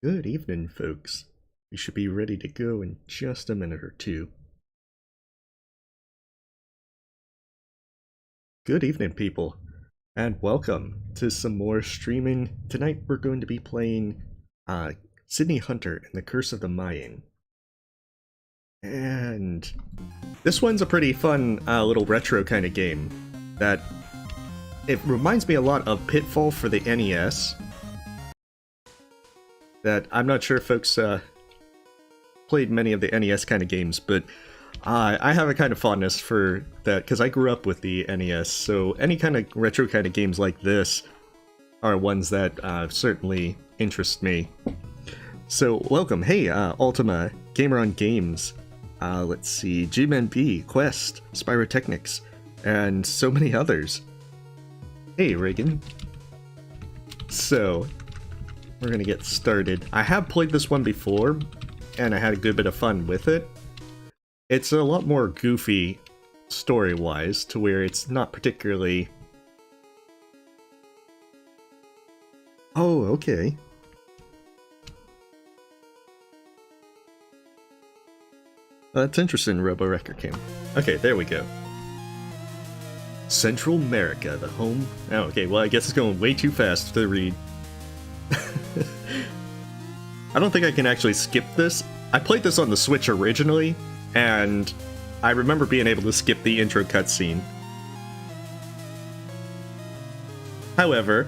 Good evening, folks. We should be ready to go in just a minute or two. Good evening, people, and welcome to some more streaming. Tonight we're going to be playing Sydney Hunter and the Curse of the Mayan. And this one's a pretty fun little retro kind of game that it reminds me a lot of Pitfall for the NES. That I'm not sure if folks played many of the NES kind of games, but I have a kind of fondness for that because I grew up with the NES, so any kind of retro kind of games like this are ones that certainly interest me. So welcome, hey Ultima, Gamer on Games, let's see, G-Man-B, Quest, Spyrotechnics, and so many others. Hey Reagan. So, we're gonna get started. I have played this one before, and I had a good bit of fun with it. It's a lot more goofy story-wise, to where it's not particularly... Oh, okay. That's interesting, Robo-Wrecker King. Okay, there we go. Central America, the home... Oh, okay, well I guess it's going way too fast to read. I don't think I can actually skip this. I played this on the Switch originally, and I remember being able to skip the intro cutscene. However,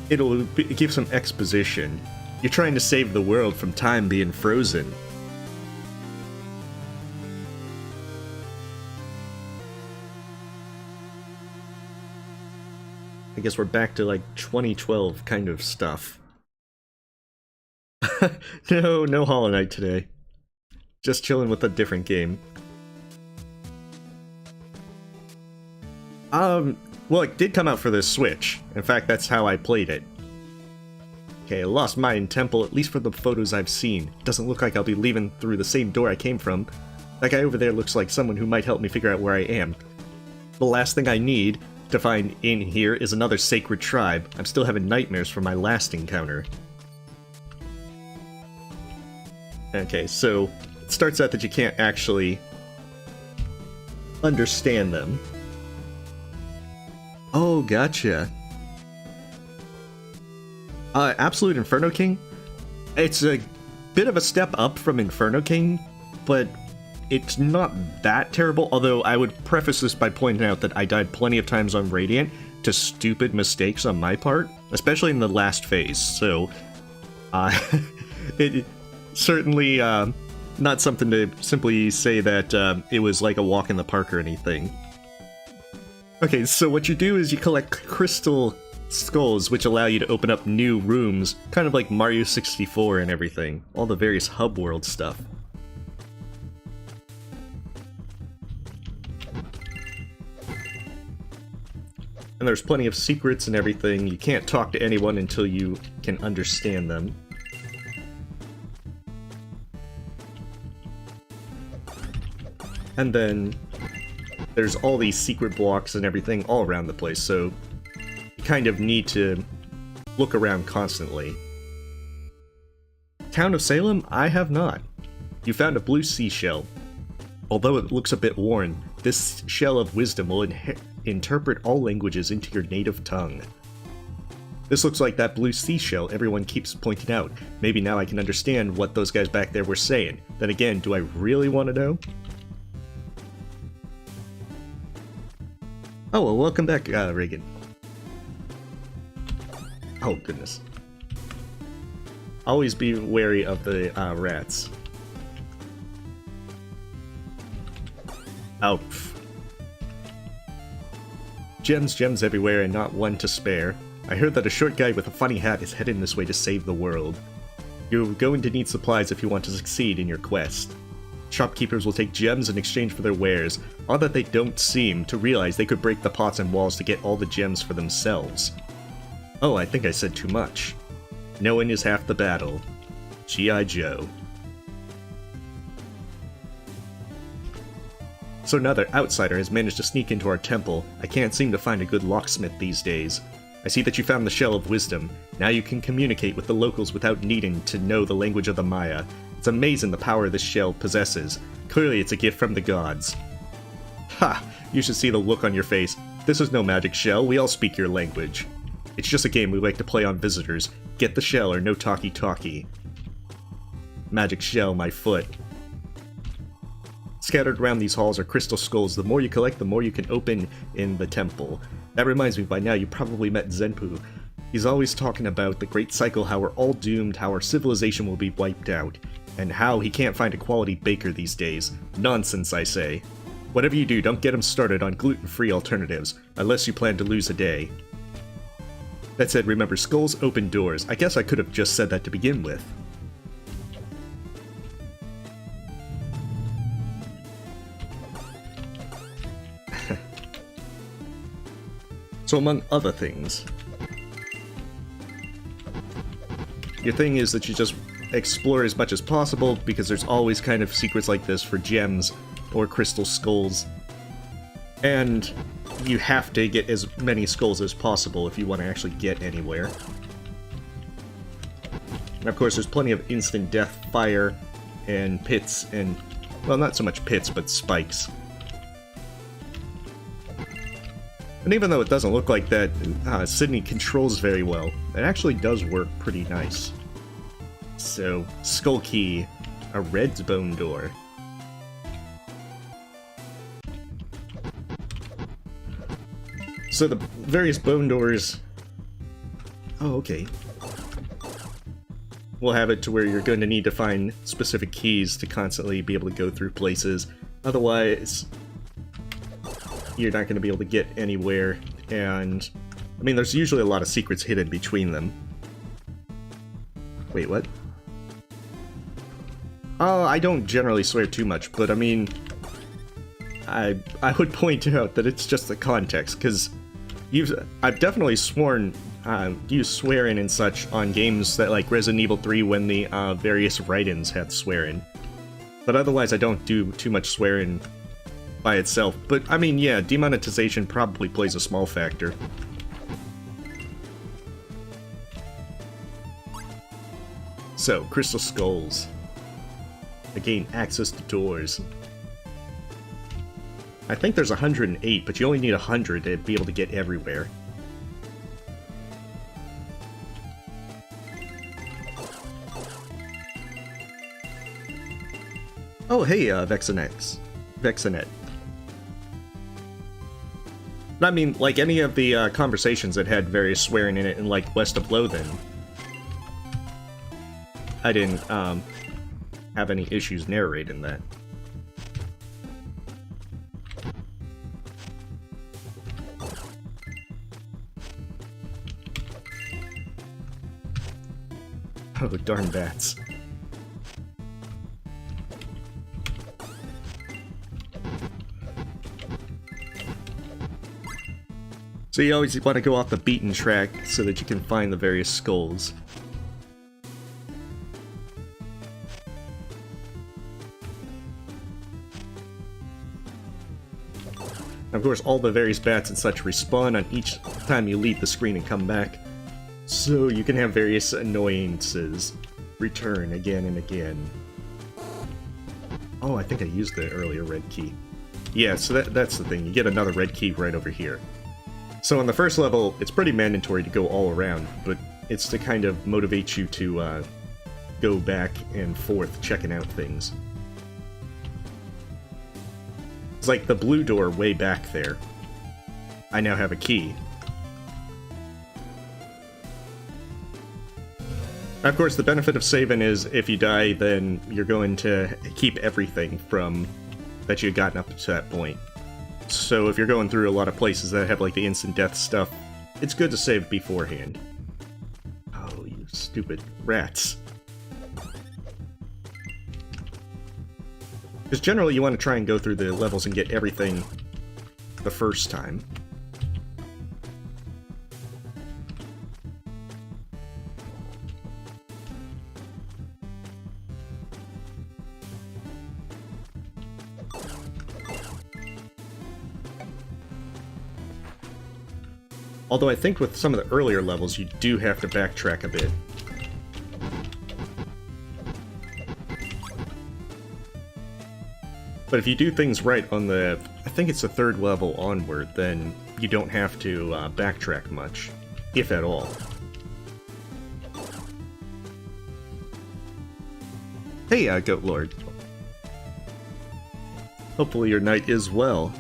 it'll give some exposition. You're trying to save the world from time being frozen. I guess we're back to like 2012 kind of stuff. No Hollow Knight today. Just chilling with a different game. Well, it did come out for the Switch. In fact, that's how I played it. Okay, I lost Mayan Temple, at least for the photos I've seen. Doesn't look like I'll be leaving through the same door I came from. That guy over there looks like someone who might help me figure out where I am. The last thing I need to find in here is another sacred tribe. I'm still having nightmares from my last encounter. Okay, so it starts out that you can't actually understand them. Oh, gotcha. Absolute Inferno King? It's a bit of a step up from Inferno King, but it's not that terrible, although I would preface this by pointing out that I died plenty of times on Radiant to stupid mistakes on my part, especially in the last phase, so it certainly not something to simply say that it was like a walk in the park or anything. Okay, so what you do is you collect crystal skulls which allow you to open up new rooms, kind of like Mario 64 and everything, all the various hub world stuff. And there's plenty of secrets and everything. You can't talk to anyone until you can understand them. And then there's all these secret blocks and everything all around the place, so you kind of need to look around constantly. Town of Salem? I have not. You found a blue seashell. Although it looks a bit worn, this shell of wisdom will interpret all languages into your native tongue. This looks like that blue seashell everyone keeps pointing out. Maybe now I can understand what those guys back there were saying. Then again, do I really want to know? Oh, well, welcome back, Reagan. Oh, goodness. Always be wary of the rats. Oh. Gems everywhere and not one to spare. I heard that a short guy with a funny hat is heading this way to save the world. You're going to need supplies if you want to succeed in your quest. Shopkeepers will take gems in exchange for their wares, all that they don't seem to realize they could break the pots and walls to get all the gems for themselves. Oh, I think I said too much. Knowing is half the battle. G.I. Joe. So another outsider has managed to sneak into our temple. I can't seem to find a good locksmith these days. I see that you found the Shell of Wisdom. Now you can communicate with the locals without needing to know the language of the Maya. It's amazing the power this shell possesses. Clearly it's a gift from the gods. Ha! You should see the look on your face. This is no magic shell, we all speak your language. It's just a game we like to play on visitors. Get the shell or no talkie-talkie. Magic shell, my foot. Scattered around these halls are crystal skulls. The more you collect, the more you can open in the temple. That reminds me, by now you probably met Zenpu. He's always talking about the great cycle, how we're all doomed, how our civilization will be wiped out, and how he can't find a quality baker these days. Nonsense, I say. Whatever you do, don't get him started on gluten-free alternatives, unless you plan to lose a day. That said, remember, skulls open doors. I guess I could have just said that to begin with. So among other things, your thing is that you just explore as much as possible, because there's always kind of secrets like this for gems or crystal skulls. And you have to get as many skulls as possible if you want to actually get anywhere. And of course, there's plenty of instant death, fire, and pits, and, well, not so much pits, but spikes. And even though it doesn't look like that Sydney controls very well, it actually does work pretty nice. So, Skull Key, a red bone door. So the various bone doors... Oh, okay. We'll have it to where you're going to need to find specific keys to constantly be able to go through places. Otherwise, you're not going to be able to get anywhere, and... I mean, there's usually a lot of secrets hidden between them. Wait, what? Oh, I don't generally swear too much, but I mean... I would point out that it's just the context, because I've definitely sworn, used swearing and such on games that, like Resident Evil 3 when the various write-ins had swearing. But otherwise I don't do too much swearing by itself. But, I mean, yeah, demonetization probably plays a small factor. So, Crystal Skulls. Again, access to doors. I think there's 108, but you only need 100 to be able to get everywhere. Oh, hey, Vexanet. I mean, like any of the conversations that had various swearing in it in, like, West of Loathing, I didn't have any issues narrating that. Oh, darn bats. So you always want to go off the beaten track so that you can find the various skulls. Of course, all the various bats and such respawn on each time you leave the screen and come back, so you can have various annoyances return again and again. Oh, I think I used the earlier red key. Yeah, so that's the thing, you get another red key right over here. So on the first level, it's pretty mandatory to go all around, but it's to kind of motivate you to go back and forth checking out things. It's like the blue door way back there. I now have a key. Of course, the benefit of saving is if you die, then you're going to keep everything from that you've gotten up to that point. So if you're going through a lot of places that have like the instant death stuff, it's good to save beforehand. Oh, you stupid rats. Because generally you want to try and go through the levels and get everything the first time. Although I think with some of the earlier levels, you do have to backtrack a bit. But if you do things right on the, I think it's the 3rd level onward, then you don't have to backtrack much, if at all. Hey, Goat Lord. Hopefully your night is well.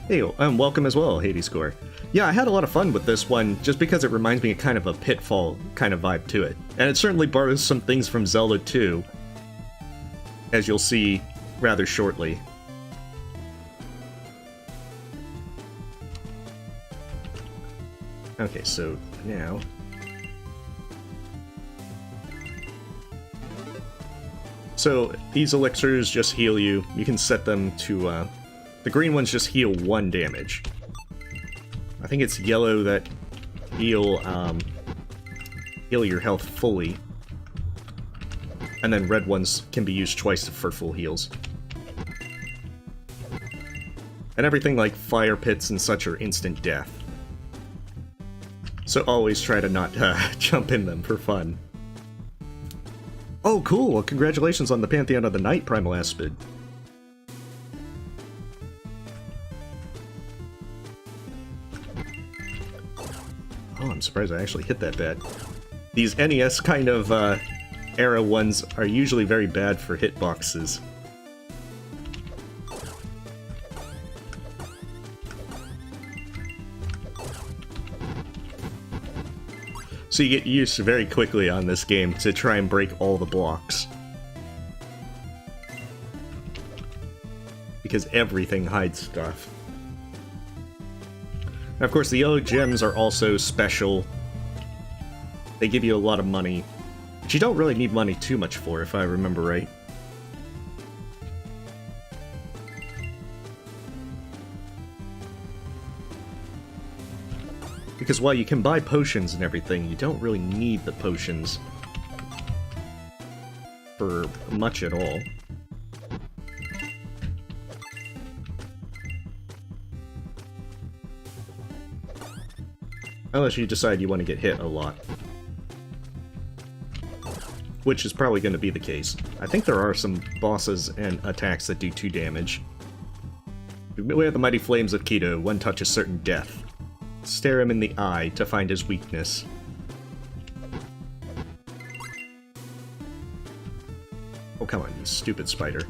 Hey, welcome as well, Hades Gore. Yeah, I had a lot of fun with this one, just because it reminds me of kind of a Pitfall kind of vibe to it. And it certainly borrows some things from Zelda too, as you'll see rather shortly. Okay, so now... So, these elixirs just heal you. You can set them to, the green ones just heal 1 damage. I think it's yellow that heal your health fully. And then red ones can be used twice for full heals. And everything like fire pits and such are instant death. So always try to not jump in them for fun. Oh, cool! Well, congratulations on the Pantheon of the Night, Primal Aspid. Oh, I'm surprised I actually hit that bad. These NES kind of era ones are usually very bad for hitboxes. So you get used very quickly on this game to try and break all the blocks. Because everything hides stuff. And of course the yellow gems are also special. They give you a lot of money, but you don't really need money too much for, if I remember right. Because while you can buy potions and everything, you don't really need the potions for much at all. Unless you decide you want to get hit a lot. Which is probably going to be the case. I think there are some bosses and attacks that do 2 damage. We have the Mighty Flames of Keto, one touch is certain death. Stare him in the eye to find his weakness. Oh, come on, you stupid spider.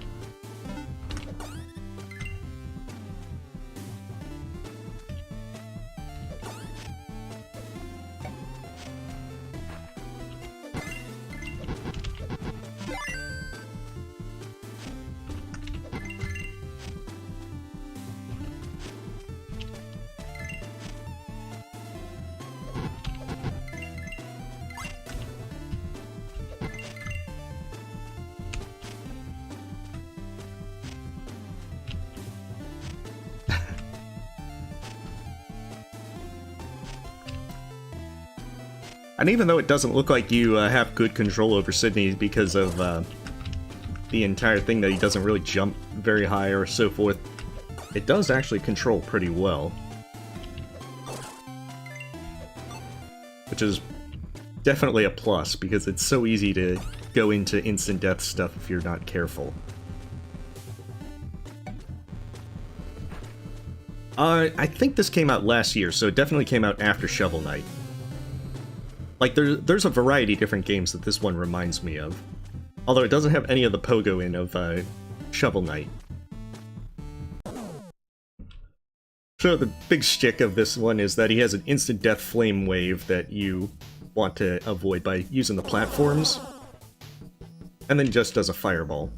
And even though it doesn't look like you have good control over Sydney because of the entire thing that he doesn't really jump very high or so forth, it does actually control pretty well. Which is definitely a plus, because it's so easy to go into instant death stuff if you're not careful. I think this came out last year, so it definitely came out after Shovel Knight. Like, there's a variety of different games that this one reminds me of. Although it doesn't have any of the pogo in of Shovel Knight. So the big shtick of this one is that he has an instant death flame wave that you want to avoid by using the platforms. And then just does a fireball.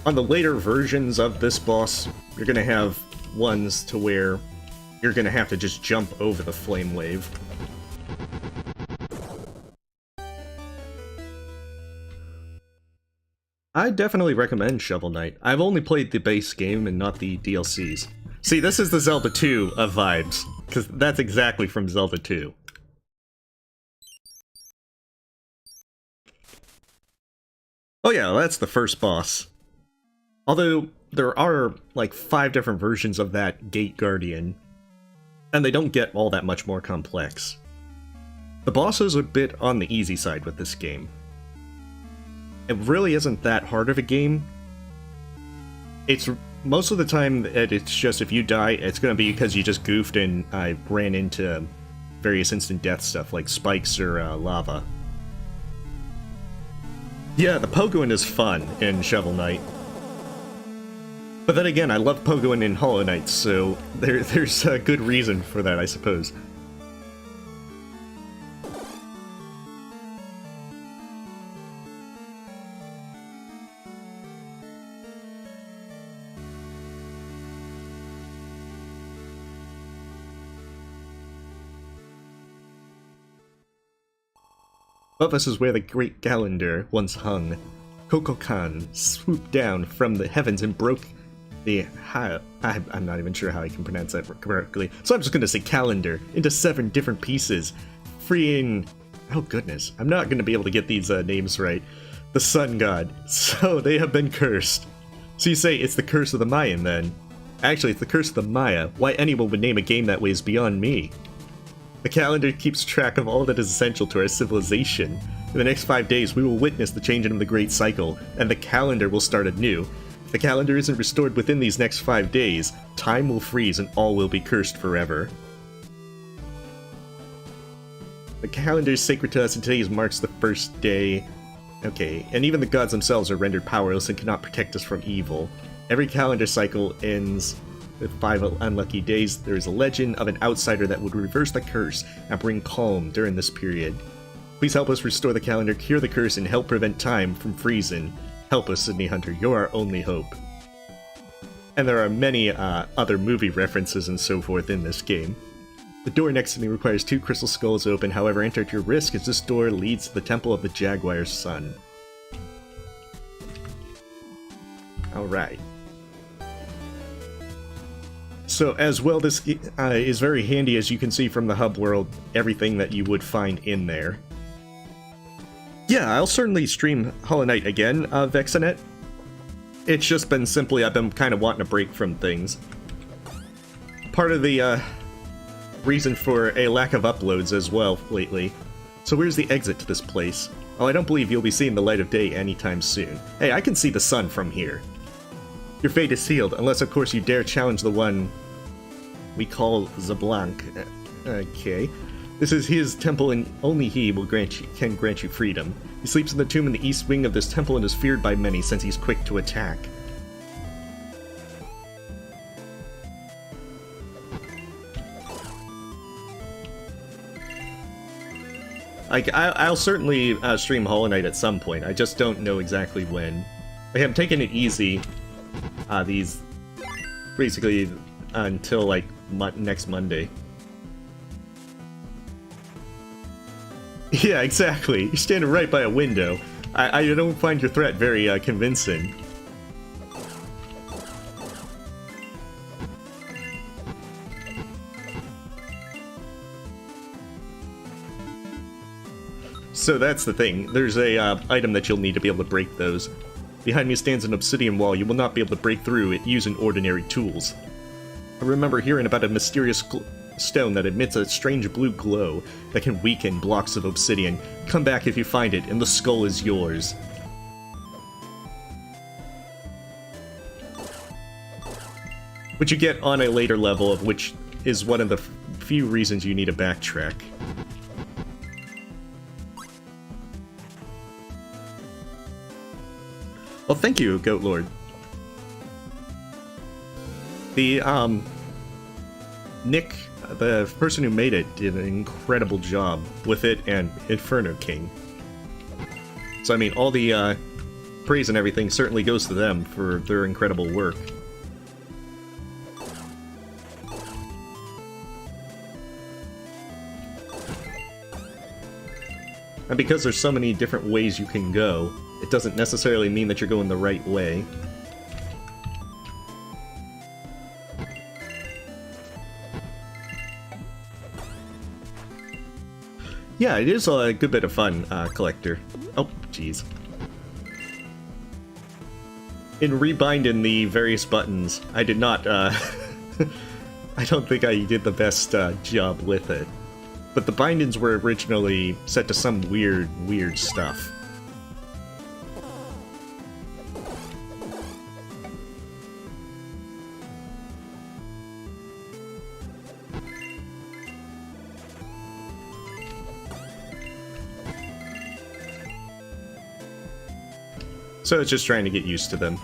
On the later versions of this boss, you're gonna have ones to where you're gonna have to just jump over the flame wave. I definitely recommend Shovel Knight. I've only played the base game and not the DLCs. See, this is the Zelda 2 of vibes, because that's exactly from Zelda 2. Oh yeah, that's the first boss. Although, there are, like, 5 different versions of that Gate Guardian, and they don't get all that much more complex. The boss is a bit on the easy side with this game. It really isn't that hard of a game. It's most of the time, it's just if you die, it's gonna be because you just goofed and ran into various instant death stuff, like spikes or lava. Yeah, the pogoing is fun in Shovel Knight. But then again, I love pogoing in Hollow Knight, so there's a good reason for that, I suppose. Above us is where the great calendar once hung. Kokokan swooped down from the heavens and broke the I'm not even sure how I can pronounce that correctly, so I'm just gonna say calendar into 7 different pieces, freeing... oh goodness, I'm not gonna be able to get these names right. The sun god. So they have been cursed. So you say it's the curse of the Mayan then? Actually, it's the curse of the Maya. Why anyone would name a game that way is beyond me. The calendar keeps track of all that is essential to our civilization. In the next 5 days, we will witness the changing of the Great Cycle, and the calendar will start anew. If the calendar isn't restored within these next 5 days, time will freeze and all will be cursed forever. The calendar is sacred to us, and today marks the first day. Okay, and even the gods themselves are rendered powerless and cannot protect us from evil. Every calendar cycle ends with 5 unlucky days. There is a legend of an outsider that would reverse the curse and bring calm during this period. Please help us restore the calendar, cure the curse, and help prevent time from freezing. Help us, Sydney Hunter. You're our only hope. And there are many other movie references and so forth in this game. The door next to me requires 2 crystal skulls open, however enter at your risk as this door leads to the Temple of the Jaguar's Sun. Alright. So as well, this is very handy, as you can see from the hub world, everything that you would find in there. Yeah, I'll certainly stream Hollow Knight again, Vexanet. It's just been simply, I've been kind of wanting a break from things. Part of the reason for a lack of uploads as well lately. So where's the exit to this place? Oh, I don't believe you'll be seeing the light of day anytime soon. Hey, I can see the sun from here. Your fate is sealed, unless of course you dare challenge the one we call Zablanc. Okay. This is his temple and only he can grant you freedom. He sleeps in the tomb in the east wing of this temple and is feared by many since he's quick to attack. I'll certainly stream Hollow Knight at some point, I just don't know exactly when. Like, I'm taking it easy. These basically until like next Monday. Yeah, exactly. You're standing right by a window. I don't find your threat very convincing. So that's the thing. There's a item that you'll need to be able to break those. Behind me stands an obsidian wall. You will not be able to break through it using ordinary tools. I remember hearing about a mysterious stone that emits a strange blue glow that can weaken blocks of obsidian. Come back if you find it, and the skull is yours. Which you get on a later level, of which is one of the few reasons you need to backtrack. Well, thank you, Goat Lord. The, Nick, the person who made it, did an incredible job with it and Inferno King. So, I mean, all the, praise and everything certainly goes to them for their incredible work. And because there's so many different ways you can go, it doesn't necessarily mean that you're going the right way. Yeah, it is a good bit of fun, Collector. Oh, jeez. In rebinding the various buttons, I did not, I don't think I did the best job with it. But the bindings were originally set to some weird stuff. So it's just trying to get used to them.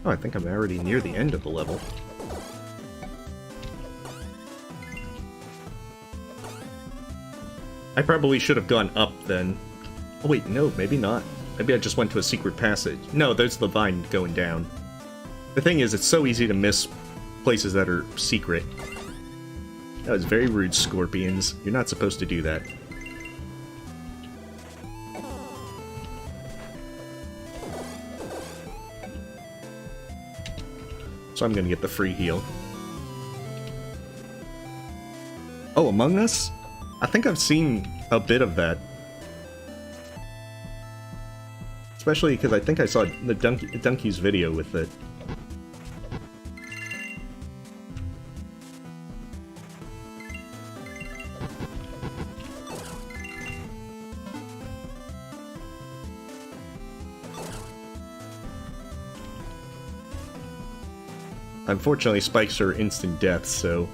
Oh, I think I'm already near the end of the level. I probably should have gone up then. Oh wait, no, maybe not. Maybe I just went to a secret passage. No, there's the vine going down. The thing is, it's so easy to miss places that are secret. That was very rude, scorpions. You're not supposed to do that. So I'm gonna get the free heal. Oh, Among Us? I think I've seen a bit of that. Especially because I think I saw the Donkey's video with it. Unfortunately, spikes are instant death, so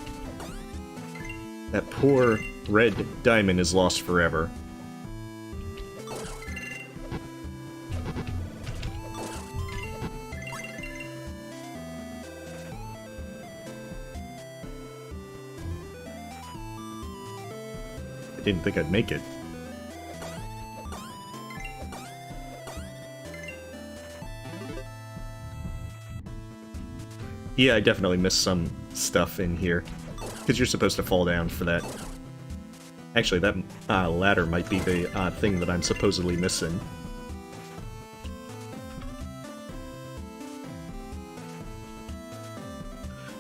that poor red diamond is lost forever. I didn't think I'd make it. Yeah, I definitely missed some stuff in here. Because you're supposed to fall down for that. Actually, that ladder might be the thing that I'm supposedly missing.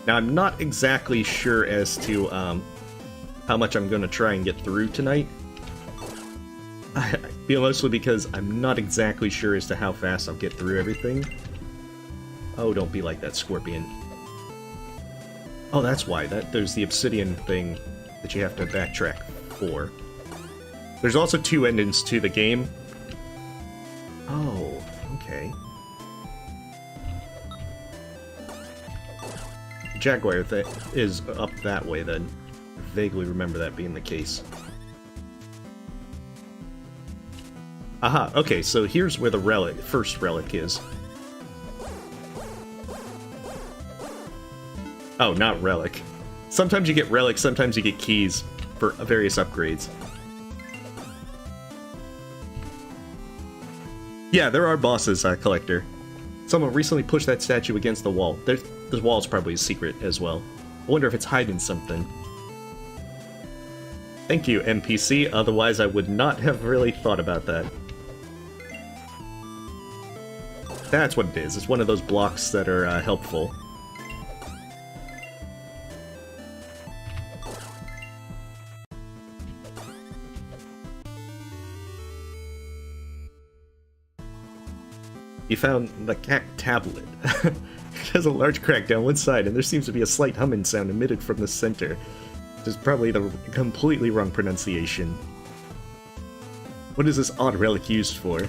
Now, I'm not exactly sure as to how much I'm going to try and get through tonight. I feel mostly because I'm not exactly sure as to how fast I'll get through everything. Oh, don't be like that, Scorpion. Oh, that's why. There's the obsidian thing that you have to backtrack for. There's also 2 endings to the game. Oh, okay. Jaguar is up that way, then. I vaguely remember that being the case. Aha, okay, so here's where the first relic is. Oh, not relic. Sometimes you get relics, sometimes you get keys for various upgrades. Yeah, there are bosses, Collector. Someone recently pushed that statue against the wall. The wall's probably a secret as well. I wonder if it's hiding something. Thank you, NPC, otherwise I would not have really thought about that. That's what it is. It's one of those blocks that are helpful. You found the cat tablet. It has a large crack down one side, and there seems to be a slight humming sound emitted from the center. Which is probably the completely wrong pronunciation. What is this odd relic used for?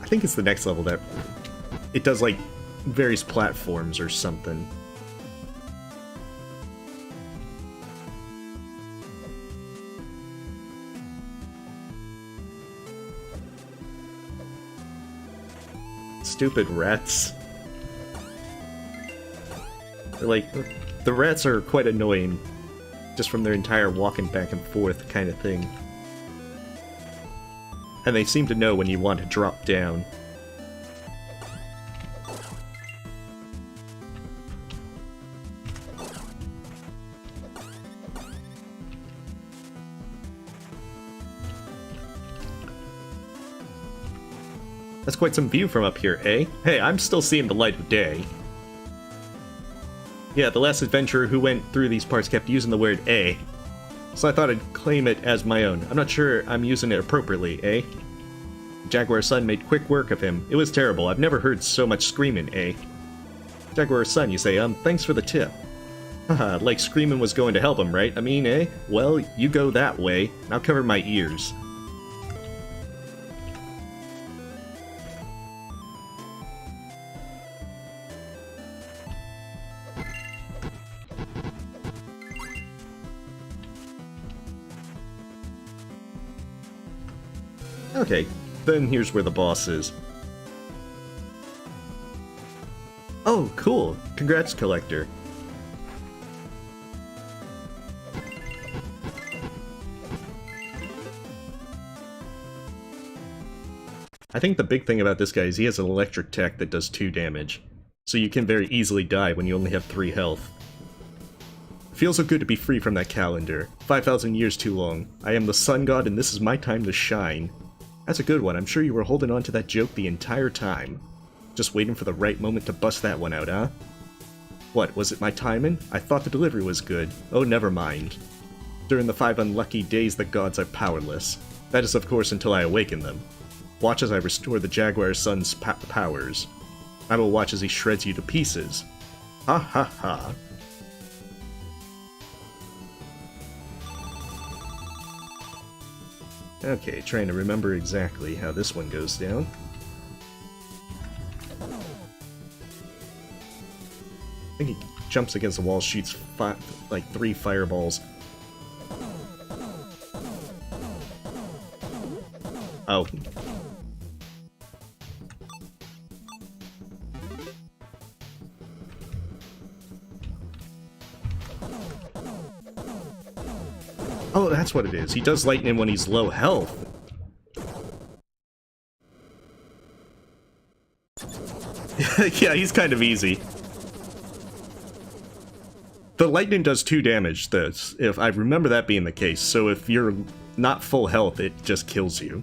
I think it's the next level that... It does, like, various platforms or something. Stupid rats. They're like, the rats are quite annoying, just from their entire walking back and forth kind of thing. And they seem to know when you want to drop down. That's quite some view from up here, eh? Hey, I'm still seeing the light of day. Yeah, the last adventurer who went through these parts kept using the word eh. So I thought I'd claim it as my own. I'm not sure I'm using it appropriately, eh? Jaguar's son made quick work of him. It was terrible. I've never heard so much screaming, eh? Jaguar's son, you say, thanks for the tip. Haha, like screaming was going to help him, right? I mean, eh? Well, you go that way. I'll cover my ears. Okay, then here's where the boss is. Oh, cool! Congrats, Collector. I think the big thing about this guy is he has an electric tech that does 2 damage, so you can very easily die when you only have 3 health. Feels so good to be free from that calendar. 5,000 years too long. I am the sun god and this is my time to shine. That's a good one. I'm sure you were holding on to that joke the entire time. Just waiting for the right moment to bust that one out, huh? What, was it my timing? I thought the delivery was good. Oh, never mind. During the 5 unlucky days the gods are powerless. That is of course until I awaken them. Watch as I restore the Jaguar's son's powers. I will watch as he shreds you to pieces. Ha ha ha. Okay, trying to remember exactly how this one goes down. I think he jumps against the wall, shoots like 3 fireballs. Oh. Oh, that's what it is. He does lightning when he's low health. Yeah, he's kind of easy. The lightning does 2 damage, if I remember that being the case, so if you're not full health, it just kills you.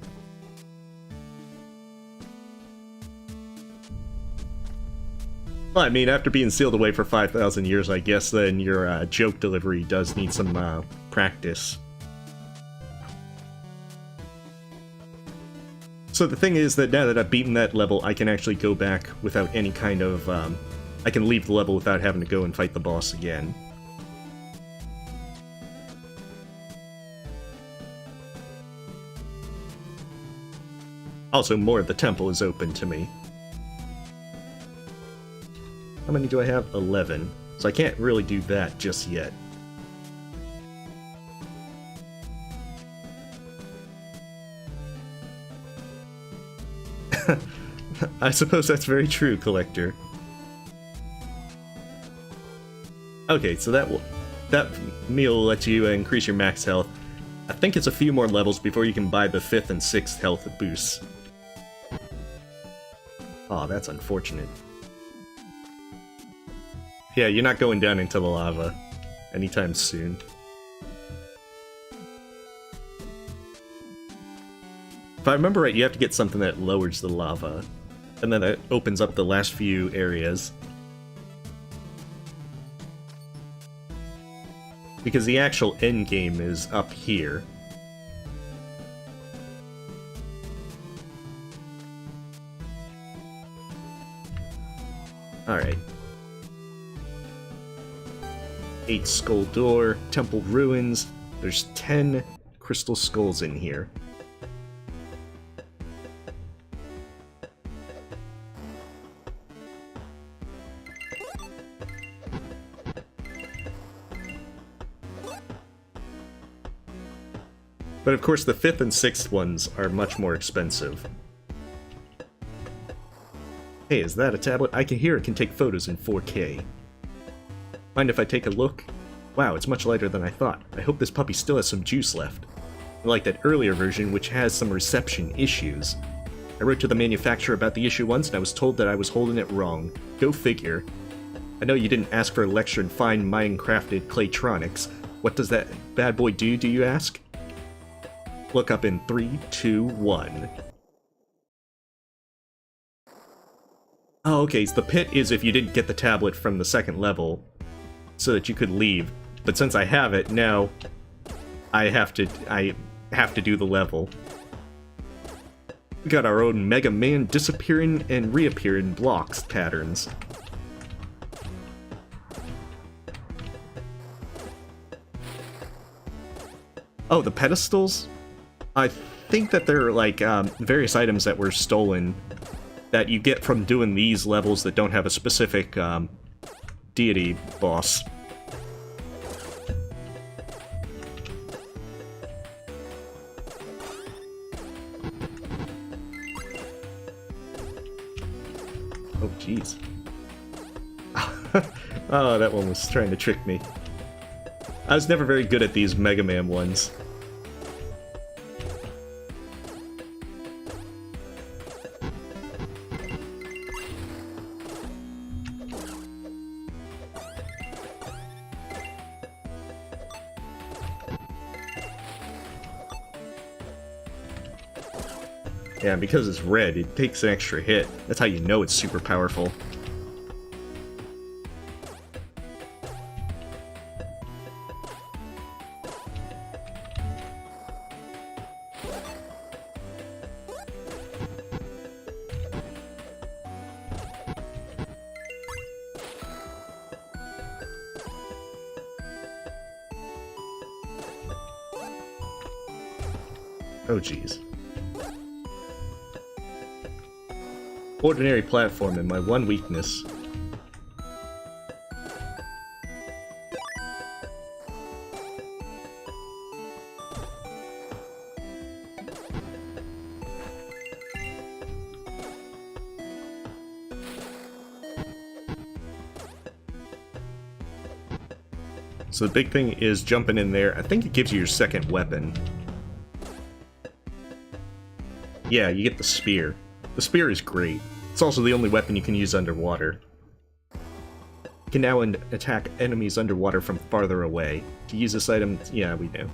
Well, I mean, after being sealed away for 5,000 years, I guess then your joke delivery does need some practice. So the thing is that now that I've beaten that level, I can actually go back without any kind of, I can leave the level without having to go and fight the boss again. Also, more of the temple is open to me. How many do I have? 11. So I can't really do that just yet. I suppose that's very true, Collector. Okay, so that meal will let you increase your max health. I think it's a few more levels before you can buy the 5th and 6th health boosts. Aw, that's unfortunate. Yeah, you're not going down into the lava anytime soon. If I remember right, you have to get something that lowers the lava, and then it opens up the last few areas. Because the actual end game is up here. Alright. 8 skull door, temple ruins. There's 10 crystal skulls in here. But of course the 5th and 6th ones are much more expensive. Hey, is that a tablet? I can hear it can take photos in 4K. Mind if I take a look? Wow, it's much lighter than I thought. I hope this puppy still has some juice left. Like that earlier version, which has some reception issues. I wrote to the manufacturer about the issue once and I was told that I was holding it wrong. Go figure. I know you didn't ask for a lecture in fine Mayan crafted claytronics. What does that bad boy do you ask? Look up in 3, 2, 1. Oh, okay, so the pit is if you didn't get the tablet from the second level, so that you could leave. But since I have it, now I have to do the level. We got our own Mega Man disappearing and reappearing blocks patterns. Oh, the pedestals? I think that they're like various items that were stolen that you get from doing these levels that don't have a specific deity boss. Oh, jeez. Oh, that one was trying to trick me. I was never very good at these Mega Man ones. Yeah, and because it's red, it takes an extra hit. That's how you know it's super powerful. Oh, jeez. Ordinary platform and my one weakness. So the big thing is jumping in there. I think it gives you your second weapon. Yeah, you get the spear. The spear is great. It's also the only weapon you can use underwater. You can now attack enemies underwater from farther away. To use this item, yeah, we know.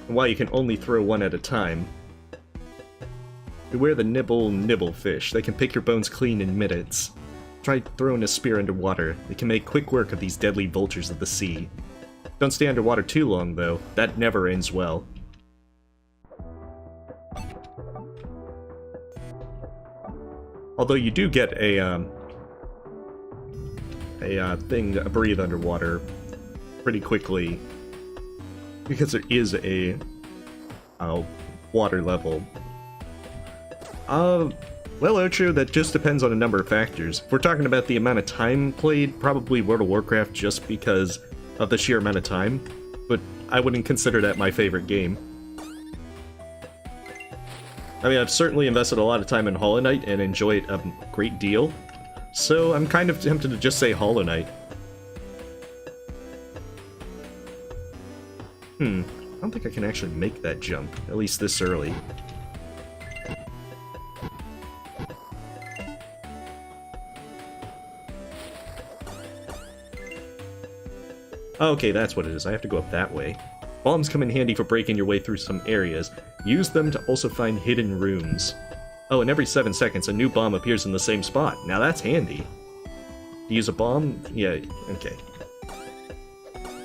And while you can only throw one at a time, beware the nibble fish. They can pick your bones clean in minutes. Try throwing a spear underwater. They can make quick work of these deadly vultures of the sea. Don't stay underwater too long, though. That never ends well. Although you do get a thing to breathe underwater pretty quickly, because there is a water level. Well, Ocho, that just depends on a number of factors. If we're talking about the amount of time played, probably World of Warcraft just because of the sheer amount of time, but I wouldn't consider that my favorite game. I mean, I've certainly invested a lot of time in Hollow Knight and enjoy it a great deal, so I'm kind of tempted to just say Hollow Knight. I don't think I can actually make that jump, at least this early. Okay, that's what it is. I have to go up that way. Bombs come in handy for breaking your way through some areas. Use them to also find hidden rooms. Oh, and every 7 seconds a new bomb appears in the same spot. Now that's handy. Use a bomb? Yeah, okay.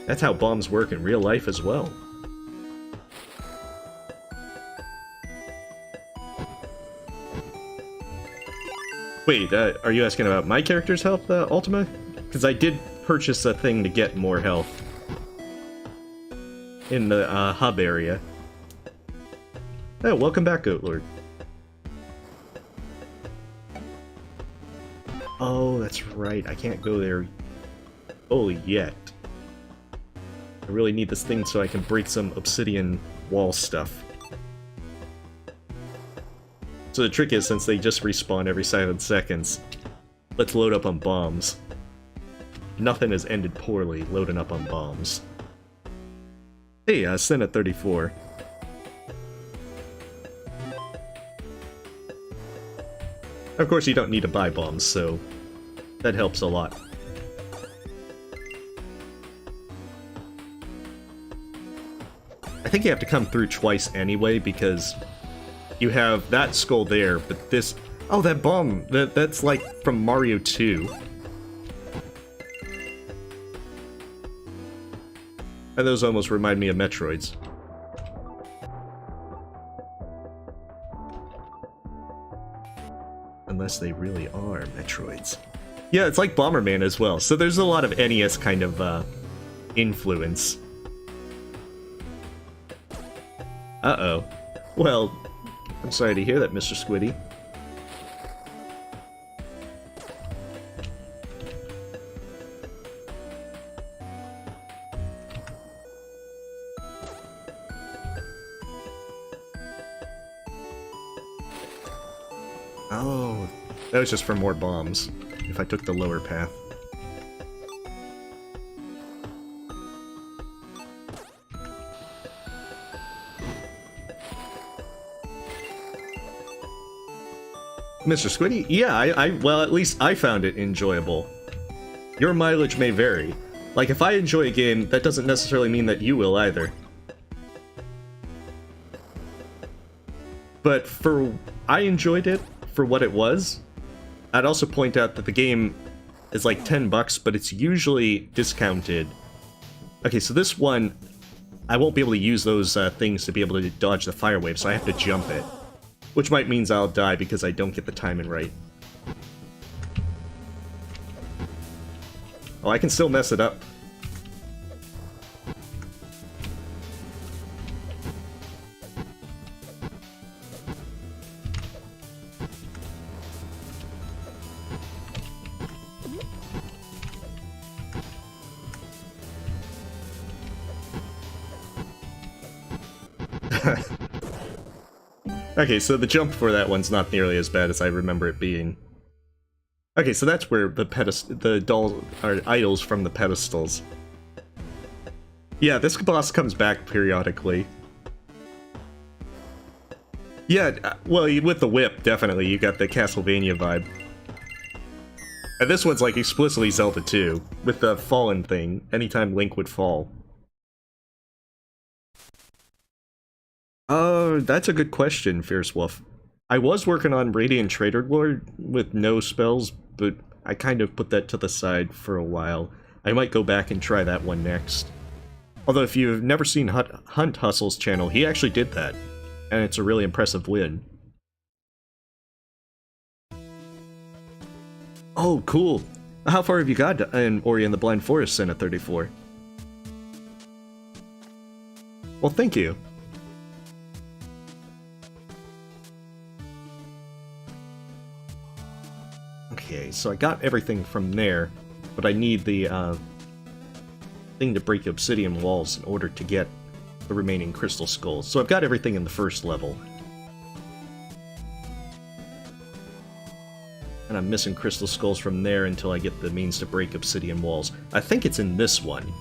That's how bombs work in real life as well. Wait, are you asking about my character's health, Ultima? Because I did purchase a thing to get more health in the hub area. Oh, welcome back, Goatlord. Oh, that's right. I can't go there fully yet. I really need this thing so I can break some obsidian wall stuff. So the trick is, since they just respawn every 7 seconds, let's load up on bombs. Nothing has ended poorly loading up on bombs. Hey, Sin at 34. Of course, you don't need to buy bombs, so that helps a lot. I think you have to come through twice anyway, because you have that skull there, but this... Oh, that bomb! That's like from Mario 2. And those almost remind me of Metroids. Unless they really are Metroids. Yeah, it's like Bomberman as well, so there's a lot of NES kind of, influence. Uh-oh. Well, I'm sorry to hear that, Mr. Squiddy. Oh, that was just for more bombs, if I took the lower path. Mr. Squiddy? Yeah, well, at least I found it enjoyable. Your mileage may vary. Like, if I enjoy a game, that doesn't necessarily mean that you will either. But I enjoyed it for what it was. I'd also point out that the game is like $10, but it's usually discounted. Okay, so this one, I won't be able to use those things to be able to dodge the fire wave, so I have to jump it. Which might means I'll die because I don't get the timing right. Oh, I can still mess it up. Okay, so the jump for that one's not nearly as bad as I remember it being. Okay, so that's where the dolls are idols from the pedestals. Yeah, this boss comes back periodically. Yeah, well, with the whip, definitely, you got the Castlevania vibe. And this one's like explicitly Zelda 2, with the fallen thing, anytime Link would fall. That's a good question, Fierce Wolf. I was working on Radiant Trader Lord with no spells, but I kind of put that to the side for a while. I might go back and try that one next. Although if you've never seen Hunt Hustle's channel, he actually did that, and it's a really impressive win. Oh, cool. How far have you got in Ori and the Blind Forest, Senna 34? Well, thank you. Okay, so I got everything from there, but I need the thing to break obsidian walls in order to get the remaining crystal skulls. So I've got everything in the first level. And I'm missing crystal skulls from there until I get the means to break obsidian walls. I think it's in this one.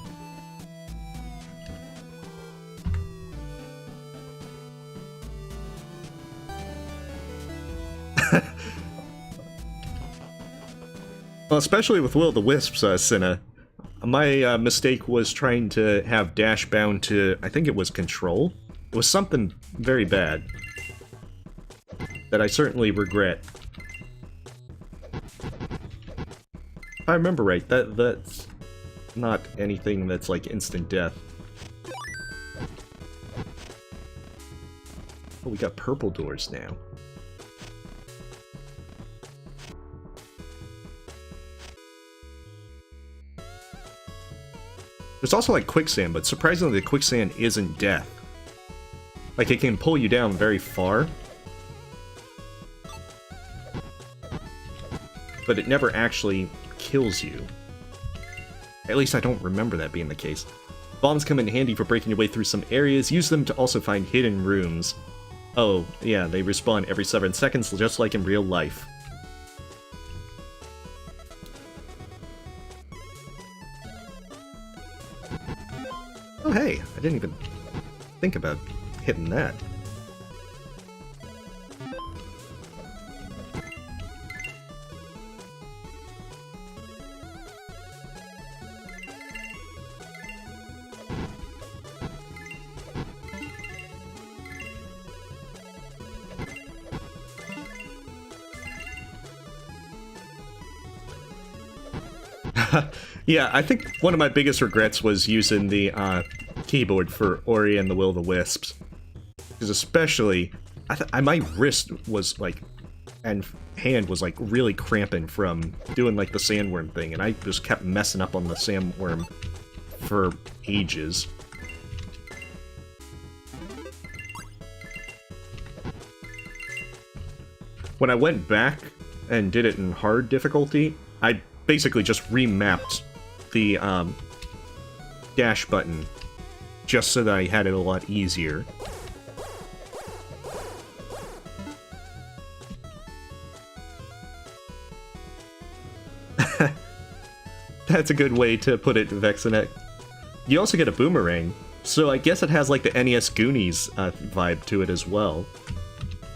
Well, especially with Will-o'-the-Wisps, Cinna. My mistake was trying to have dash bound to, I think it was control? It was something very bad. That I certainly regret. If I remember right, that's not anything that's like instant death. Oh, we got purple doors now. There's also like quicksand, but surprisingly the quicksand isn't death. Like it can pull you down very far. But it never actually kills you. At least I don't remember that being the case. Bombs come in handy for breaking your way through some areas. Use them to also find hidden rooms. Oh, yeah, they respawn every 7 seconds, just like in real life. Oh hey, I didn't even think about hitting that. Yeah, I think one of my biggest regrets was using the keyboard for Ori and the Will of the Wisps. Because especially, my wrist was like, and hand was like really cramping from doing like the sandworm thing, and I just kept messing up on the sandworm for ages. When I went back and did it in hard difficulty, I basically just remapped the dash button just so that I had it a lot easier. That's a good way to put it, Vexanet. You also get a boomerang, so I guess it has like the NES Goonies vibe to it as well.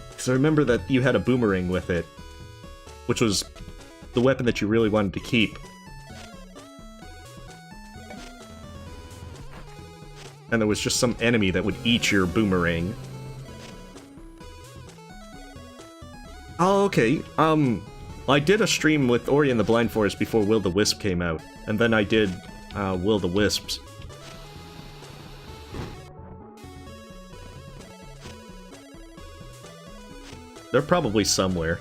Because I remember that you had a boomerang with it, which was the weapon that you really wanted to keep. And there was just some enemy that would eat your boomerang. Oh, okay. I did a stream with Ori and the Blind Forest before Will the Wisp came out, and then I did Will the Wisps. They're probably somewhere.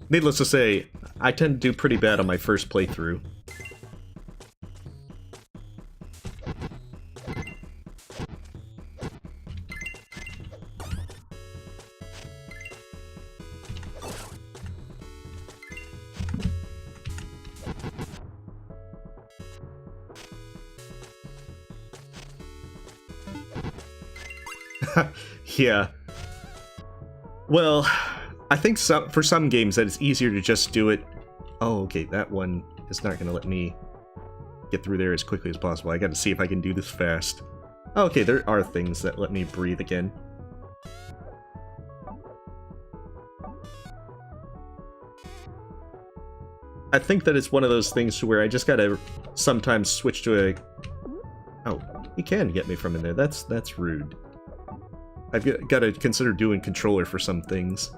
Needless to say, I tend to do pretty bad on my first playthrough. Yeah. Well, I think for some games that it's easier to just do it. Oh, okay, that one is not going to let me get through there as quickly as possible. I got to see if I can do this fast. Okay, there are things that let me breathe again. I think that it's one of those things where I just gotta sometimes switch to a... Oh, you can get me from in there. That's rude. I've got to consider doing controller for some things.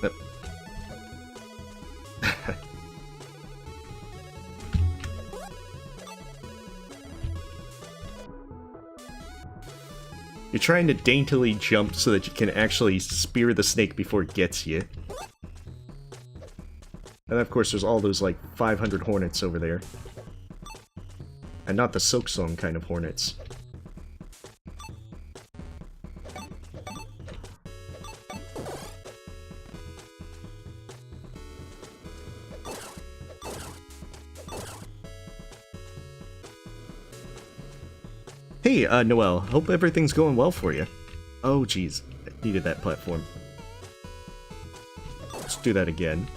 Yep. You're trying to daintily jump so that you can actually spear the snake before it gets you. And of course there's all those like 500 hornets over there. And not the Silk Song kind of hornets. Hey, Noelle, hope everything's going well for you. Oh, geez, I needed that platform. Let's do that again.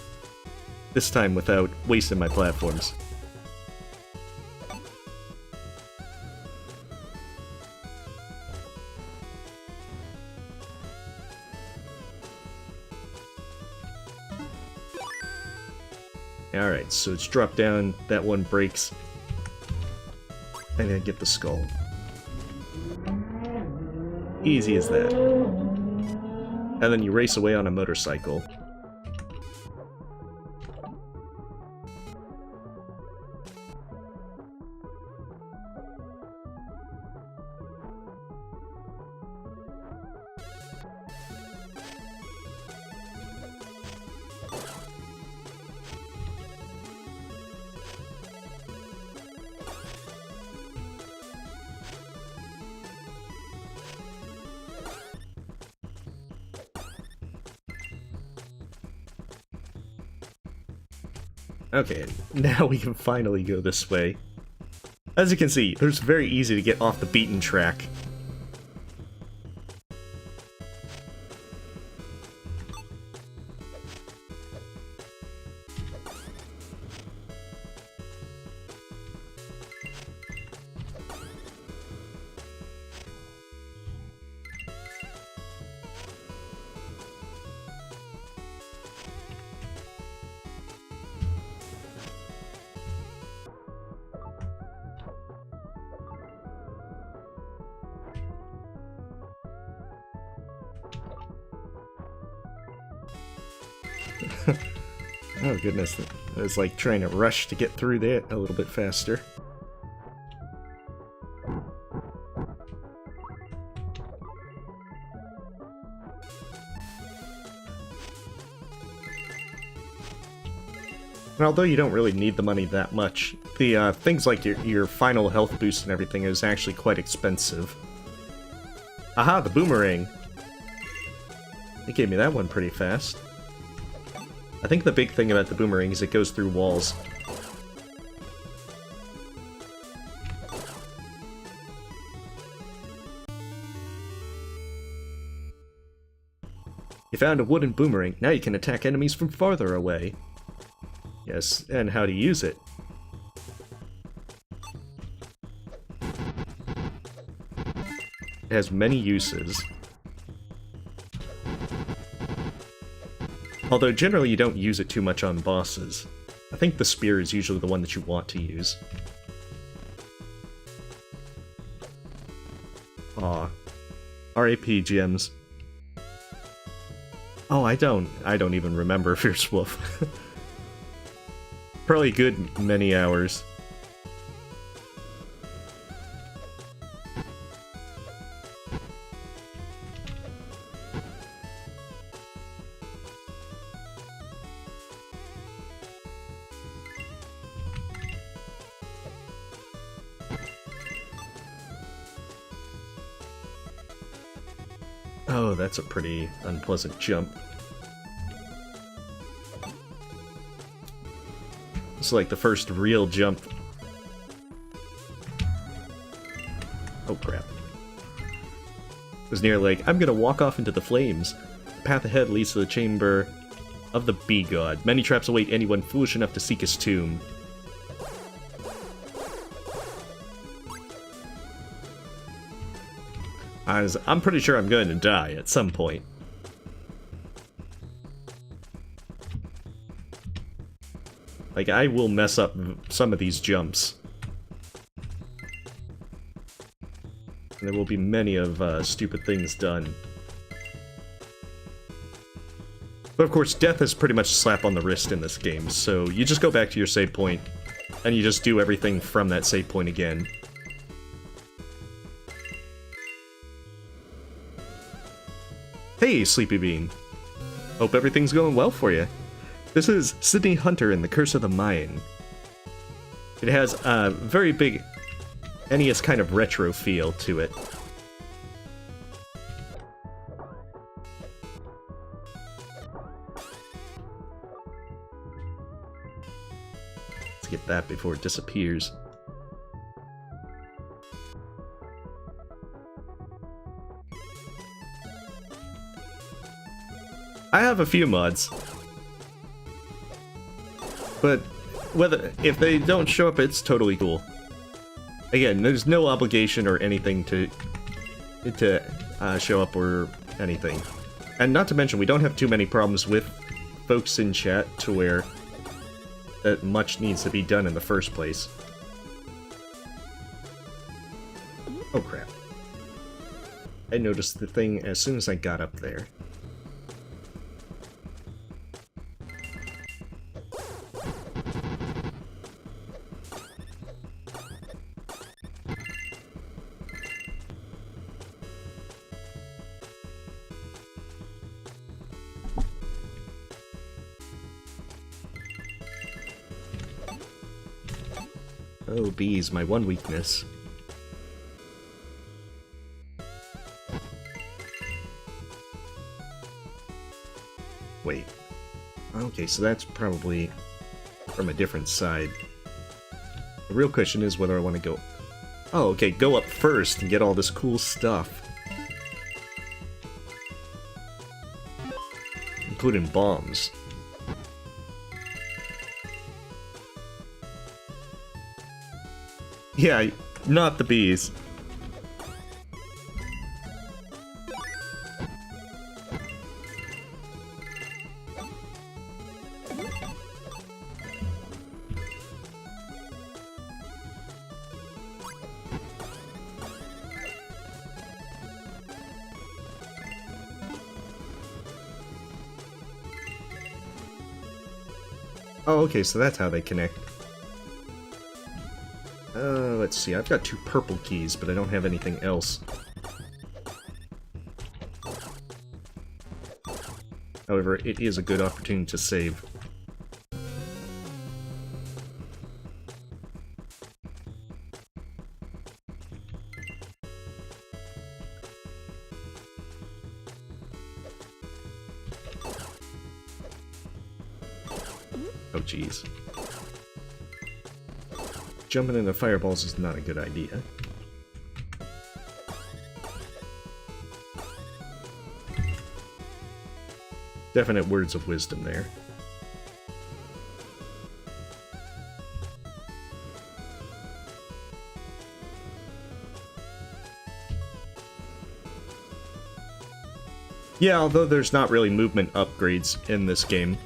This time without wasting my platforms. Alright, so it's drop down, that one breaks. And then get the skull. Easy as that. And then you race away on a motorcycle. Okay, now we can finally go this way. As you can see, it's very easy to get off the beaten track. Oh goodness, I was like trying to rush to get through that a little bit faster. And although you don't really need the money that much, the things like your final health boost and everything is actually quite expensive. Aha, the boomerang! They gave me that one pretty fast. I think the big thing about the boomerang is it goes through walls. You found a wooden boomerang, now you can attack enemies from farther away. Yes, and how to use it. It has many uses. Although generally you don't use it too much on bosses. I think the spear is usually the one that you want to use. Aw. RAP gems. Oh, I don't even remember Fierce Wolf. Probably a good many hours. Oh, that's a pretty unpleasant jump. It's like the first real jump. Oh crap. It was near like, I'm gonna walk off into the flames. The path ahead leads to the chamber of the Bee God. Many traps await anyone foolish enough to seek his tomb. I'm pretty sure I'm going to die at some point. Like, I will mess up some of these jumps. And there will be many of stupid things done. But of course, death is pretty much a slap on the wrist in this game, so you just go back to your save point, and you just do everything from that save point again. Hey, Sleepy Bean. Hope everything's going well for you. This is Sydney Hunter in The Curse of the Mayan. It has a very big NES kind of retro feel to it. Let's get that before it disappears. I have a few mods. But if they don't show up, it's totally cool. Again, there's no obligation or anything to show up or anything. And not to mention, we don't have too many problems with folks in chat to where that much needs to be done in the first place. Oh crap. I noticed the thing as soon as I got up there. Oh, bees, my one weakness. Wait. Okay, so that's probably from a different side. The real question is whether I want to go... Oh, okay, go up first and get all this cool stuff. Including bombs. Yeah, not the bees. Oh, okay, so that's how they connect. Let's see, I've got 2 purple keys, but I don't have anything else. However, it is a good opportunity to save. Oh, jeez. Jumping into fireballs is not a good idea. Definite words of wisdom there. Yeah, although there's not really movement upgrades in this game.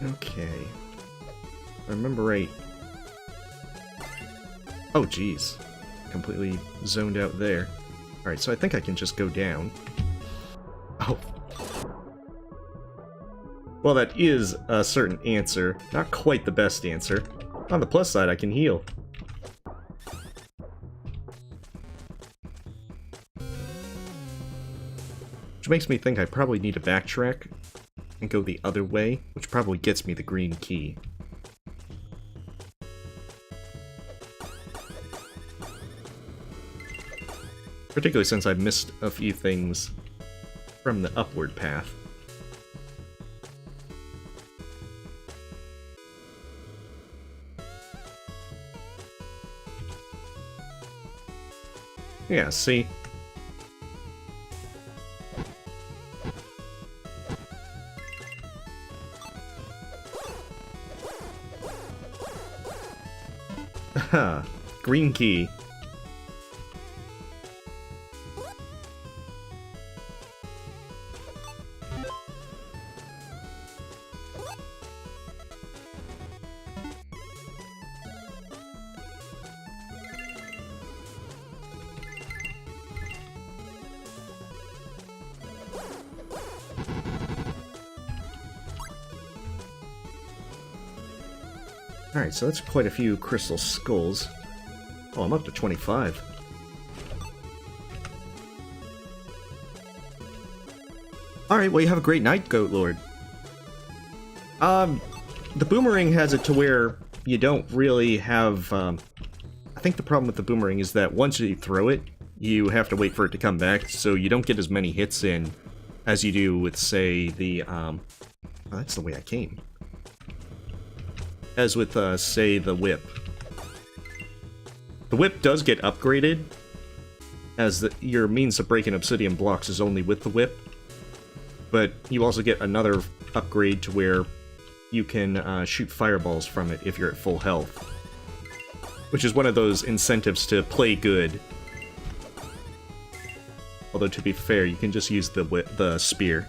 Okay. If I remember right. Oh, jeez. Completely zoned out there. Alright, so I think I can just go down. Oh. Well, that is a certain answer. Not quite the best answer. On the plus side, I can heal. Which makes me think I probably need to backtrack and go the other way, which probably gets me the green key. Particularly since I've missed a few things from the upward path. Yeah, see? Haha, green key. Alright, so that's quite a few crystal skulls. Oh, I'm up to 25. Alright, well you have a great night, Goat Lord. The boomerang has it to where you don't really have, I think the problem with the boomerang is that once you throw it, you have to wait for it to come back, so you don't get as many hits in as you do with, say, the, oh, that's the way I came. As with, say, the whip. The whip does get upgraded, as your means of breaking obsidian blocks is only with the whip, but you also get another upgrade to where you can shoot fireballs from it if you're at full health. Which is one of those incentives to play good. Although, to be fair, you can just use the spear.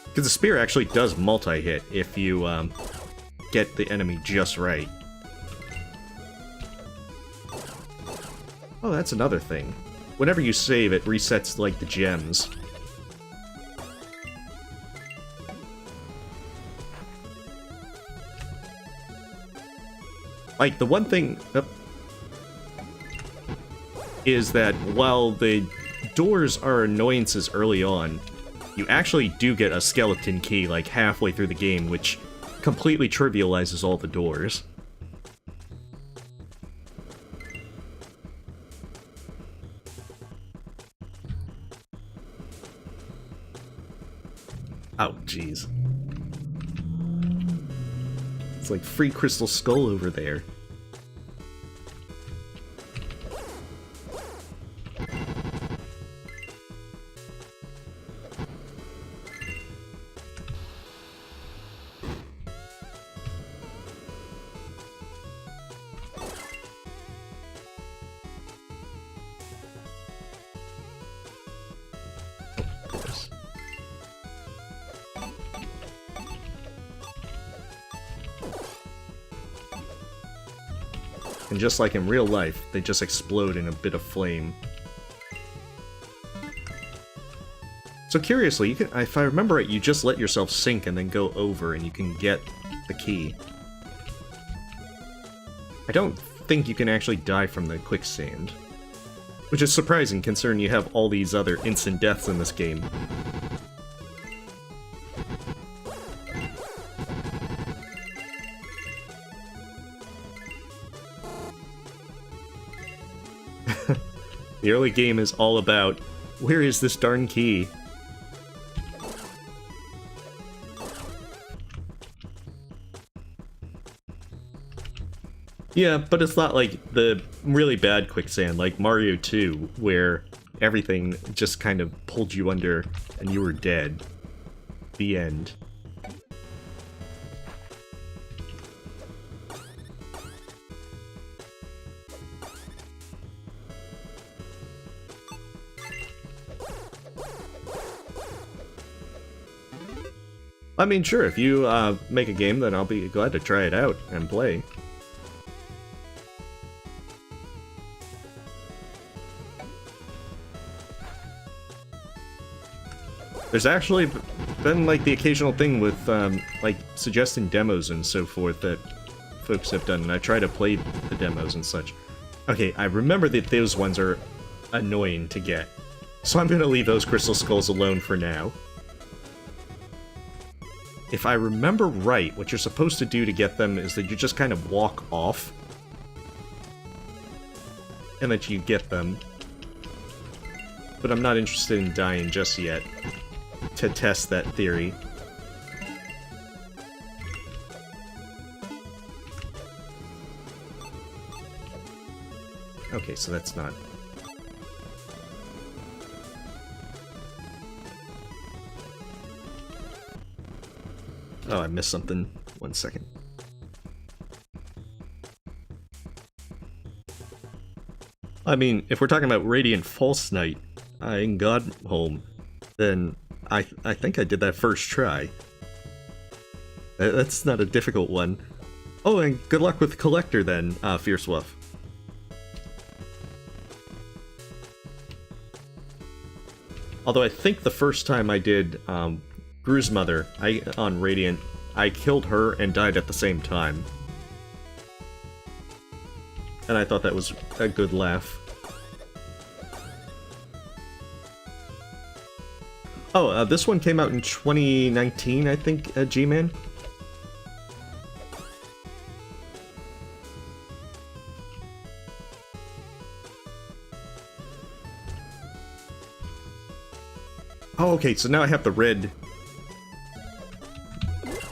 Because the spear actually does multi-hit if you get the enemy just right. Oh, that's another thing. Whenever you save, it resets, like, the gems. Like, the one thing is that while the doors are annoyances early on, you actually do get a skeleton key, like, halfway through the game, which completely trivializes all the doors. Oh, jeez. It's like free crystal skull over there. course. And just like in real life, they just explode in a bit of flame. So curiously, you can, if I remember right, you just let yourself sink and then go over and you can get the key. I don't think you can actually die from the quicksand. Which is surprising considering you have all these other instant deaths in this game. The early game is all about, where is this darn key? Yeah, but it's not like the really bad quicksand, like Mario 2, where everything just kind of pulled you under and you were dead. The end. I mean, sure, if you make a game, then I'll be glad to try it out and play. There's actually been, like, the occasional thing with, like, suggesting demos and so forth that folks have done, and I try to play the demos and such. Okay, I remember that those ones are annoying to get, so I'm gonna leave those crystal skulls alone for now. If I remember right, what you're supposed to do to get them is that you just kind of walk off, and that you get them. But I'm not interested in dying just yet to test that theory. Okay, so that's not... Oh, I missed something. 1 second. I mean, if we're talking about Radiant False Knight in Godhome, then I think I did that first try. That's not a difficult one. Oh, and good luck with Collector then, Fierce Wolf. Although I think the first time I did Gru's mother on Radiant, I killed her and died at the same time. And I thought that was a good laugh. Oh, this one came out in 2019, I think, G-Man? Oh, okay, so now I have the red...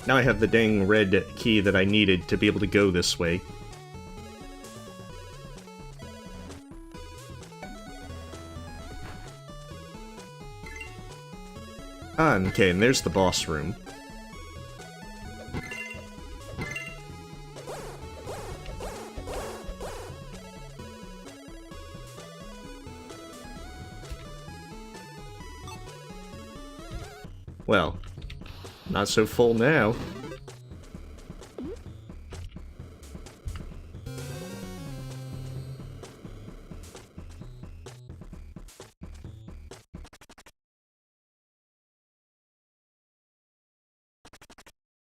Now I have the dang red key that I needed to be able to go this way. Ah, okay, and there's the boss room. Well, not so full now.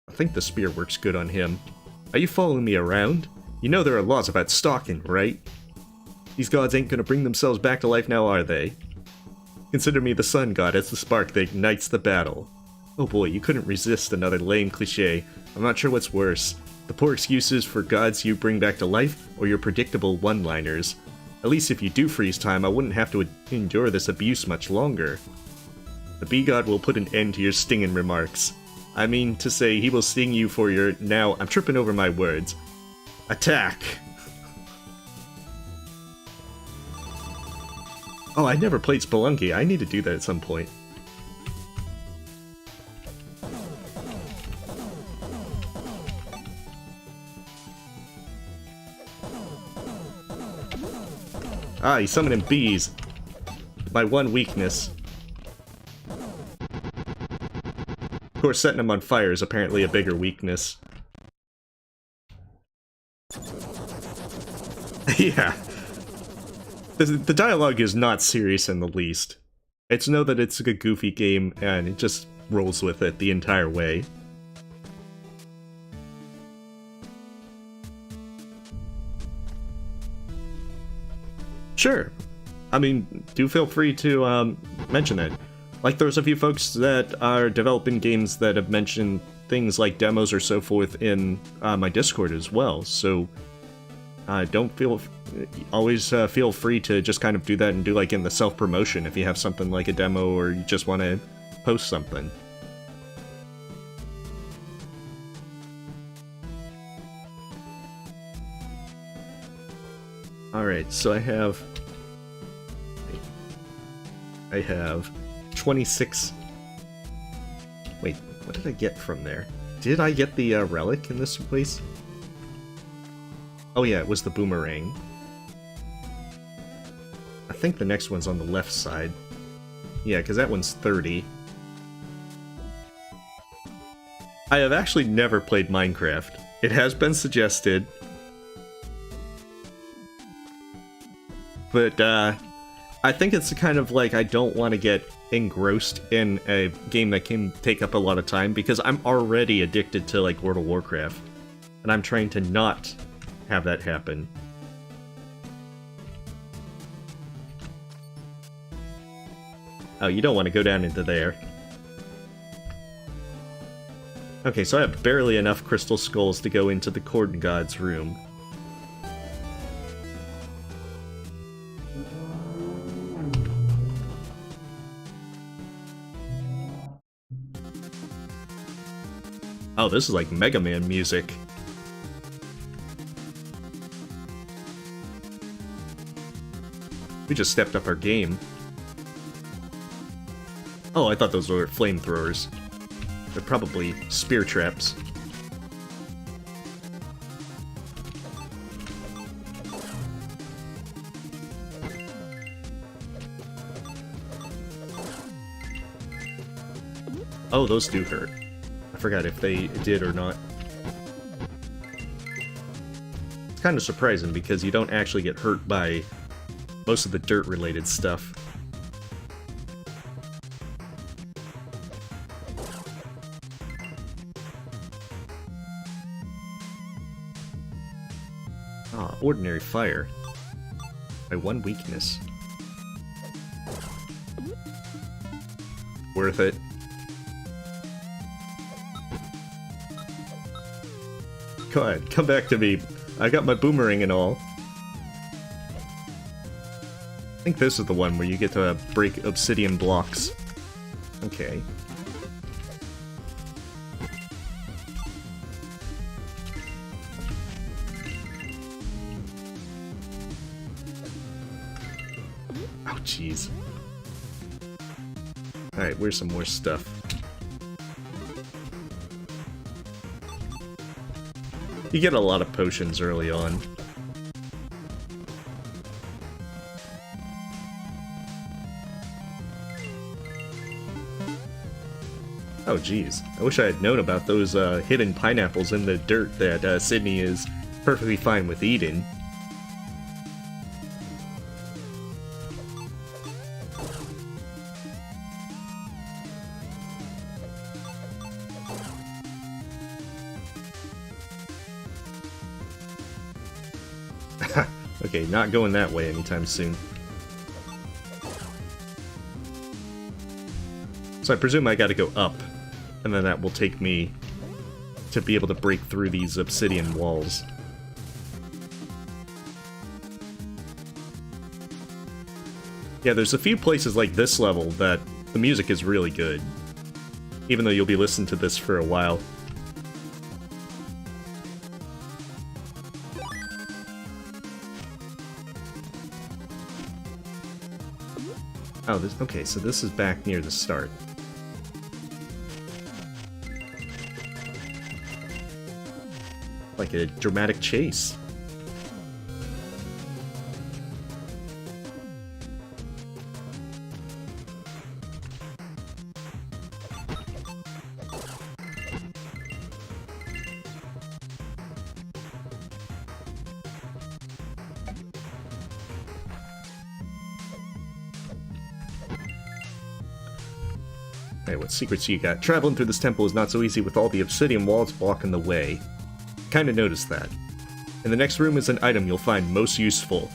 I think the spear works good on him. Are you following me around? You know there are laws about stalking, right? These gods ain't gonna bring themselves back to life now, are they? Consider me the sun god as the spark that ignites the battle. Oh boy, you couldn't resist another lame cliche. I'm not sure what's worse. The poor excuses for gods you bring back to life, or your predictable one-liners. At least if you do freeze time, I wouldn't have to endure this abuse much longer. The bee god will put an end to your stinging remarks. I mean to say he will sting you for your, now I'm tripping over my words, attack! Oh, I never played Spelunky. I need to do that at some point. Ah, he's summoning bees. My one weakness. Of course, setting them on fire is apparently a bigger weakness. Yeah. The dialogue is not serious in the least. It's know that it's a goofy game, and it just rolls with it the entire way. Sure. I mean, do feel free to mention it. Like, there's a few folks that are developing games that have mentioned things like demos or so forth in my Discord as well, so always feel free to just kind of do that and do like in the self-promotion if you have something like a demo or you just want to post something. Alright, so I have 26... Wait, what did I get from there? Did I get the relic in this place? Oh yeah, it was the boomerang. I think the next one's on the left side. Yeah, because that one's 30. I have actually never played Minecraft. It has been suggested. But, I think it's kind of like I don't want to get engrossed in a game that can take up a lot of time, because I'm already addicted to, like, World of Warcraft. And I'm trying to not have that happen. Oh, you don't want to go down into there. Okay, so I have barely enough crystal skulls to go into the Corn God's room. Oh, this is like Mega Man music. We just stepped up our game. Oh, I thought those were flamethrowers. They're probably spear traps. Oh, those do hurt. I forgot if they did or not. It's kind of surprising because you don't actually get hurt by most of the dirt-related stuff. Ah, ordinary fire. My one weakness. Worth it. Go ahead, come back to me. I got my boomerang and all. I think this is the one where you get to break obsidian blocks. Okay. Oh, jeez. Alright, where's some more stuff? You get a lot of potions early on. Oh geez, I wish I had known about those hidden pineapples in the dirt that Sydney is perfectly fine with eating. Okay, not going that way anytime soon. So I presume I gotta go up, and then that will take me to be able to break through these obsidian walls. Yeah, there's a few places like this level that the music is really good, even though you'll be listening to this for a while. Oh, okay, so this is back near the start. Like a dramatic chase. Alright, what secrets you got? Traveling through this temple is not so easy with all the obsidian walls blocking the way. Kinda noticed that. In the next room is an item you'll find most useful.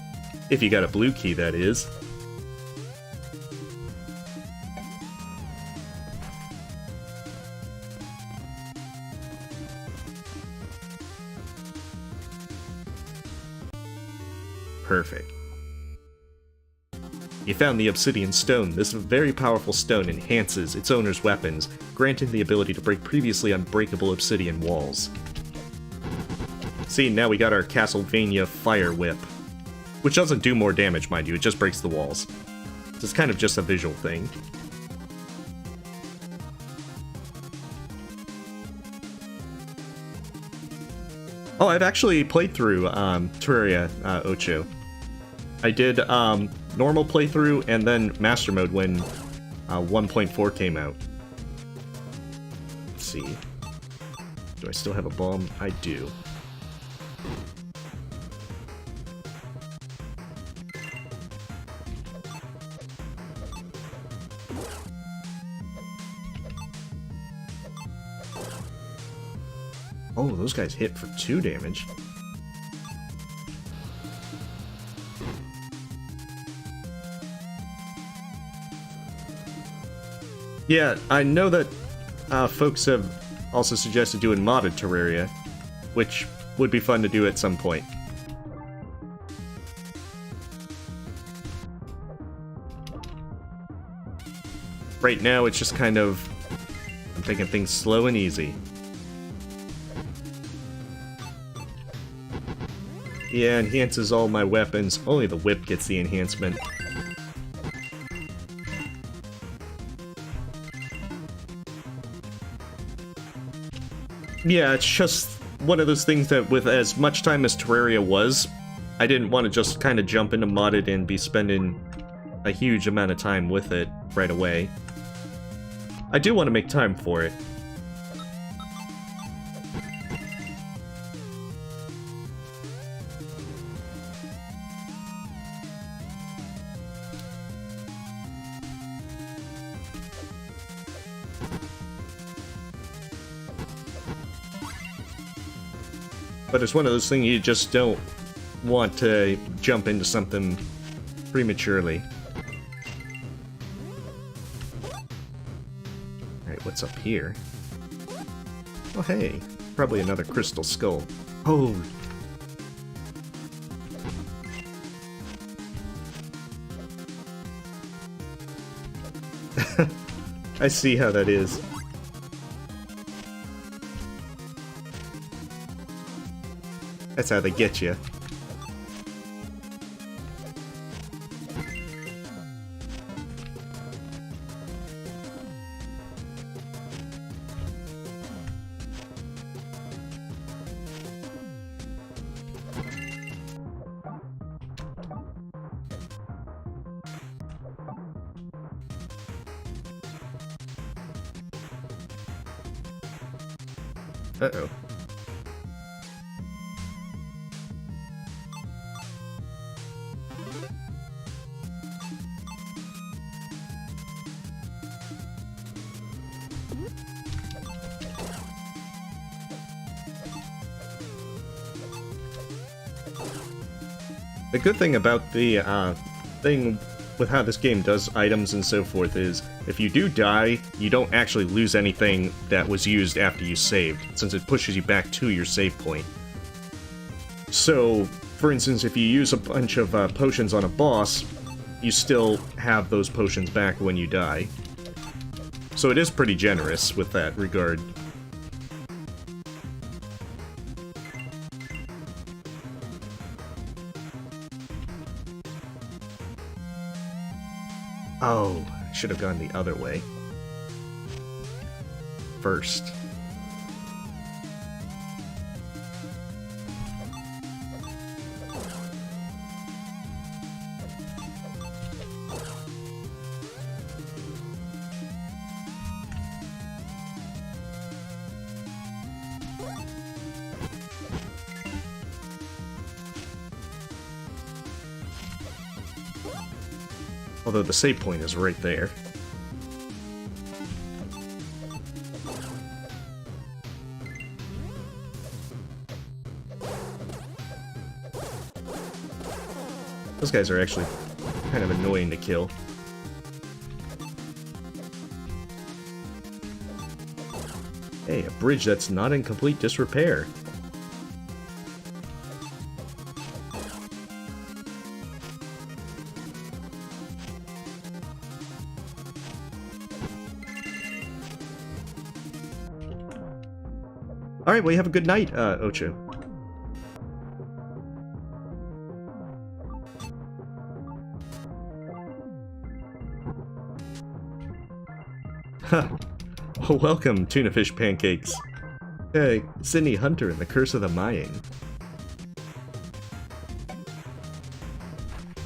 If you got a blue key, that is. Perfect. You found the obsidian stone. This very powerful stone enhances its owner's weapons, granting the ability to break previously unbreakable obsidian walls. See, now we got our Castlevania Fire Whip. Which doesn't do more damage, mind you, it just breaks the walls. So it's kind of just a visual thing. Oh, I've actually played through Terraria Ocho. I did normal playthrough and then Master Mode when 1.4 came out. Let's see. Do I still have a bomb? I do. Oh, those guys hit for 2 damage. Yeah, I know that folks have also suggested doing modded Terraria, which would be fun to do at some point. Right now, it's just kind of... I'm taking things slow and easy. Yeah, enhances all my weapons. Only the whip gets the enhancement. Yeah, it's just one of those things that with as much time as Terraria was, I didn't want to just kind of jump into modded and be spending a huge amount of time with it right away. I do want to make time for it. But it's one of those things you just don't want to jump into something prematurely. Alright, what's up here? Oh hey, probably another crystal skull. Oh! I see how that is. That's how they get you. Uh-oh. The good thing about the thing with how this game does items and so forth is, if you do die, you don't actually lose anything that was used after you saved, since it pushes you back to your save point. So, for instance, if you use a bunch of potions on a boss, you still have those potions back when you die. So it is pretty generous with that regard. Oh, I should have gone the other way. First. Although the save point is right there. Those guys are actually kind of annoying to kill. Hey, a bridge that's not in complete disrepair. Alright, well, you have a good night, Ocho. Huh. Well, welcome, tuna fish pancakes. Hey, Sydney Hunter and the Curse of the Mayan.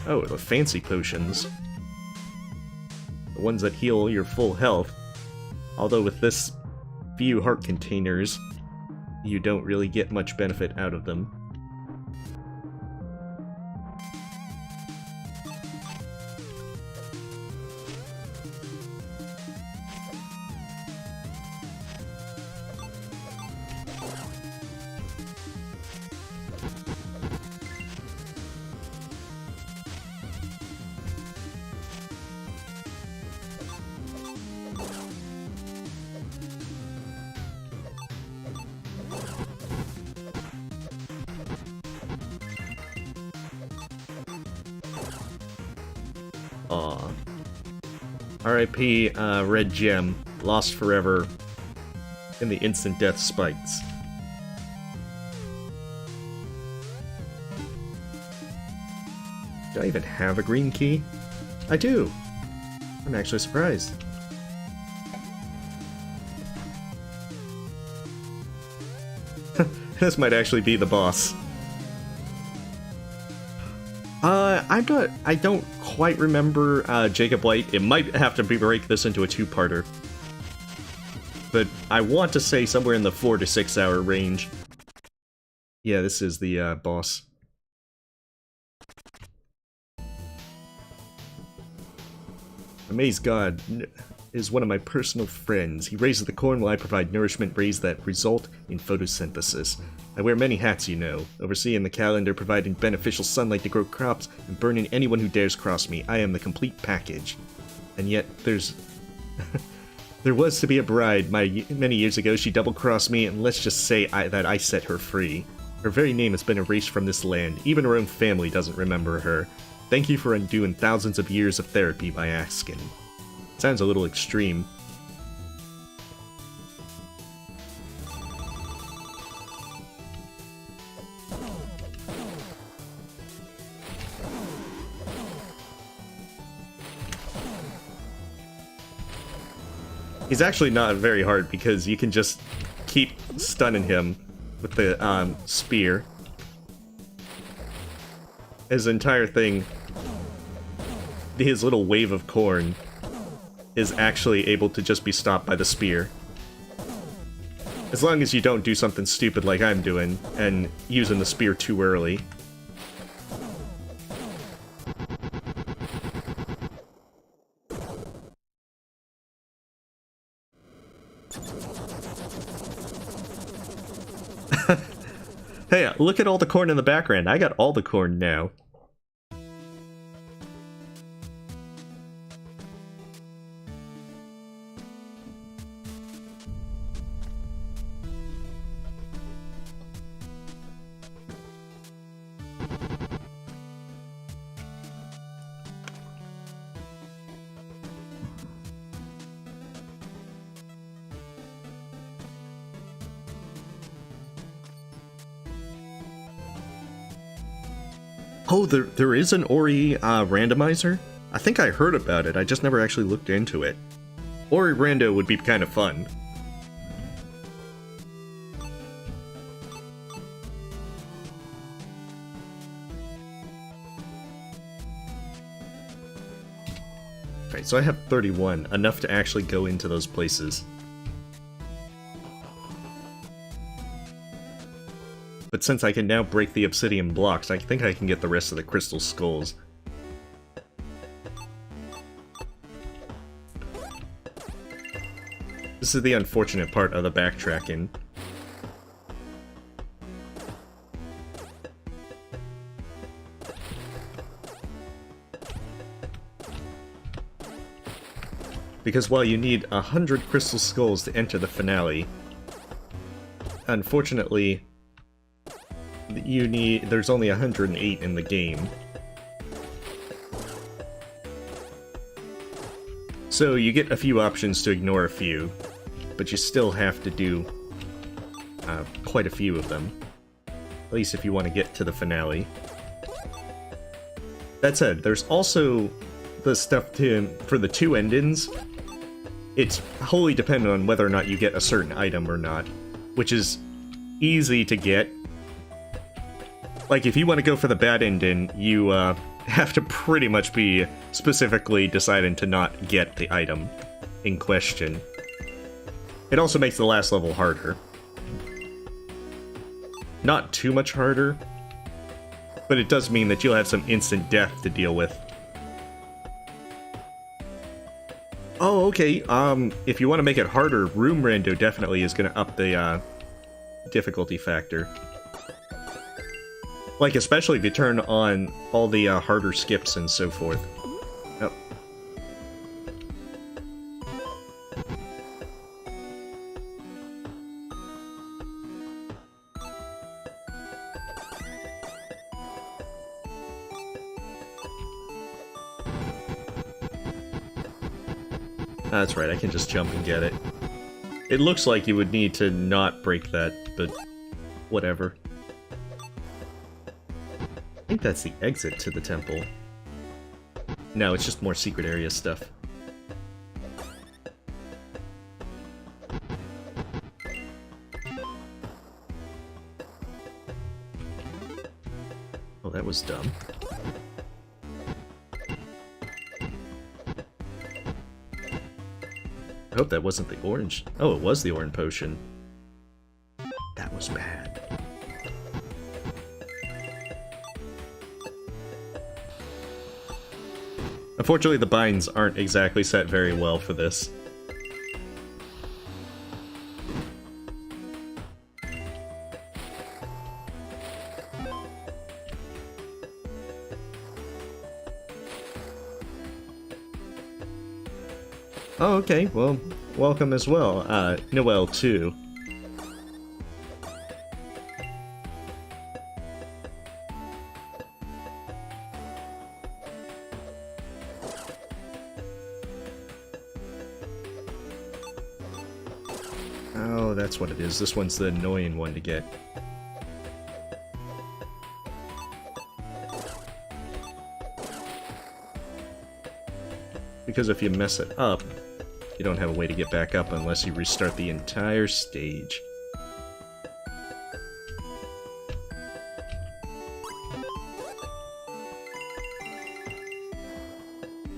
Oh, the fancy potions. The ones that heal your full health. Although with this few heart containers, you don't really get much benefit out of them. Aw. R.I.P. Red Gem, lost forever in the instant death spikes. Do I even have a green key? I do! I'm actually surprised. This might actually be the boss. I don't quite remember Jacob White. It might have to break this into a two-parter. But I want to say somewhere in the 4 to 6 hour range. Yeah, this is the boss. Amaze God is one of my personal friends. He raises the corn while I provide nourishment rays that result in photosynthesis. I wear many hats, you know, overseeing the calendar, providing beneficial sunlight to grow crops, and burning anyone who dares cross me. I am the complete package. And yet, there's... there was to be a bride many years ago. She double-crossed me, and let's just say that I set her free. Her very name has been erased from this land. Even her own family doesn't remember her. Thank you for undoing thousands of years of therapy by asking. Sounds a little extreme. He's actually not very hard because you can just keep stunning him with the spear. His entire thing, his little wave of corn, is actually able to just be stopped by the spear. As long as you don't do something stupid like I'm doing, and using the spear too early. Hey, look at all the corn in the background. I got all the corn now. Oh, there is an Ori randomizer? I think I heard about it, I just never actually looked into it. Ori Rando would be kind of fun. Alright, so I have 31, enough to actually go into those places. But since I can now break the obsidian blocks, I think I can get the rest of the crystal skulls. This is the unfortunate part of the backtracking. Because while you need 100 crystal skulls to enter the finale, unfortunately, there's only 108 in the game. So you get a few options to ignore a few, but you still have to do quite a few of them. At least if you want to get to the finale. That said, there's also the stuff for the 2 endings. It's wholly dependent on whether or not you get a certain item or not, which is easy to get. Like, if you want to go for the bad ending, you have to pretty much be specifically deciding to not get the item in question. It also makes the last level harder. Not too much harder, but it does mean that you'll have some instant death to deal with. Oh, okay, if you want to make it harder, Room Rando definitely is going to up the difficulty factor. Like, especially if you turn on all the harder skips and so forth. Oh. That's right, I can just jump and get it. It looks like you would need to not break that, but whatever. I think that's the exit to the temple. No, it's just more secret area stuff. Oh, that was dumb. I hope that wasn't the orange. Oh, it was the orange potion. That was bad. Unfortunately, the binds aren't exactly set very well for this. Oh, okay, well, welcome as well, Noel, too. Oh, that's what it is. This one's the annoying one to get. Because if you mess it up, you don't have a way to get back up unless you restart the entire stage.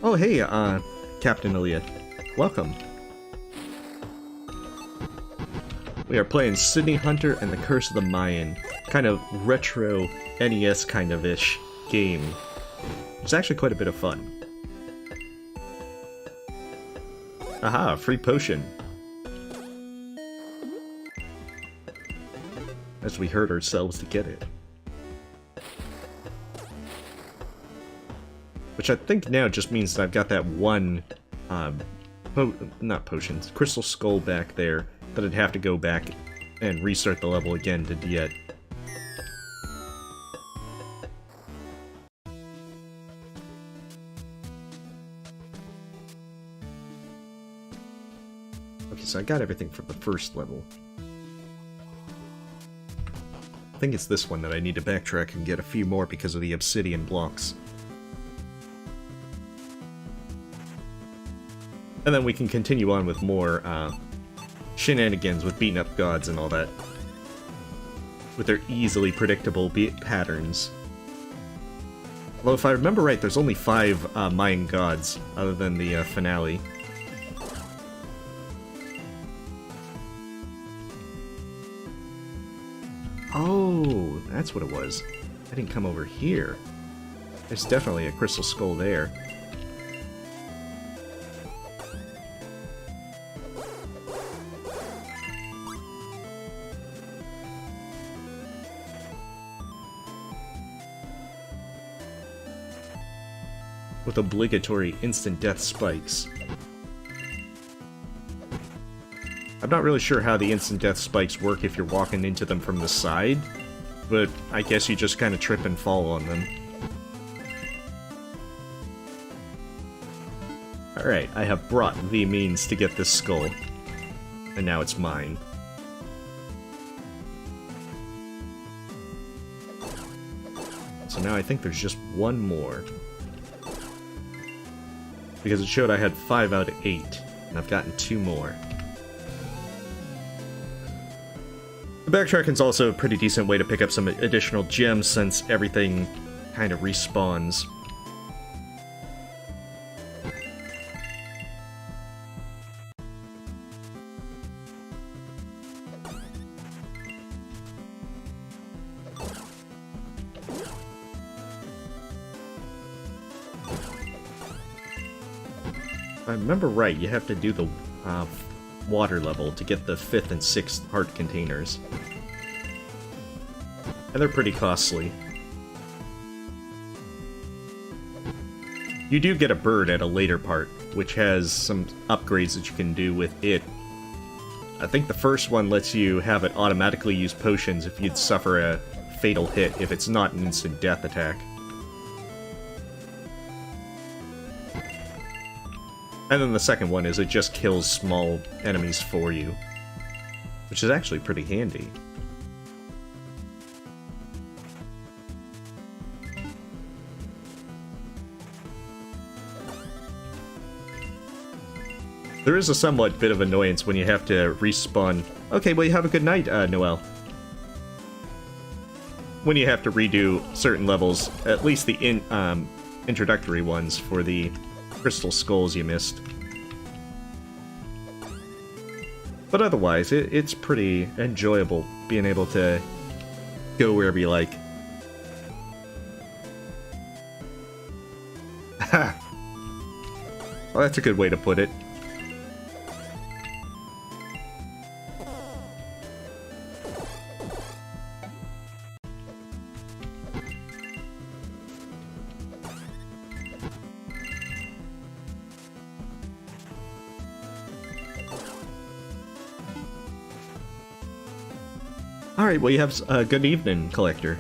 Oh, hey, Captain Aaliyah. Welcome. We are playing Sydney Hunter and the Curse of the Mayan. Kind of retro NES kind of-ish game. It's actually quite a bit of fun. Aha, free potion. As we hurt ourselves to get it. Which I think now just means that I've got that one, not potions, crystal skull back there that I'd have to go back and restart the level again to get. Okay, so I got everything from the first level. I think it's this one that I need to backtrack and get a few more because of the obsidian blocks. And then we can continue on with more, shenanigans with beating up gods and all that. With their easily predictable patterns. Although if I remember right, there's only 5 Mayan gods, other than the finale. Oh, that's what it was. I didn't come over here. There's definitely a crystal skull there. With obligatory instant death spikes. not really sure how the instant death spikes work if you're walking into them from the side, but I guess you just kind of trip and fall on them. Alright, I have brought the means to get this skull, and now it's mine. So now I think there's just one more. Because it showed I had 5 out of 8, and I've gotten 2 more. The backtracking's also a pretty decent way to pick up some additional gems since everything kind of respawns. If I remember right, you have to do the water level to get the 5th and 6th heart containers. And they're pretty costly. You do get a bird at a later part, which has some upgrades that you can do with it. I think the first one lets you have it automatically use potions if you'd suffer a fatal hit if it's not an instant death attack. And then the second one is it just kills small enemies for you, which is actually pretty handy. There is a somewhat bit of annoyance when you have to respawn. Okay, well you have a good night, Noelle. When you have to redo certain levels, at least the introductory ones for the crystal skulls you missed. But otherwise, it's pretty enjoyable being able to go wherever you like. Ha! Well, that's a good way to put it. Alright, well you have a good evening, Collector.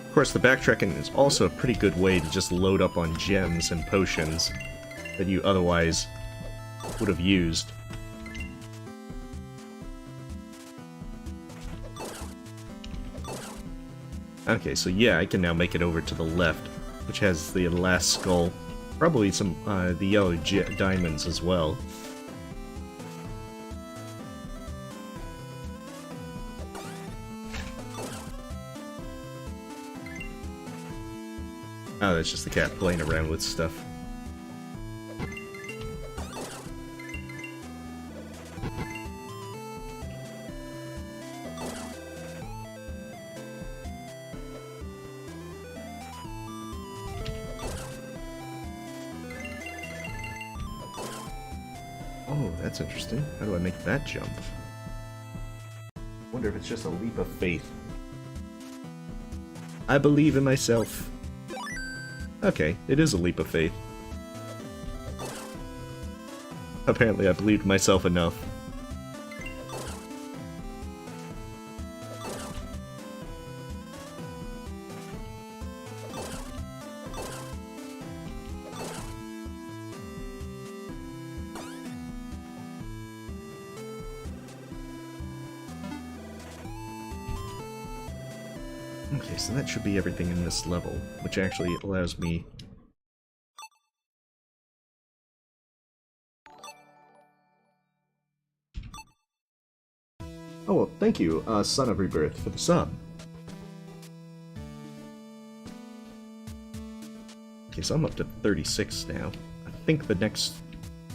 Of course, the backtracking is also a pretty good way to just load up on gems and potions that you otherwise would have used. Okay, so yeah, I can now make it over to the left, which has the last skull. Probably some the yellow diamonds as well. Oh, that's just the cat playing around with stuff. Oh, that's interesting. How do I make that jump? Wonder if it's just a leap of faith. I believe in myself. Okay, it is a leap of faith. Apparently I believed myself enough. Okay, so that should be everything in this level, which actually allows me... Oh, well, thank you, Son of Rebirth, for the sub. Okay, so I'm up to 36 now. I think the next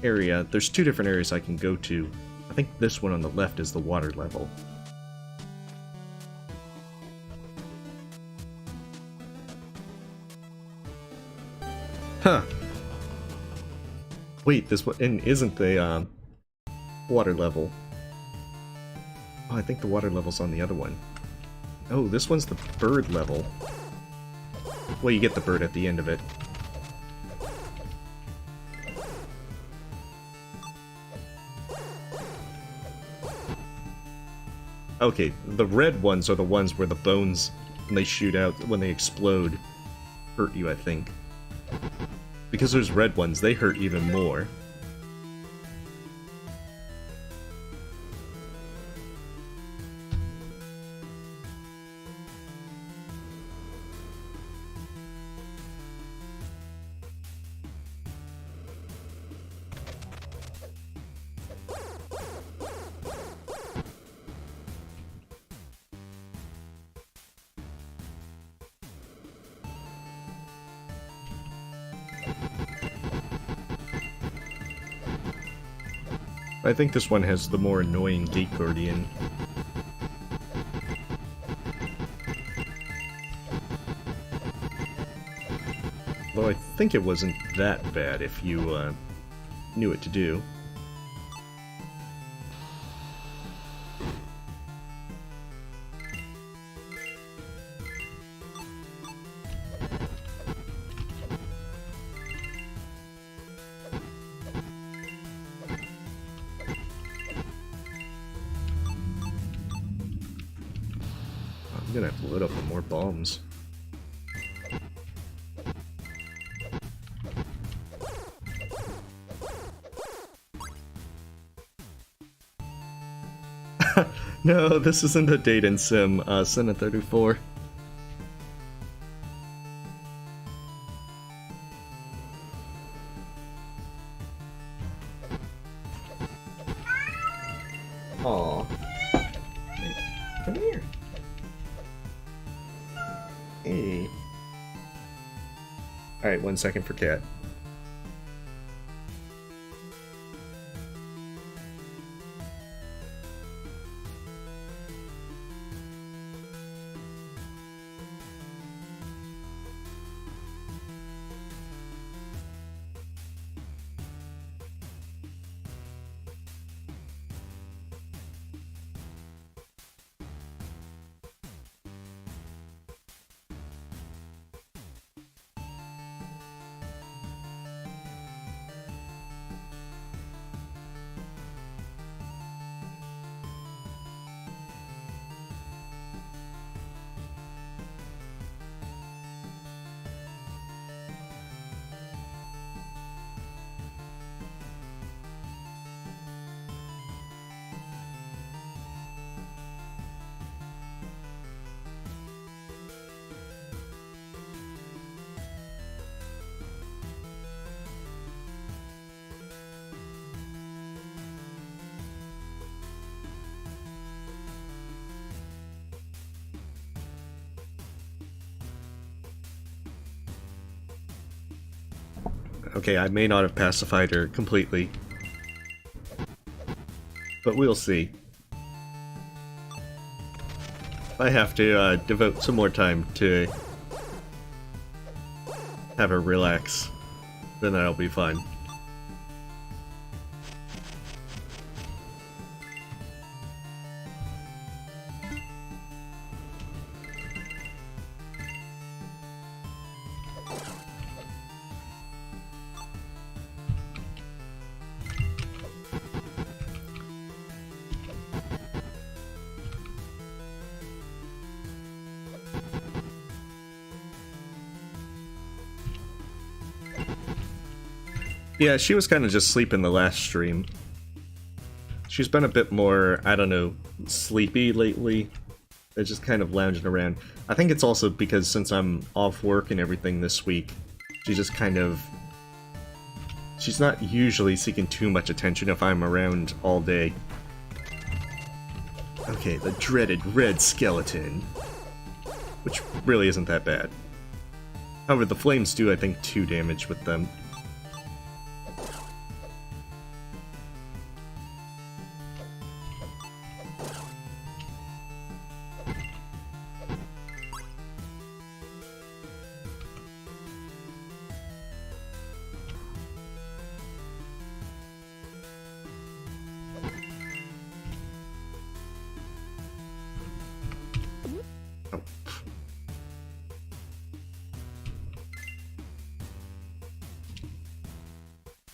area... There's 2 different areas I can go to. I think this one on the left is the water level. Huh. Wait, this one isn't the water level. Oh, I think the water level's on the other one. Oh, this one's the bird level. Well, you get the bird at the end of it. Okay, the red ones are the ones where the bones, when they shoot out, when they explode, hurt you, I think. Because there's red ones, they hurt even more. I think this one has the more annoying Gate Guardian. Though I think it wasn't that bad if you knew what to do. I'm gonna have to load up with more bombs. No, this isn't a date and sim, Senate 34. Aw. Hey, come here. Hey. Alright, 1 second for cat. Okay, I may not have pacified her completely. But we'll see. I have to devote some more time to have her relax. Then that'll be fun. Yeah, she was kind of just sleeping the last stream. She's been a bit more, I don't know, sleepy lately. They're just kind of lounging around. I think it's also because since I'm off work and everything this week, she just kind of... She's not usually seeking too much attention if I'm around all day. Okay, the dreaded red skeleton. Which really isn't that bad. However, the flames do, I think, 2 damage with them.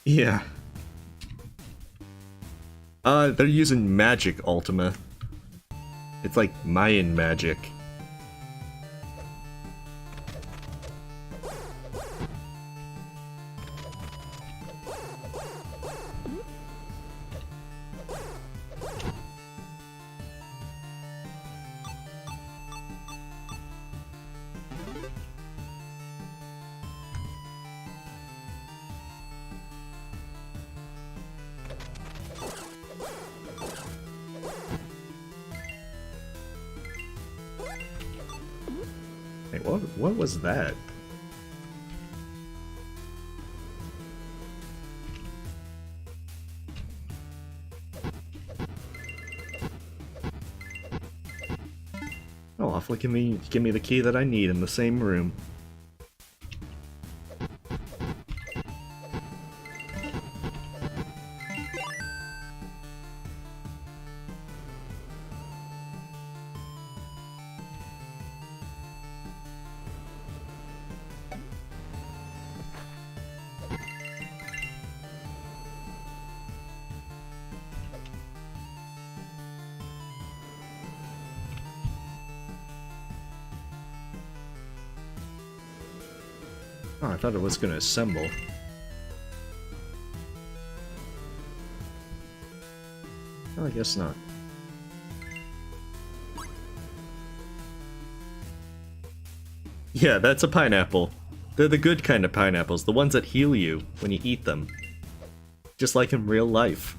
Yeah. They're using magic Ultima. It's like Mayan magic. Wait, what was that? Oh, awfully convenient. Give me the key that I need in the same room. Oh, I thought it was gonna assemble. Oh, I guess not. Yeah, that's a pineapple. They're the good kind of pineapples, the ones that heal you when you eat them. Just like in real life.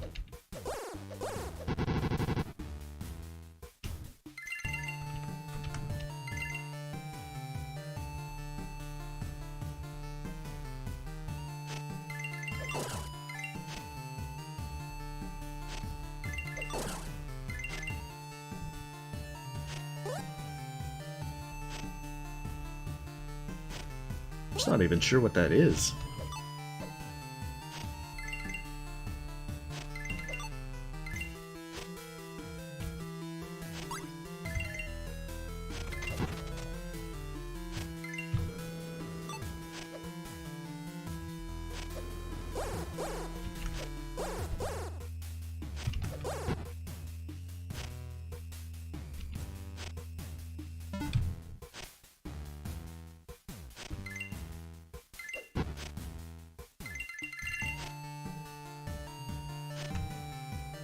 I'm not even sure what that is.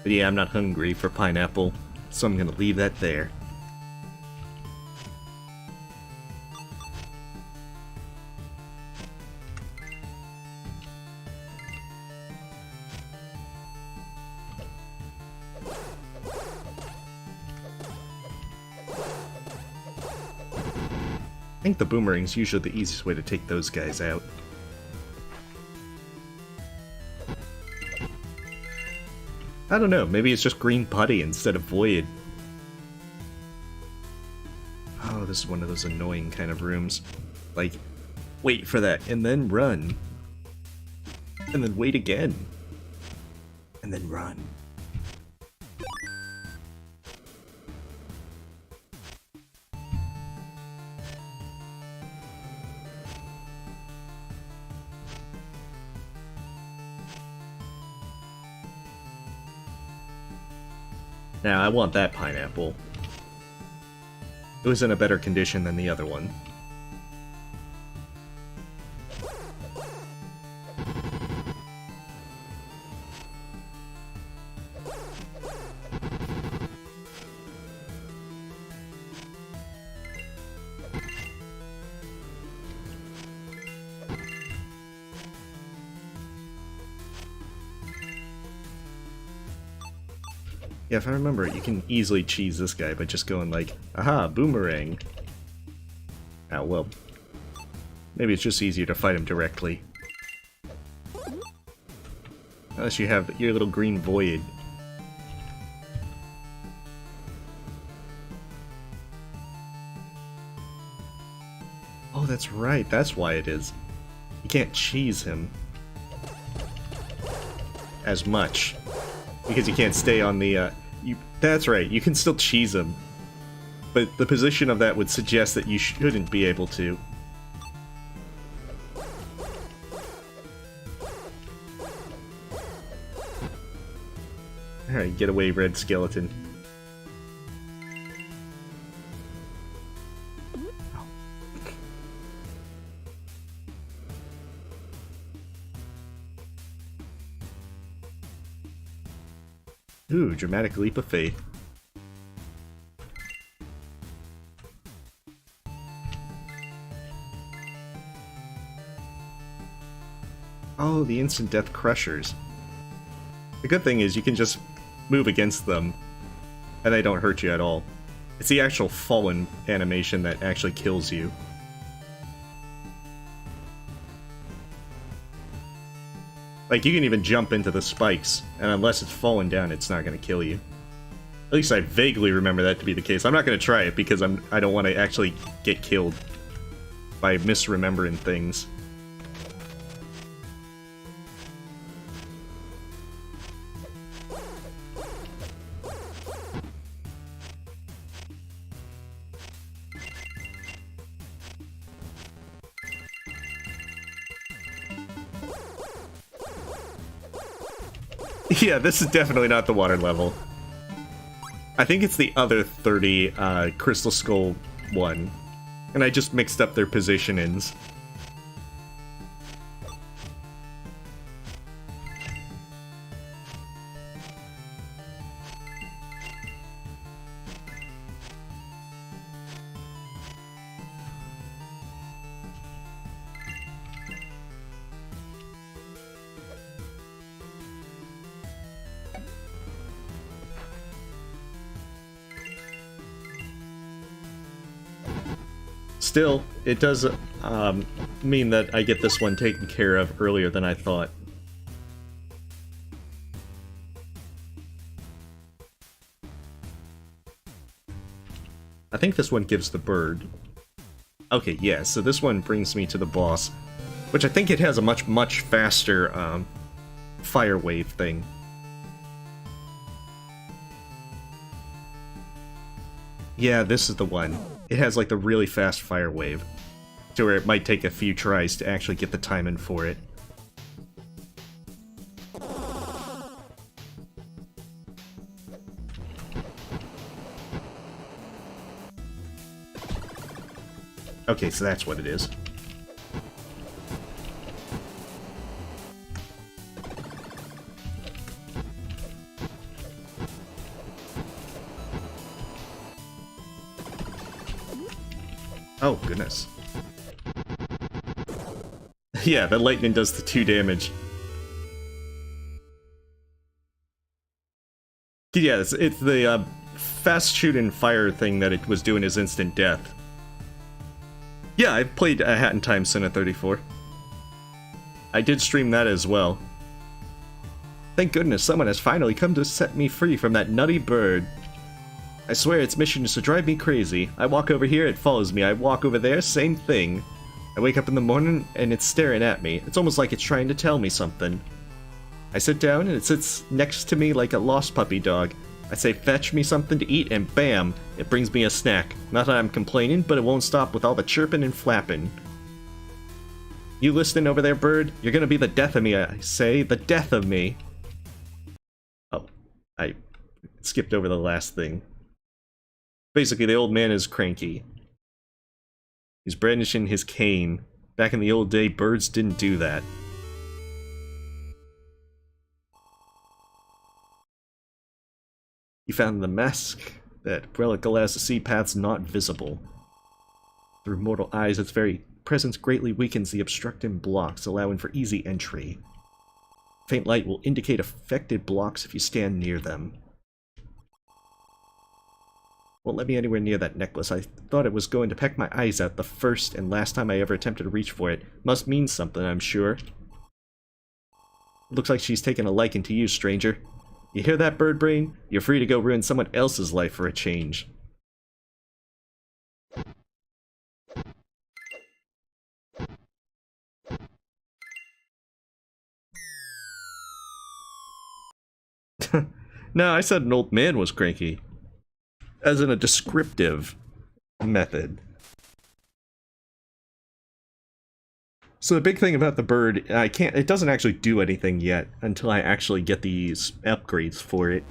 But yeah, I'm not hungry for pineapple, so I'm gonna leave that there. I think the boomerang's usually the easiest way to take those guys out. I don't know, maybe it's just green putty instead of void. Oh, this is one of those annoying kind of rooms. Like, wait for that, and then run. And then wait again. And then run. Now, I want that pineapple. It was in a better condition than the other one. Yeah, if I remember it, you can easily cheese this guy by just going like, aha, boomerang. Oh, well. Maybe it's just easier to fight him directly. Unless you have your little green void. Oh, that's right, that's why it is. You can't cheese him as much. Because you can't stay on the, that's right, you can still cheese him. But the position of that would suggest that you shouldn't be able to. Alright, get away, red skeleton. Ooh, dramatic leap of faith. Oh, the instant death crushers. The good thing is you can just move against them, and they don't hurt you at all. It's the actual fallen animation that actually kills you. Like, you can even jump into the spikes, and unless it's fallen down, it's not going to kill you. At least I vaguely remember that to be the case. I'm not going to try it because I don't want to actually get killed by misremembering things. Yeah, this is definitely not the water level. I think it's the other 30 Crystal Skull one. And I just mixed up their positionings. Still, it does mean that I get this one taken care of earlier than I thought. I think this one gives the bird. Okay, yeah, so this one brings me to the boss, which I think it has a much faster fire wave thing. Yeah, this is the one. It has like the really fast fire wave, to where it might take a few tries to actually get the timing for it. Okay, so that's what it is. Oh, goodness. Yeah, the lightning does the 2 damage. Yeah, it's the fast shooting fire thing that it was doing as instant death. Yeah, I've played A Hat in Time Sinner 34. I did stream that as well. Thank goodness someone has finally come to set me free from that nutty bird. I swear its mission is to drive me crazy. I walk over here, it follows me. I walk over there, same thing. I wake up in the morning, and it's staring at me. It's almost like it's trying to tell me something. I sit down, and it sits next to me like a lost puppy dog. I say, fetch me something to eat, and bam! It brings me a snack. Not that I'm complaining, but it won't stop with all the chirping and flapping. You listening over there, bird? You're gonna be the death of me, I say. The death of me. Oh, I skipped over the last thing. Basically, the old man is cranky. He's brandishing his cane. Back in the old day, birds didn't do that. You found the mask that relic allows to see paths not visible. Through mortal eyes, its very presence greatly weakens the obstructing blocks, allowing for easy entry. Faint light will indicate affected blocks if you stand near them. Won't let me anywhere near that necklace. I thought it was going to peck my eyes out the first and last time I ever attempted to reach for it. Must mean something, I'm sure. Looks like she's taken a liking to you, stranger. You hear that, bird brain? You're free to go ruin someone else's life for a change. No, I said an old man was cranky. As in a descriptive method. So the big thing about the bird, it doesn't actually do anything yet until I actually get these upgrades for it.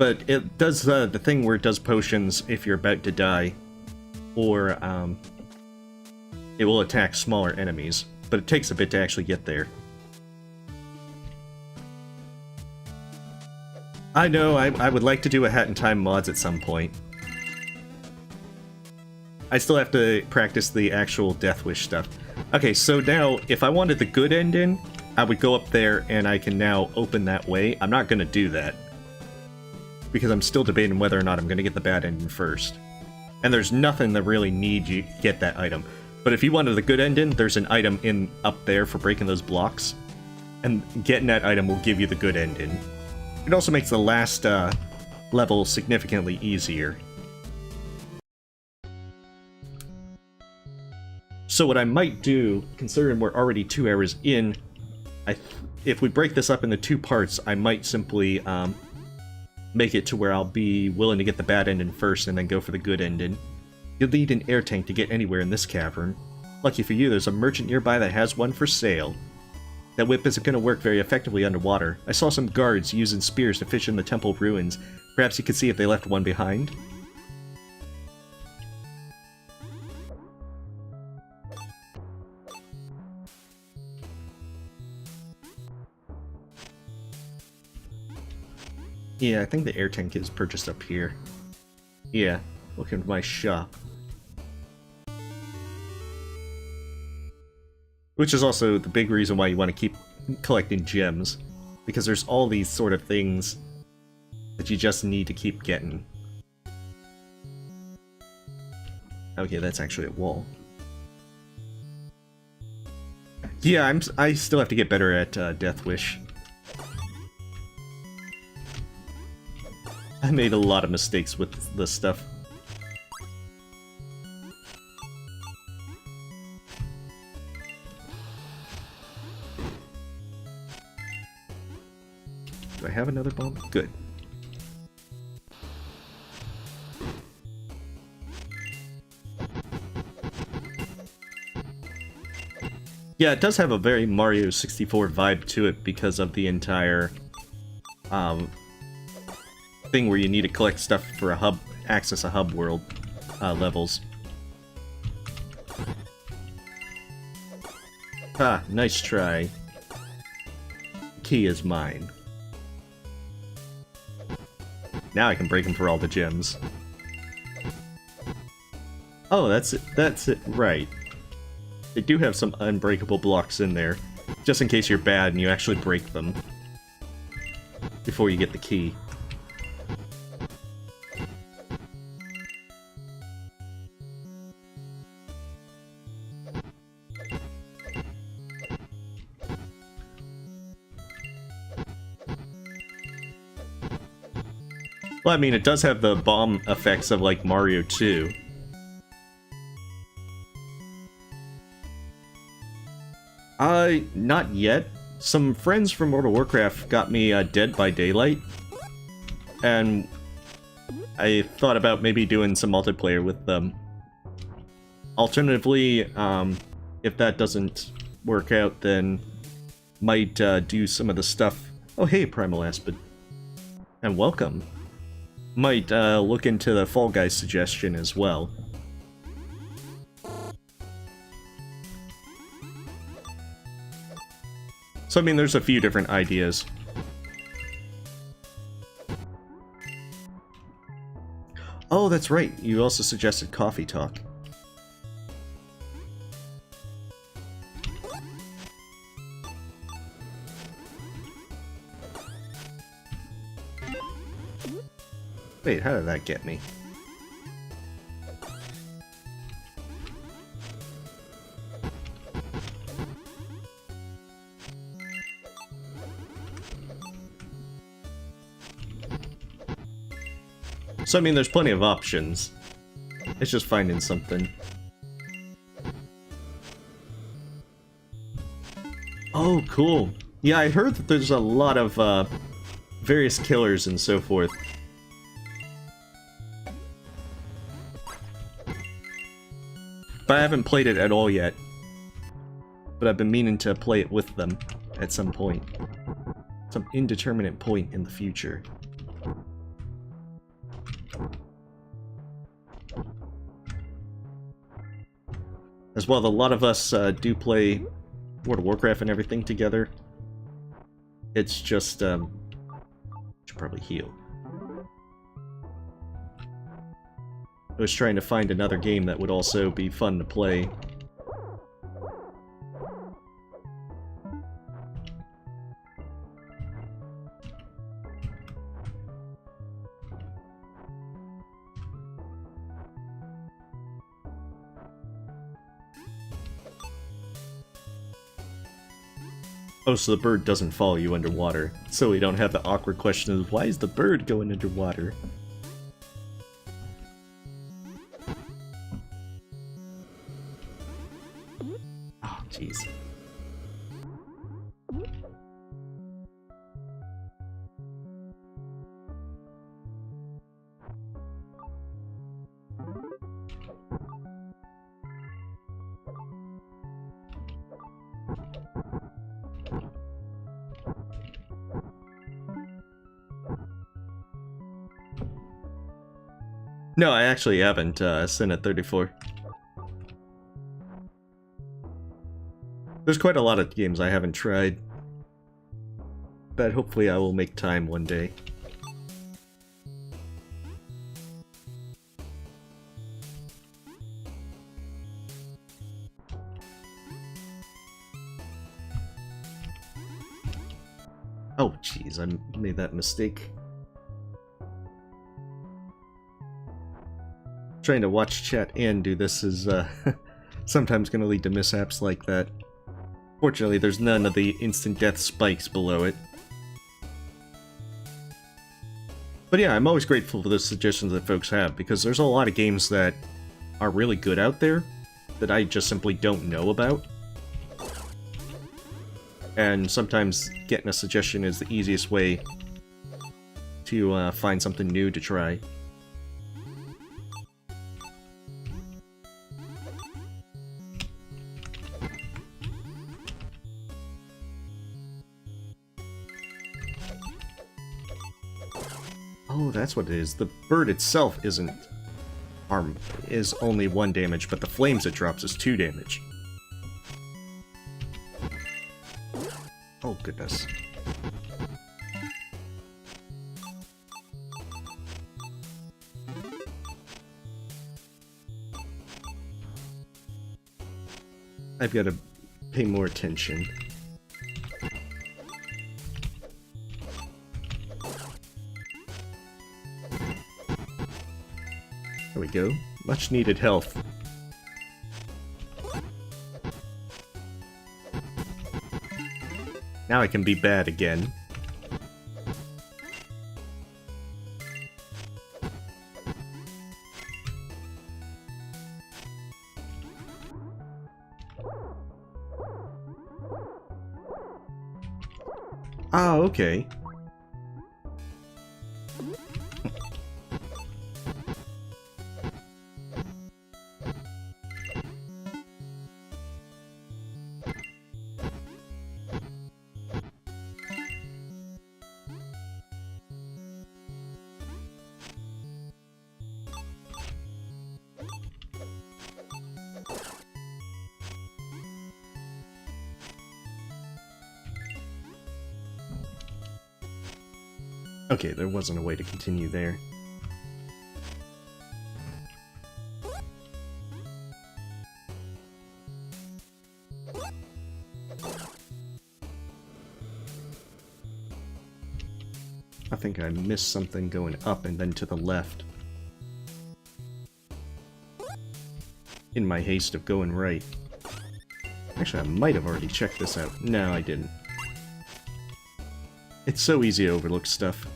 But it does the thing where it does potions if you're about to die, or it will attack smaller enemies, but it takes a bit to actually get there. I know, I would like to do a Hat in Time mods at some point. I still have to practice the actual Death Wish stuff. Okay, so now, if I wanted the good ending, I would go up there and I can now open that way. I'm not going to do that, because I'm still debating whether or not I'm going to get the bad ending first. And there's nothing that really needs you to get that item. But if you wanted the good ending, there's an item in up there for breaking those blocks. And getting that item will give you the good ending. It also makes the last level significantly easier. So what I might do, considering we're already 2 hours in, if we break this up into 2 parts, I might simply make it to where I'll be willing to get the bad ending first and then go for the good ending. You'll need an air tank to get anywhere in this cavern. Lucky for you, there's a merchant nearby that has one for sale. That whip isn't going to work very effectively underwater. I saw some guards using spears to fish in the temple ruins. Perhaps you could see if they left one behind? Yeah, I think the air tank is purchased up here. Yeah, look at my shop. Which is also the big reason why you want to keep collecting gems. Because there's all these sort of things that you just need to keep getting. Okay, that's actually a wall. Yeah, I still have to get better at Death Wish. I made a lot of mistakes with this stuff. Do I have another bomb? Good. Yeah, it does have a very Mario 64 vibe to it because of the entire thing where you need to collect stuff for a hub, access a hub world levels. Ah, nice try. Key is mine. Now I can break them for all the gems. Oh, that's it, right. They do have some unbreakable blocks in there, just in case you're bad and you actually break them before you get the key. Well, I mean, it does have the bomb effects of, like, Mario 2. Not yet. Some friends from World of Warcraft got me Dead by Daylight. And I thought about maybe doing some multiplayer with them. Alternatively, if that doesn't work out, then might do some of the stuff... Oh, hey, Primal Aspid. And welcome. Might look into the Fall Guys suggestion as well. So, I mean, there's a few different ideas. Oh, that's right. You also suggested Coffee Talk. Wait, how did that get me? So, I mean, there's plenty of options. It's just finding something. Oh, cool. Yeah, I heard that there's a lot of various killers and so forth. But I haven't played it at all yet. But I've been meaning to play it with them at some point. Some indeterminate point in the future. As well, a lot of us do play World of Warcraft and everything together. It's just, should probably heal. I was trying to find another game that would also be fun to play. Oh, so the bird doesn't follow you underwater. So we don't have the awkward question of, why is the bird going underwater? Oh, jeez. No, I actually haven't seen at 34. There's quite a lot of games I haven't tried, but hopefully I will make time one day. Oh, jeez, I made that mistake. Trying to watch chat and do this is sometimes going to lead to mishaps like that. Fortunately, there's none of the instant death spikes below it. But yeah, I'm always grateful for the suggestions that folks have, because there's a lot of games that are really good out there that I just simply don't know about. And sometimes getting a suggestion is the easiest way to find something new to try. Oh, that's what it is. The bird itself is only 1 damage, but the flames it drops is 2 damage. Oh, goodness. I've got to pay more attention. There we go. Much needed health. Now I can be bad again. Ah, okay. Okay, there wasn't a way to continue there. I think I missed something going up and then to the left. In my haste of going right. Actually, I might have already checked this out. No, I didn't. It's so easy to overlook stuff.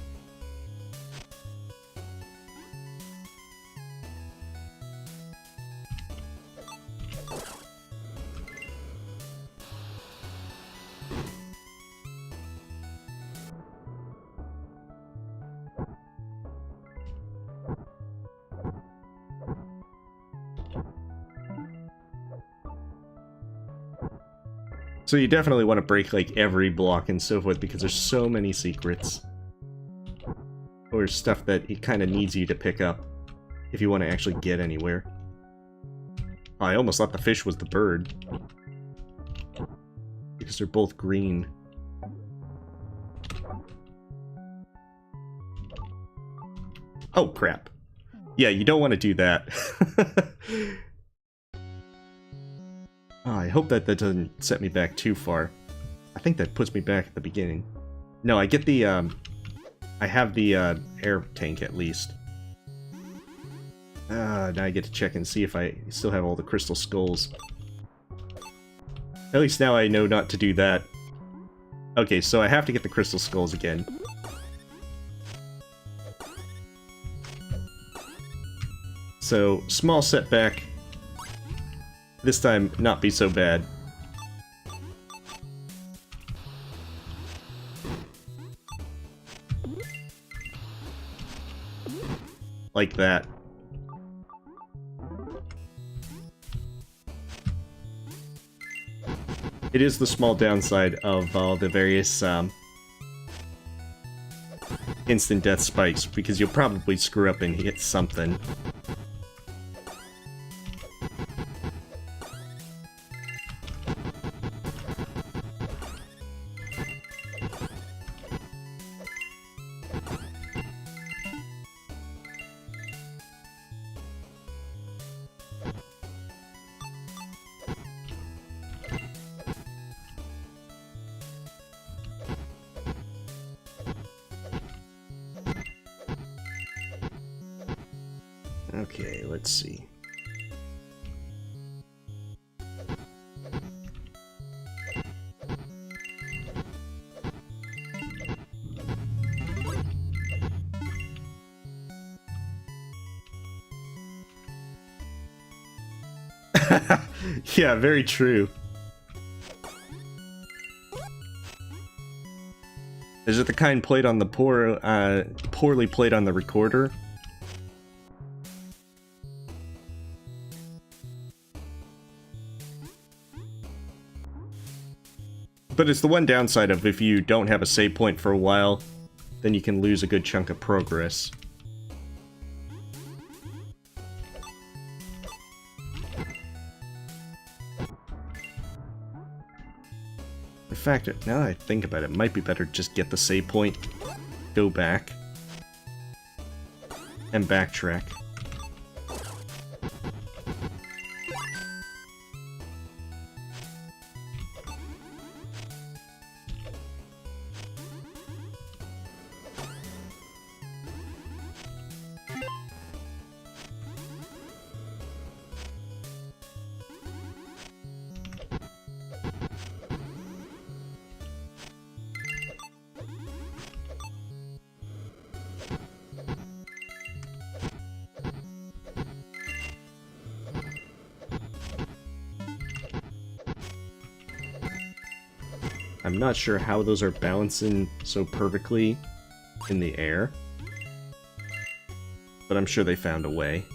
So you definitely want to break, like, every block and so forth, because there's so many secrets. Or stuff that it kind of needs you to pick up, if you want to actually get anywhere. Oh, I almost thought the fish was the bird. Because they're both green. Oh, crap. Yeah, you don't want to do that. Oh, I hope that doesn't set me back too far. I think that puts me back at the beginning. No, I get the, I have the, air tank at least. Now I get to check and see if I still have all the crystal skulls. At least now I know not to do that. Okay, so I have to get the crystal skulls again. So, small setback. This time, not be so bad. Like that. It is the small downside of all the various instant death spikes, because you'll probably screw up and hit something. Okay, let's see. Yeah, very true. Is it the kind played on the poorly played on the recorder? But it's the one downside of if you don't have a save point for a while, then you can lose a good chunk of progress. In fact, now that I think about it, it might be better to just get the save point, go back, and backtrack. I'm not sure how those are balancing so perfectly in the air, but I'm sure they found a way.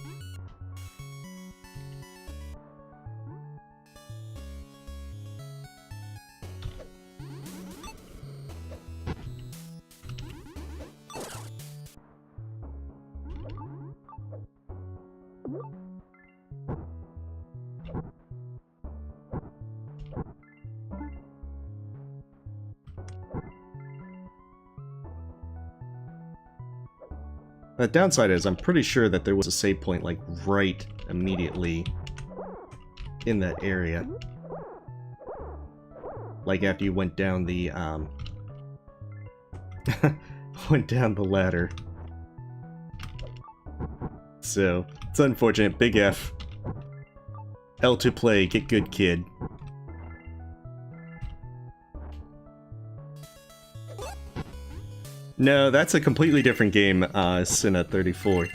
The downside is I'm pretty sure that there was a save point like right immediately in that area. Like after you went down the went down the ladder. So, it's unfortunate. Big F. L to play, get good, kid. No, that's a completely different game, Sinna 34.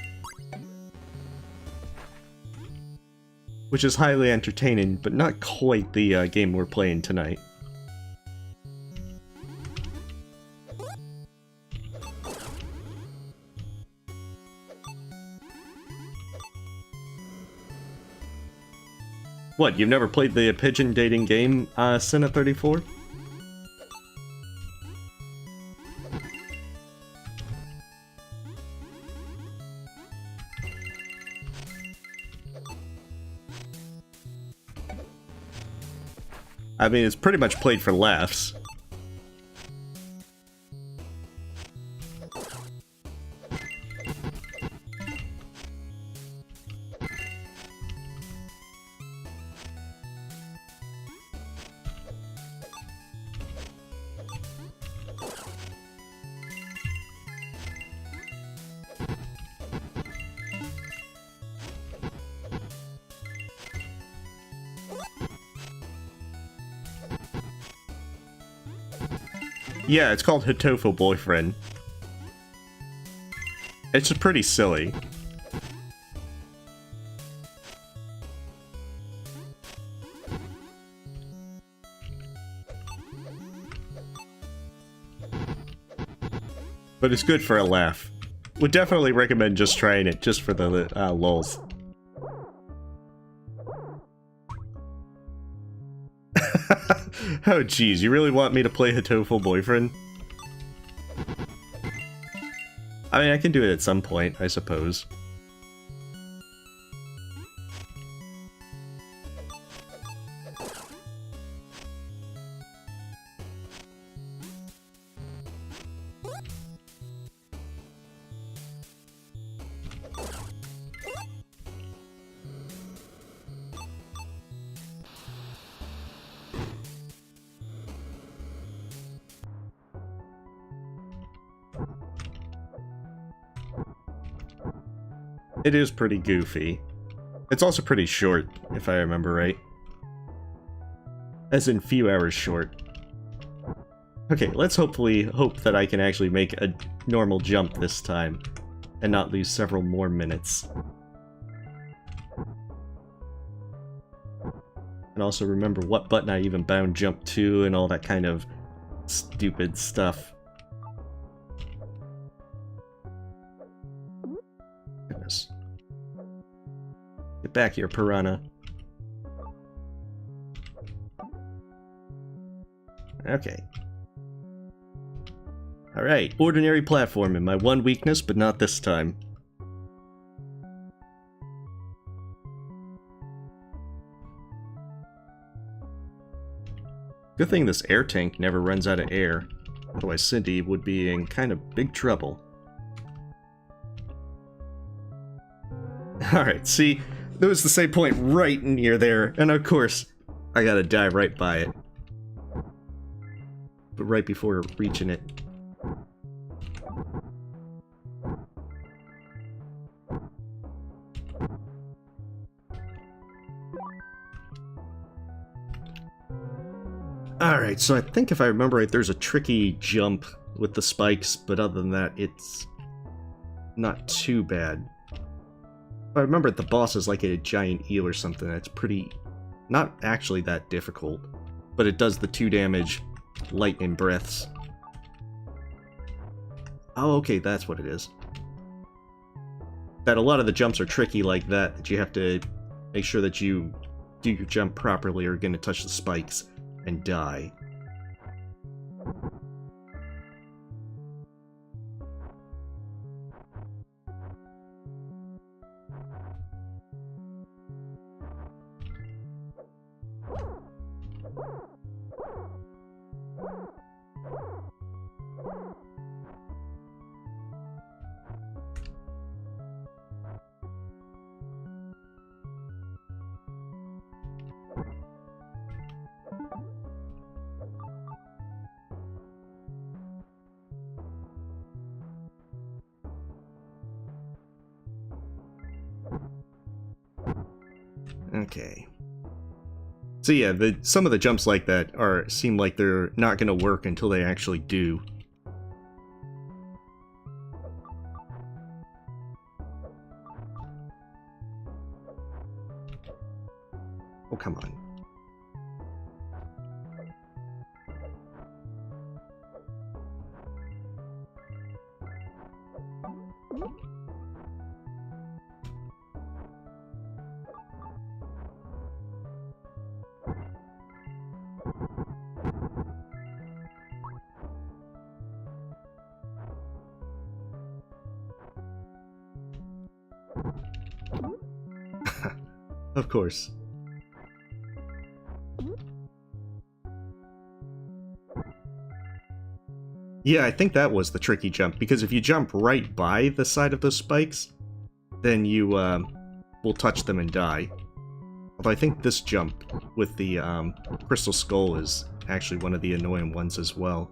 Which is highly entertaining, but not quite the game we're playing tonight. What, you've never played the pigeon dating game, Sinna 34? I mean, it's pretty much played for laughs. Yeah, it's called Hitofo Boyfriend. It's just pretty silly. But it's good for a laugh. Would definitely recommend just trying it, just for the lulz. Oh geez, you really want me to play Hitofo Boyfriend? I mean, I can do it at some point, I suppose. It is pretty goofy. It's also pretty short, if I remember right. As in few hours short. Okay, let's hope that I can actually make a normal jump this time, and not lose several more minutes. And also remember what button I even bound jump to and all that kind of stupid stuff. Goodness. Get back here, piranha. Okay. Alright, ordinary platforming, my one weakness, but not this time. Good thing this air tank never runs out of air, otherwise Cindy would be in kind of big trouble. Alright, see, there was the same point right near there, and of course, I gotta dive right by it. But right before reaching it. Alright, so I think if I remember right, there's a tricky jump with the spikes, but other than that, it's not too bad. If I remember it, the boss is like a giant eel or something. That's pretty... not actually that difficult, but it does the 2 damage lightning breaths. Oh, okay, that's what it is. That a lot of the jumps are tricky like that, that you have to make sure that you do your jump properly or you're gonna touch the spikes and die. Okay. So yeah, some of the jumps like that seem like they're not gonna work until they actually do. Oh, come on. Of course. Yeah, I think that was the tricky jump, because if you jump right by the side of those spikes, then you will touch them and die. Although I think this jump with the crystal skull is actually one of the annoying ones as well.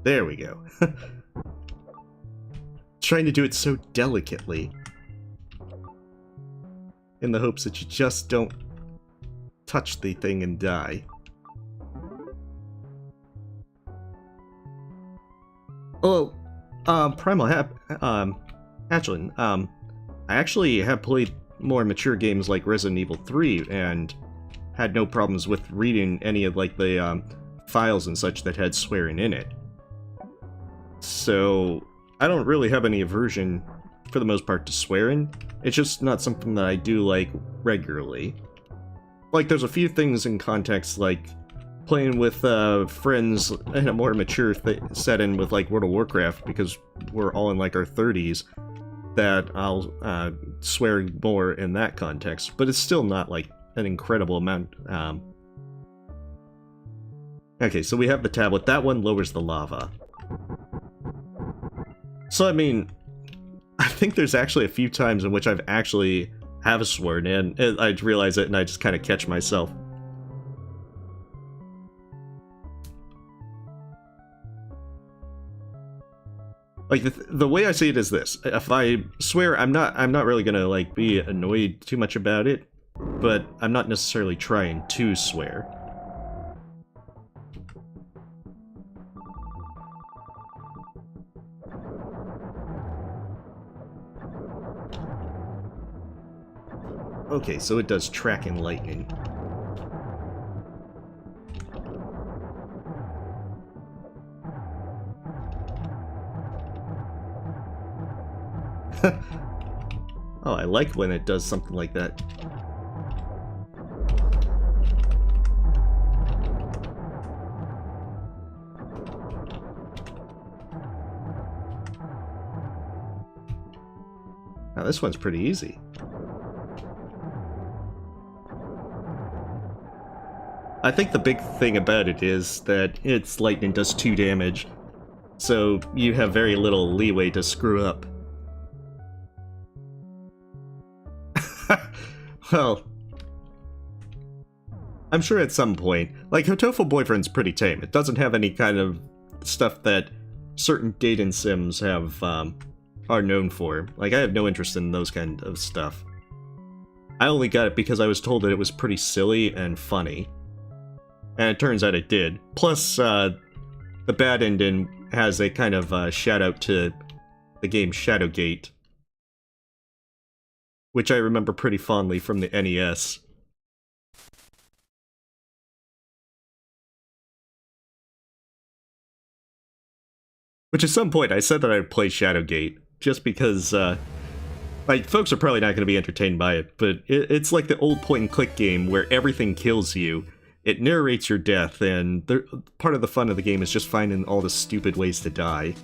There we go. Trying to do it so delicately, in the hopes that you just don't touch the thing and die. Oh, Primal Hatchlin, I actually have played more mature games like Resident Evil 3 and had no problems with reading any of like the files and such that had swearing in it. So I don't really have any aversion, for the most part, to swearing. It's just not something that I do like regularly. Like, there's a few things in context, like playing with friends in a more mature setting with like World of Warcraft, because we're all in like our 30s, that I'll swear more in that context, but it's still not like an incredible amount. Okay, so we have the tablet. That one lowers the lava. So, I mean, I think there's actually a few times in which I've actually have sworn, and I realize it and I just kind of catch myself. Like, the way I see it is this: if I swear, I'm not really gonna like be annoyed too much about it, but I'm not necessarily trying to swear. Okay, so it does track in lightning. Oh, I like when it does something like that. Now this one's pretty easy. I think the big thing about it is that its lightning does 2 damage, so you have very little leeway to screw up. Well, I'm sure at some point, like, Hotofo Boyfriend's pretty tame. It doesn't have any kind of stuff that certain dating sims have, are known for. Like, I have no interest in those kind of stuff. I only got it because I was told that it was pretty silly and funny. And it turns out it did. Plus, the bad ending has a kind of shout out to the game Shadowgate, which I remember pretty fondly from the NES. Which at some point I said that I'd play Shadowgate, just because, like, folks are probably not going to be entertained by it, but it's like the old point-and-click game where everything kills you. It narrates your death, and part of the fun of the game is just finding all the stupid ways to die.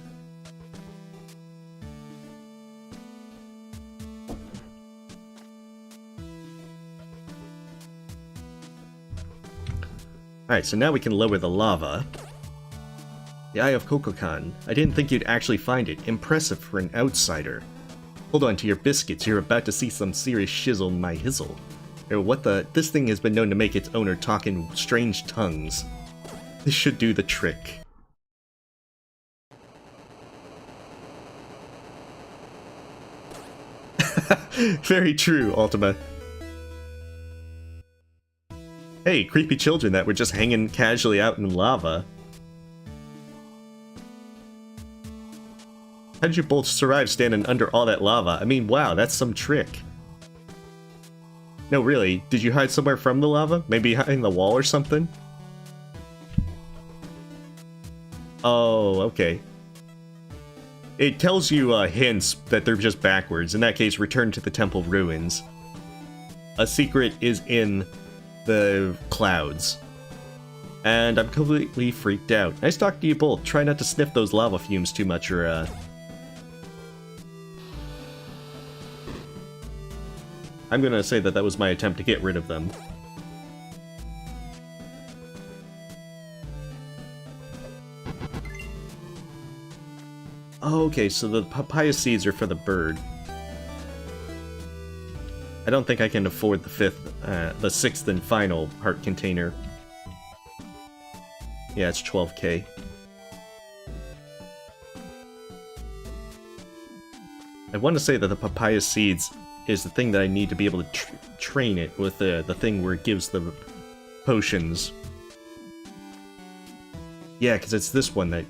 Alright, so now we can lower the lava. The Eye of Kokokan. I didn't think you'd actually find it. Impressive for an outsider. Hold on to your biscuits, you're about to see some serious shizzle my hizzle. Or what the? This thing has been known to make its owner talk in strange tongues. This should do the trick. Very true, Ultima. Hey, creepy children that were just hanging casually out in lava. How did you both survive standing under all that lava? I mean, wow, that's some trick. No, really, did you hide somewhere from the lava? Maybe behind the wall or something? Oh, okay. It tells you hints that they're just backwards. In that case, return to the temple ruins. A secret is in the clouds. And I'm completely freaked out. Nice talking to you both. Try not to sniff those lava fumes too much or I'm gonna say that that was my attempt to get rid of them. Okay, so the papaya seeds are for the bird. I don't think I can afford the sixth and final heart container. Yeah, it's 12k. I want to say that the papaya seeds is the thing that I need to be able to train it with the thing where it gives the potions. Yeah, because it's this one that...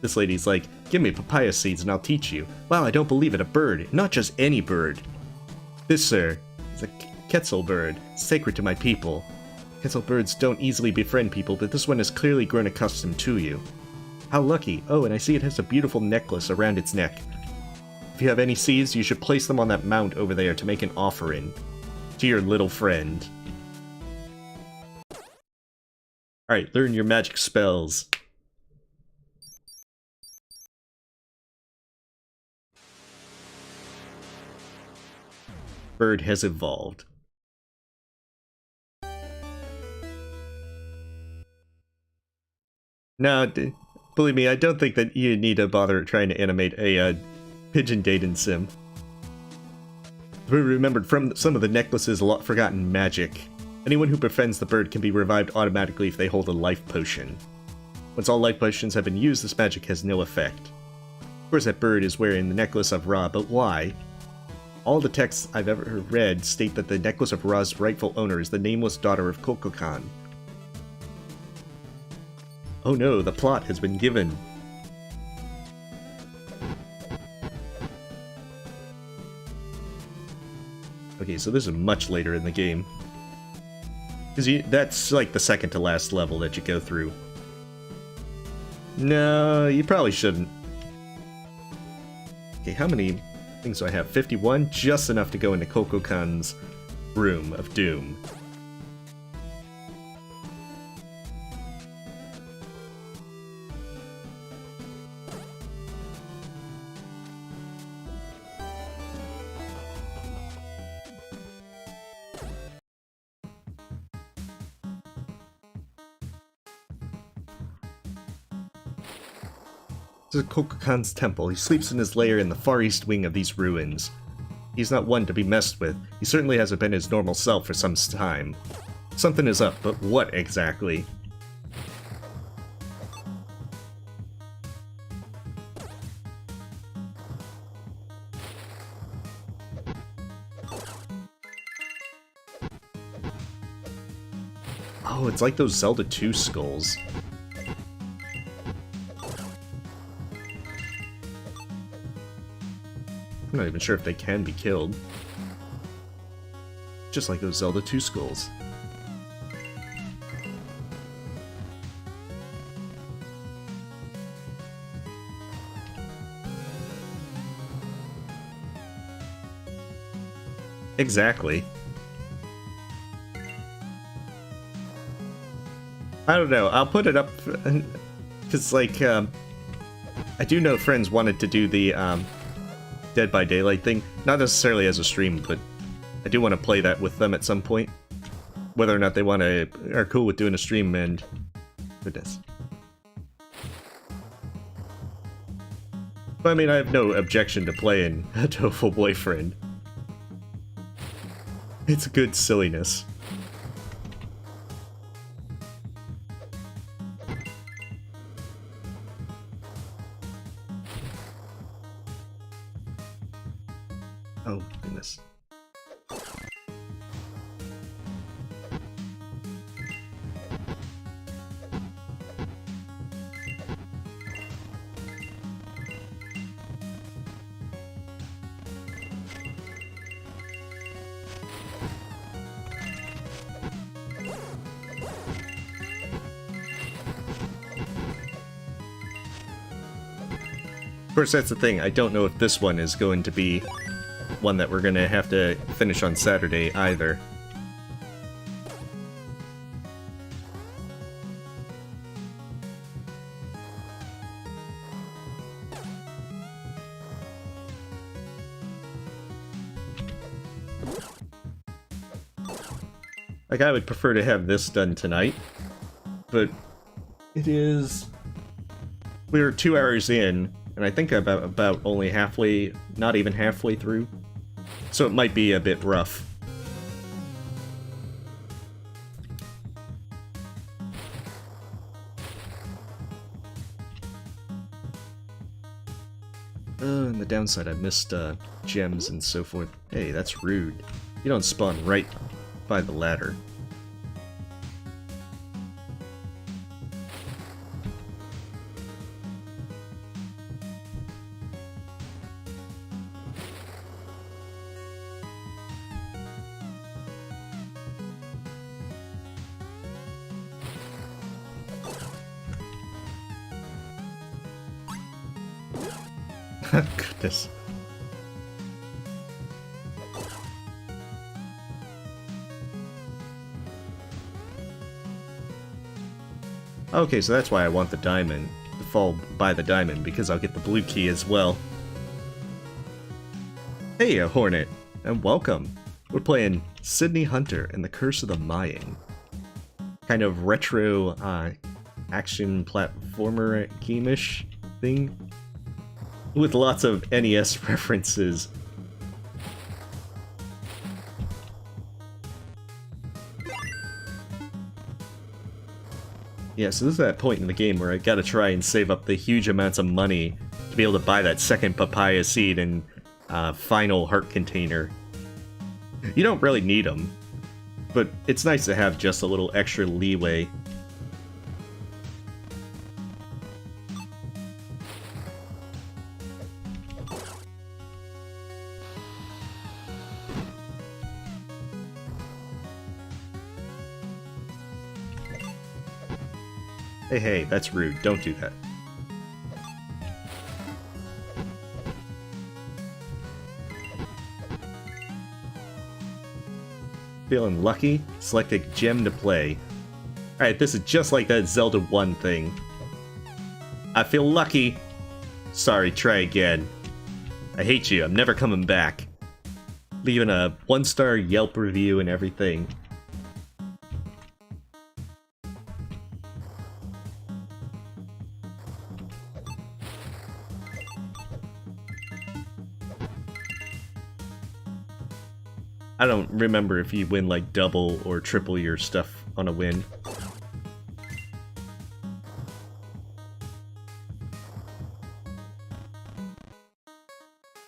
This lady's like, give me papaya seeds and I'll teach you. Wow, I don't believe it, a bird. Not just any bird. This, sir, is a quetzal bird, sacred to my people. Quetzal birds don't easily befriend people, but this one has clearly grown accustomed to you. How lucky. Oh, and I see it has a beautiful necklace around its neck. If you have any seeds, you should place them on that mount over there to make an offering to your little friend. Alright, learn your magic spells. Bird has evolved. No, believe me, I don't think that you need to bother trying to animate a pigeon dating sim. We remembered from some of the necklaces a lot forgotten magic. Anyone who befriends the bird can be revived automatically if they hold a life potion. Once all life potions have been used, this magic has no effect. Of course, that bird is wearing the necklace of Ra, but why? All the texts I've ever read state that the Necklace of Ra's rightful owner is the nameless daughter of Kukulkan. Oh no, the plot has been given. Okay, so this is much later in the game. Because that's like the second to last level that you go through. No, you probably shouldn't. Okay, how many things do I have? 51? Just enough to go into Kukulkan's room of doom. This is Kukulkan's temple. He sleeps in his lair in the far east wing of these ruins. He's not one to be messed with. He certainly hasn't been his normal self for some time. Something is up, but what exactly? Oh, it's like those Zelda 2 skulls. I'm not even sure if they can be killed. Just like those Zelda 2 skulls. Exactly. I don't know, I'll put it up, because, like, I do know friends wanted to do the, Dead by Daylight thing. Not necessarily as a stream, but I do want to play that with them at some point. Whether or not they are cool with doing a stream, and... goodness. But I mean, I have no objection to playing a Tofu Boyfriend. It's good silliness. Oh, goodness. Of course, that's the thing. I don't know if this one is going to be one that we're gonna have to finish on Saturday either. Like, I would prefer to have this done tonight, but it is... We're 2 hours in, and I think about only halfway, not even halfway through, so it might be a bit rough. And the downside, I missed gems and so forth. Hey, that's rude. You don't spawn right by the ladder. Goodness. Okay, so that's why I want the diamond. To fall by the diamond, because I'll get the blue key as well. Hey, Hornet, and welcome. We're playing Sydney Hunter and the Curse of the Mayan. Kind of retro, action platformer game-ish thing. With lots of NES references. Yeah, so this is that point in the game where I gotta try and save up the huge amounts of money to be able to buy that second papaya seed and final heart container. You don't really need them, but it's nice to have just a little extra leeway. Hey, that's rude. Don't do that. Feeling lucky? Select a gem to play. Alright, this is just like that Zelda 1 thing. I feel lucky. Sorry, try again. I hate you. I'm never coming back. Leaving a 1-star Yelp review and everything. I don't remember if you win like double or triple your stuff on a win.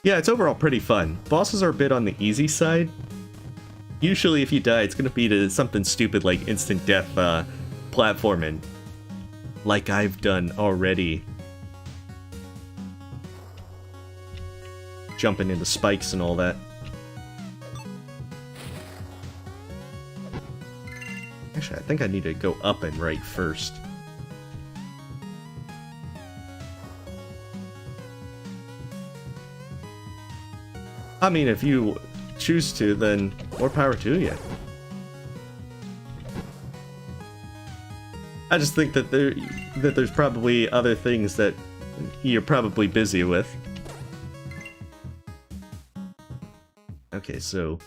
Yeah, it's overall pretty fun. Bosses are a bit on the easy side. Usually if you die, it's gonna be to something stupid like instant death platforming. Like I've done already. Jumping into spikes and all that. Actually, I think I need to go up and right first. I mean, if you choose to, then more power to you. I just think that there's probably other things that you're probably busy with. Okay, so...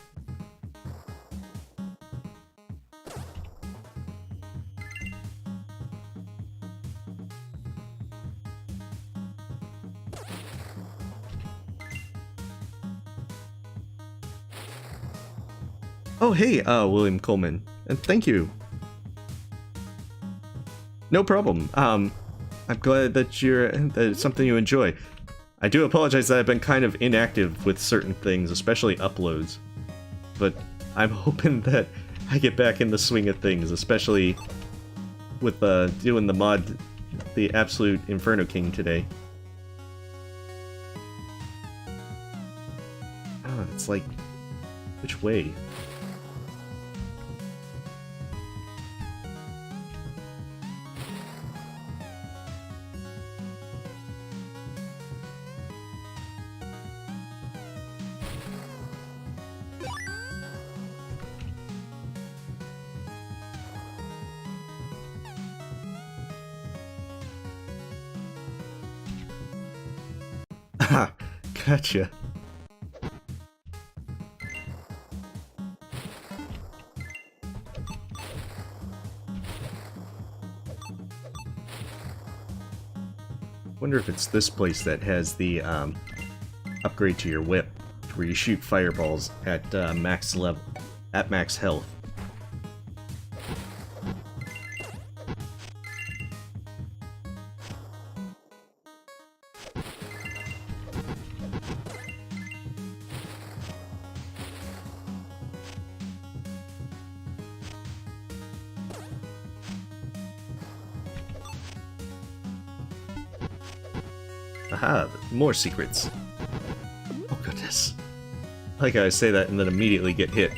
Oh, hey, William Coleman, and thank you. No problem. I'm glad that that it's something you enjoy. I do apologize that I've been kind of inactive with certain things, especially uploads. But I'm hoping that I get back in the swing of things, especially with doing the mod, the Absolute Inferno King today. Oh, it's like, which way? Ah, gotcha. Wonder if it's this place that has the upgrade to your whip, where you shoot fireballs at max level, at max health. Aha, more secrets. Oh goodness. Like I say that and then immediately get hit.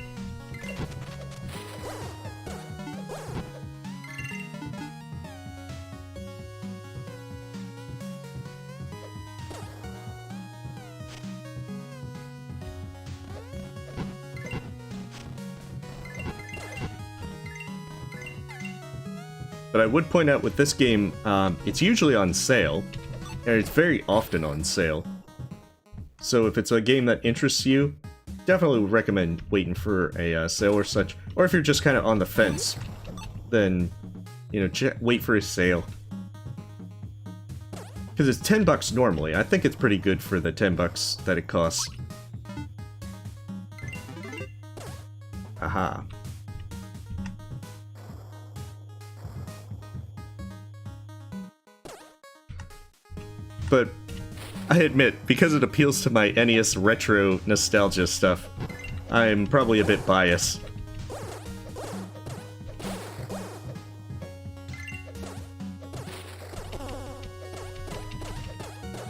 But I would point out with this game, it's usually on sale. And it's very often on sale. So if it's a game that interests you, definitely would recommend waiting for a sale or such. Or if you're just kind of on the fence, then, you know, wait for a sale. Because it's $10 normally. I think it's pretty good for the $10 that it costs. Aha. But I admit, because it appeals to my NES retro nostalgia stuff, I'm probably a bit biased. Oh,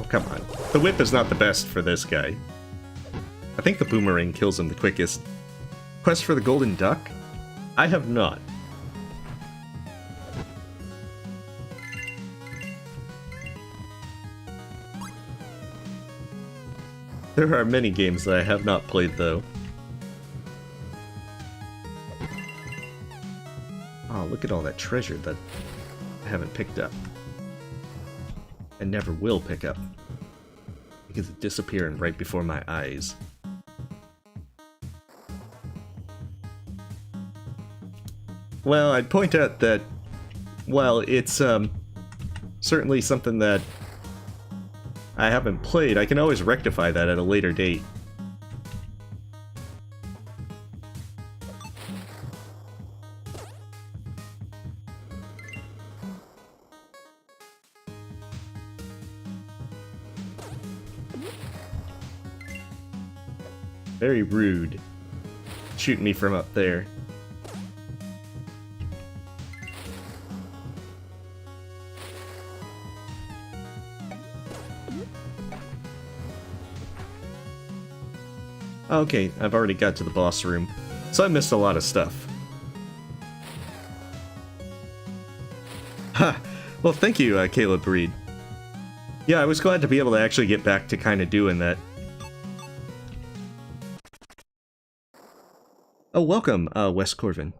come on. The whip is not the best for this guy. I think the boomerang kills him the quickest. Quest for the Golden Duck? I have not. There are many games that I have not played, though. Oh, look at all that treasure that I haven't picked up. And never will pick up. Because it's disappearing right before my eyes. Well, I'd point out that, while it's certainly something that I haven't played, I can always rectify that at a later date. Very rude. Shooting me from up there. Okay, I've already got to the boss room, so I missed a lot of stuff. Ha! Well, thank you, Caleb Reed. Yeah, I was glad to be able to actually get back to kind of doing that. Oh, welcome, Wes Corvin.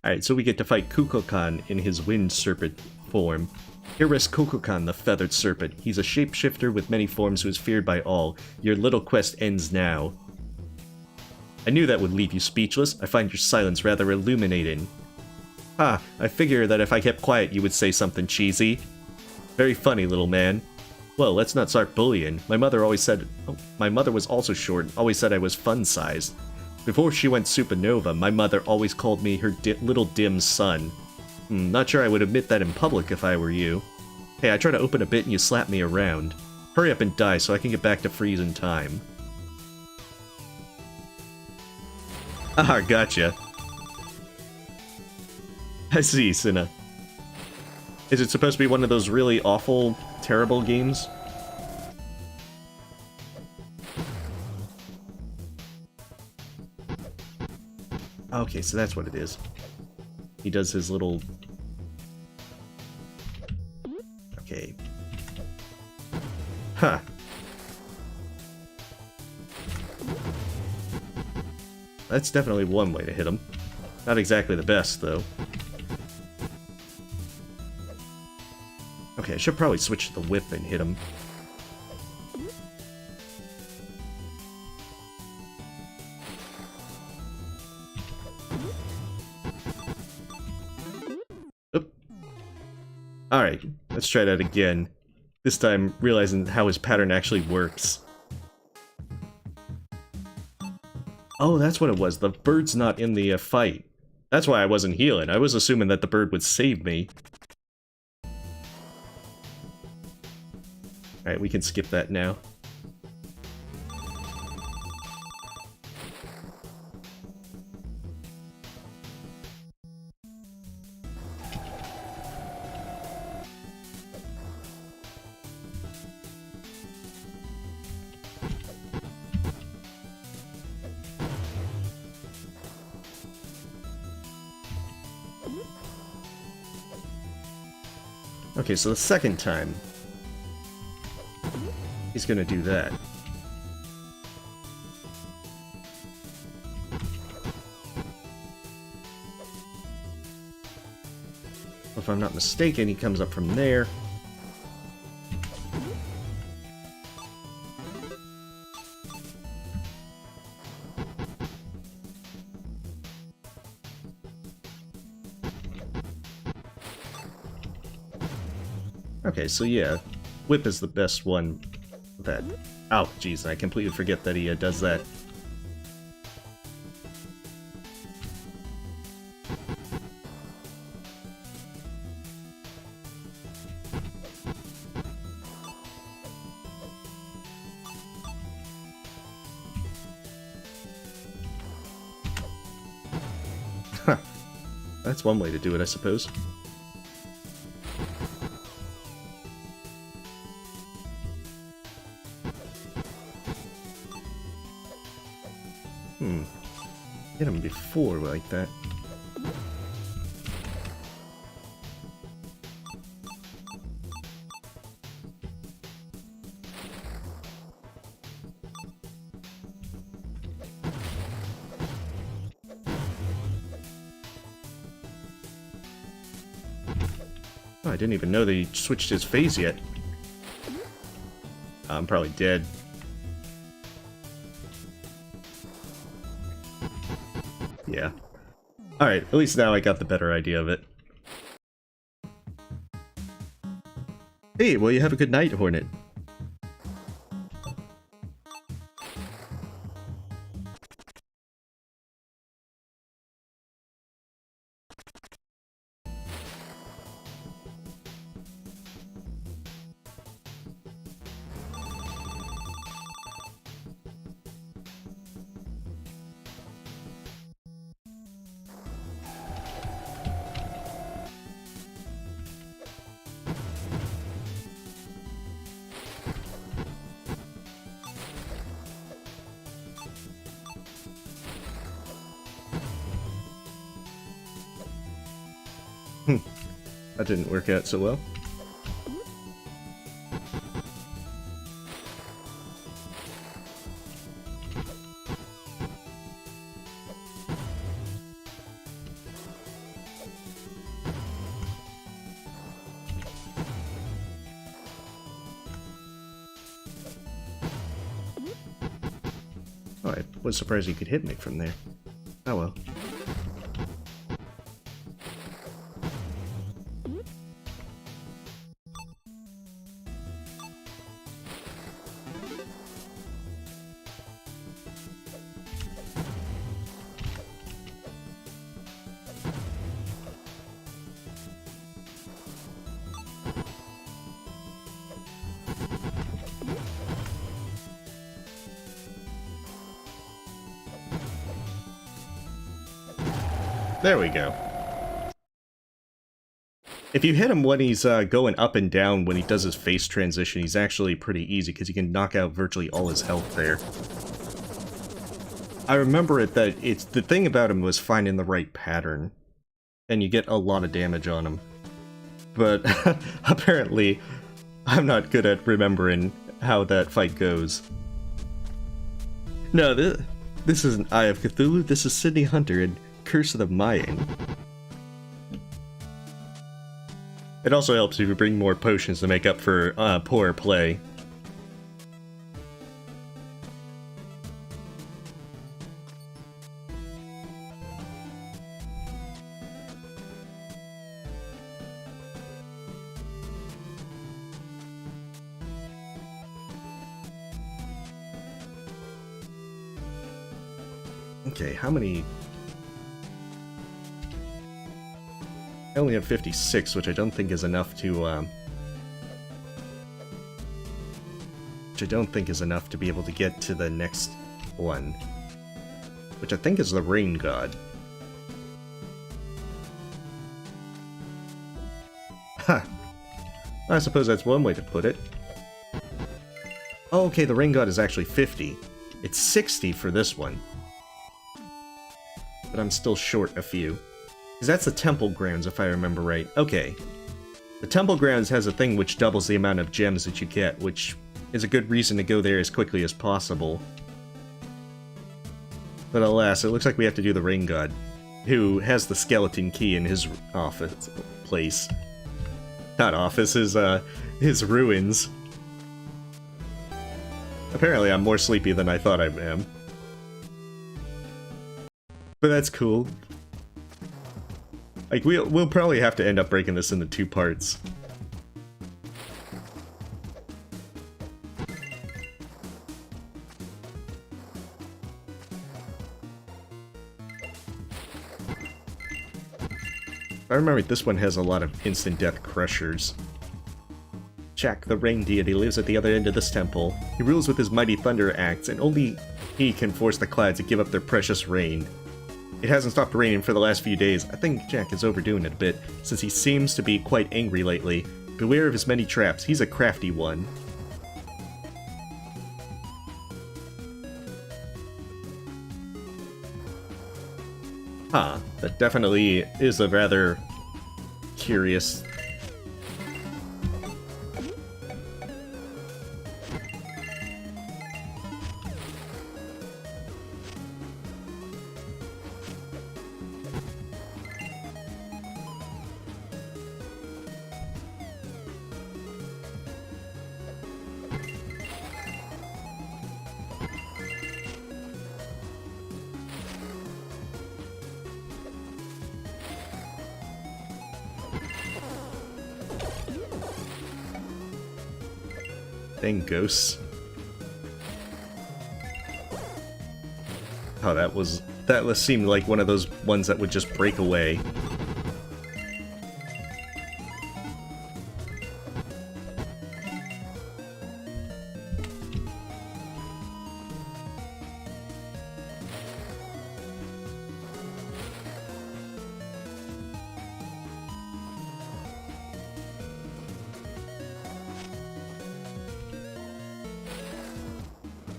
Alright, so we get to fight Kukulkan in his wind serpent form. Here rests Kukulkan, the feathered serpent. He's a shapeshifter with many forms who is feared by all. Your little quest ends now. I knew that would leave you speechless. I find your silence rather illuminating. Ah, I figure that if I kept quiet you would say something cheesy. Very funny, little man. Well, let's not start bullying. My mother always said... Oh, my mother was also short, always said I was fun-sized. Before she went supernova, my mother always called me her little dim son. Not sure I would admit that in public if I were you. Hey, I try to open a bit and you slap me around. Hurry up and die so I can get back to freeze in time. Ah, gotcha. I see, Cinna. Is it supposed to be one of those really awful, terrible games? Okay, so that's what it is. He does his little... Okay. Huh. That's definitely one way to hit him. Not exactly the best, though. Okay, I should probably switch to the whip and hit him. Oop. Alright, let's try that again. This time, realizing how his pattern actually works. Oh, that's what it was. The bird's not in the fight. That's why I wasn't healing. I was assuming that the bird would save me. Alright, we can skip that now. Okay, so the second time, he's gonna do that. If I'm not mistaken, he comes up from there. Okay, so yeah, whip is the best one that... Oh, jeez, I completely forget that he does that. Huh. That's one way to do it, I suppose. Hit him before like that. Oh, I didn't even know that he switched his phase yet. I'm probably dead. Yeah. Alright, at least now I got the better idea of it. Hey, well you have a good night, Hornet. That didn't work out so well. Oh, I was surprised he could hit me from there. Oh well. There we go. If you hit him when he's going up and down when he does his face transition, he's actually pretty easy because he can knock out virtually all his health there. I remember it that it's the thing about him was finding the right pattern, and you get a lot of damage on him. But apparently, I'm not good at remembering how that fight goes. No, this isn't Eye of Cthulhu, this is Sydney Hunter and Curse of the Mayan. It also helps if you bring more potions to make up for poor play. Okay, how many... I only have 56, which I don't think is enough to, which I don't think is enough to be able to get to the next one. Which I think is the Rain God. Huh. I suppose that's one way to put it. Oh, okay, the Rain God is actually 50. It's 60 for this one. But I'm still short a few. Because that's the Temple Grounds, if I remember right. Okay. The Temple Grounds has a thing which doubles the amount of gems that you get, which is a good reason to go there as quickly as possible. But alas, it looks like we have to do the Rain God, who has the skeleton key in his office place. Not office, his ruins. Apparently I'm more sleepy than I thought I am. But that's cool. Like, we'll probably have to end up breaking this into 2 parts. I remember this one has a lot of instant death crushers. Jack, the rain deity, lives at the other end of this temple. He rules with his mighty thunder axe, and only he can force the clouds to give up their precious rain. It hasn't stopped raining for the last few days. I think Jack is overdoing it a bit, since he seems to be quite angry lately. Beware of his many traps, he's a crafty one. Huh, that definitely is a rather curious... Dang ghosts. Oh, that seemed like one of those ones that would just break away.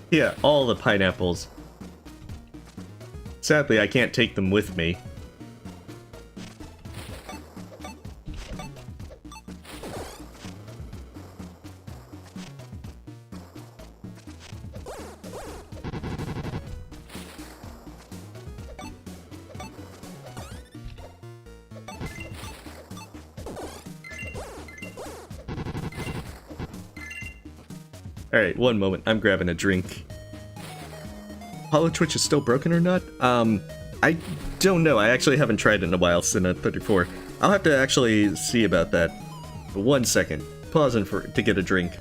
Yeah, all the pineapples. Sadly, I can't take them with me. Alright, one moment. I'm grabbing a drink. Hollow Twitch is still broken or not? I don't know. I actually haven't tried it in a while, Sinna 34. I'll have to actually see about that. 1 second. Pausing to get a drink.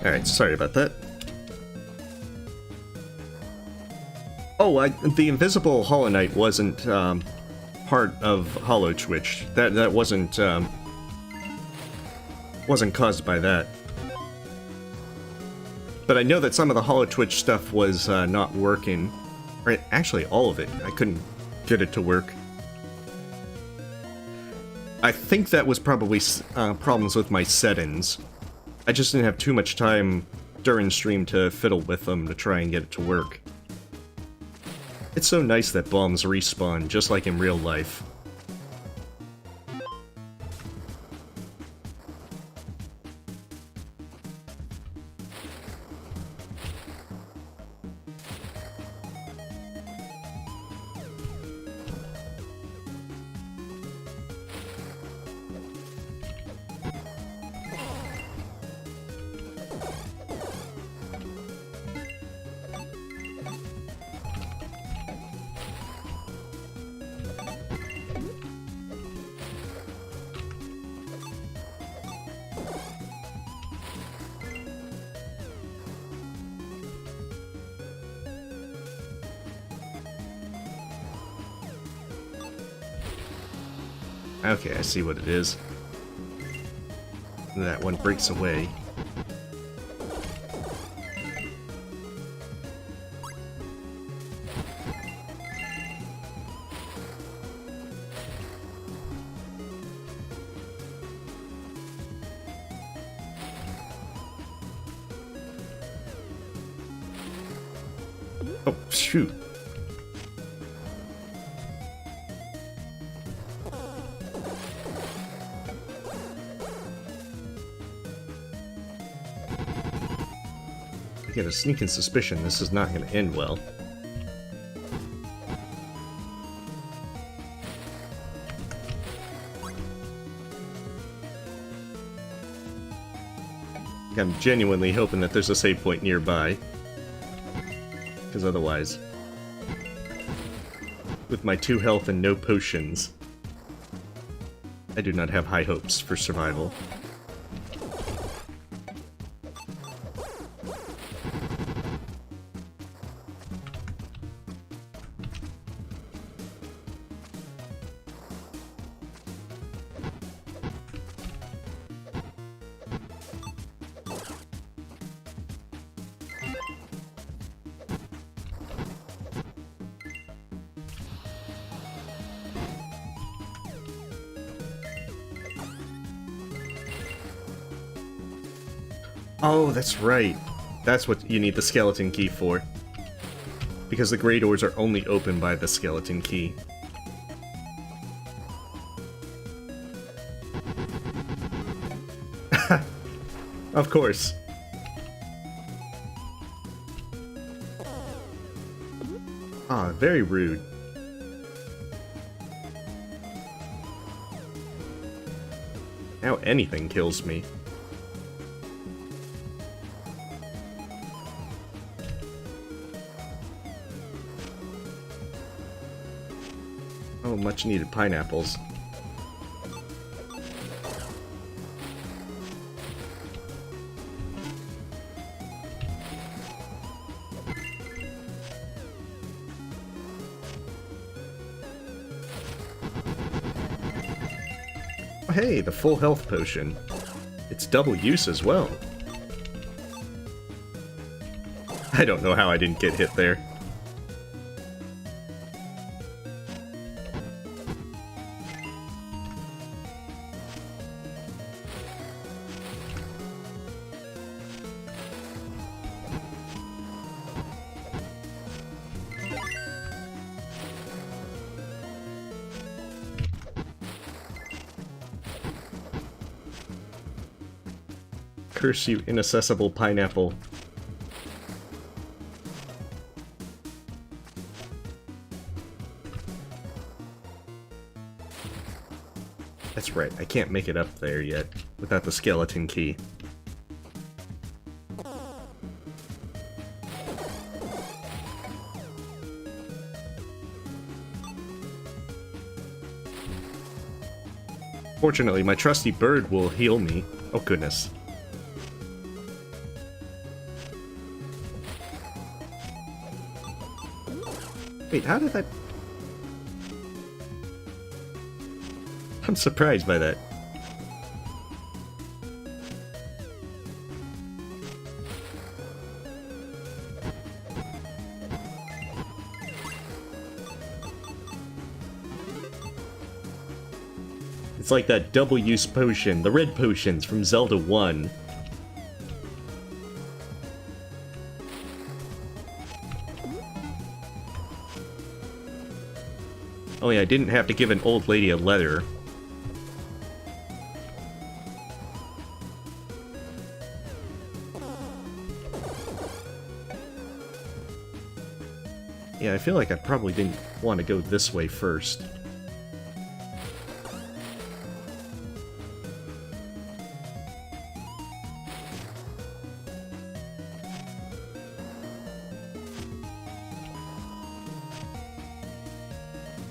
Alright, sorry about that. Oh, the invisible Hollow Knight wasn't part of Hollow Twitch. That wasn't caused by that. But I know that some of the Hollow Twitch stuff was not working. Right, actually all of it. I couldn't get it to work. I think that was probably problems with my settings. I just didn't have too much time during stream to fiddle with them to try and get it to work. It's so nice that bombs respawn, just like in real life. Okay, I see what it is. That one breaks away. Oh, shoot. I get a sneaking suspicion this is not going to end well. I'm genuinely hoping that there's a save point nearby. Because otherwise, with my 2 health and no potions, I do not have high hopes for survival. Oh, that's right. That's what you need the skeleton key for. Because the grey doors are only opened by the skeleton key. Of course. Ah, very rude. Now anything kills me. Oh, much needed pineapples. Oh, hey, the full health potion. It's double use as well. I don't know how I didn't get hit there. Curse you, inaccessible pineapple. That's right, I can't make it up there yet without the skeleton key. Fortunately, my trusty bird will heal me. Oh goodness. Wait, how did that... I'm surprised by that. It's like that double-use potion, the red potions from Zelda 1. Oh yeah, I didn't have to give an old lady a letter. Yeah, I feel like I probably didn't want to go this way first.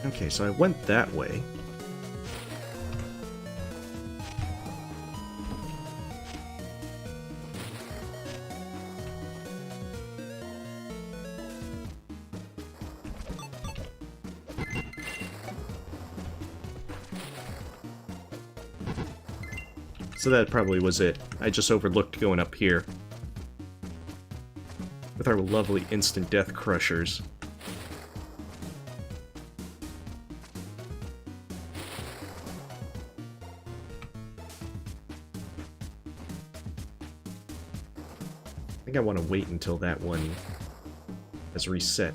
Okay, so I went that way. So that probably was it. I just overlooked going up here. With our lovely instant death crushers. I think I want to wait until that one has reset.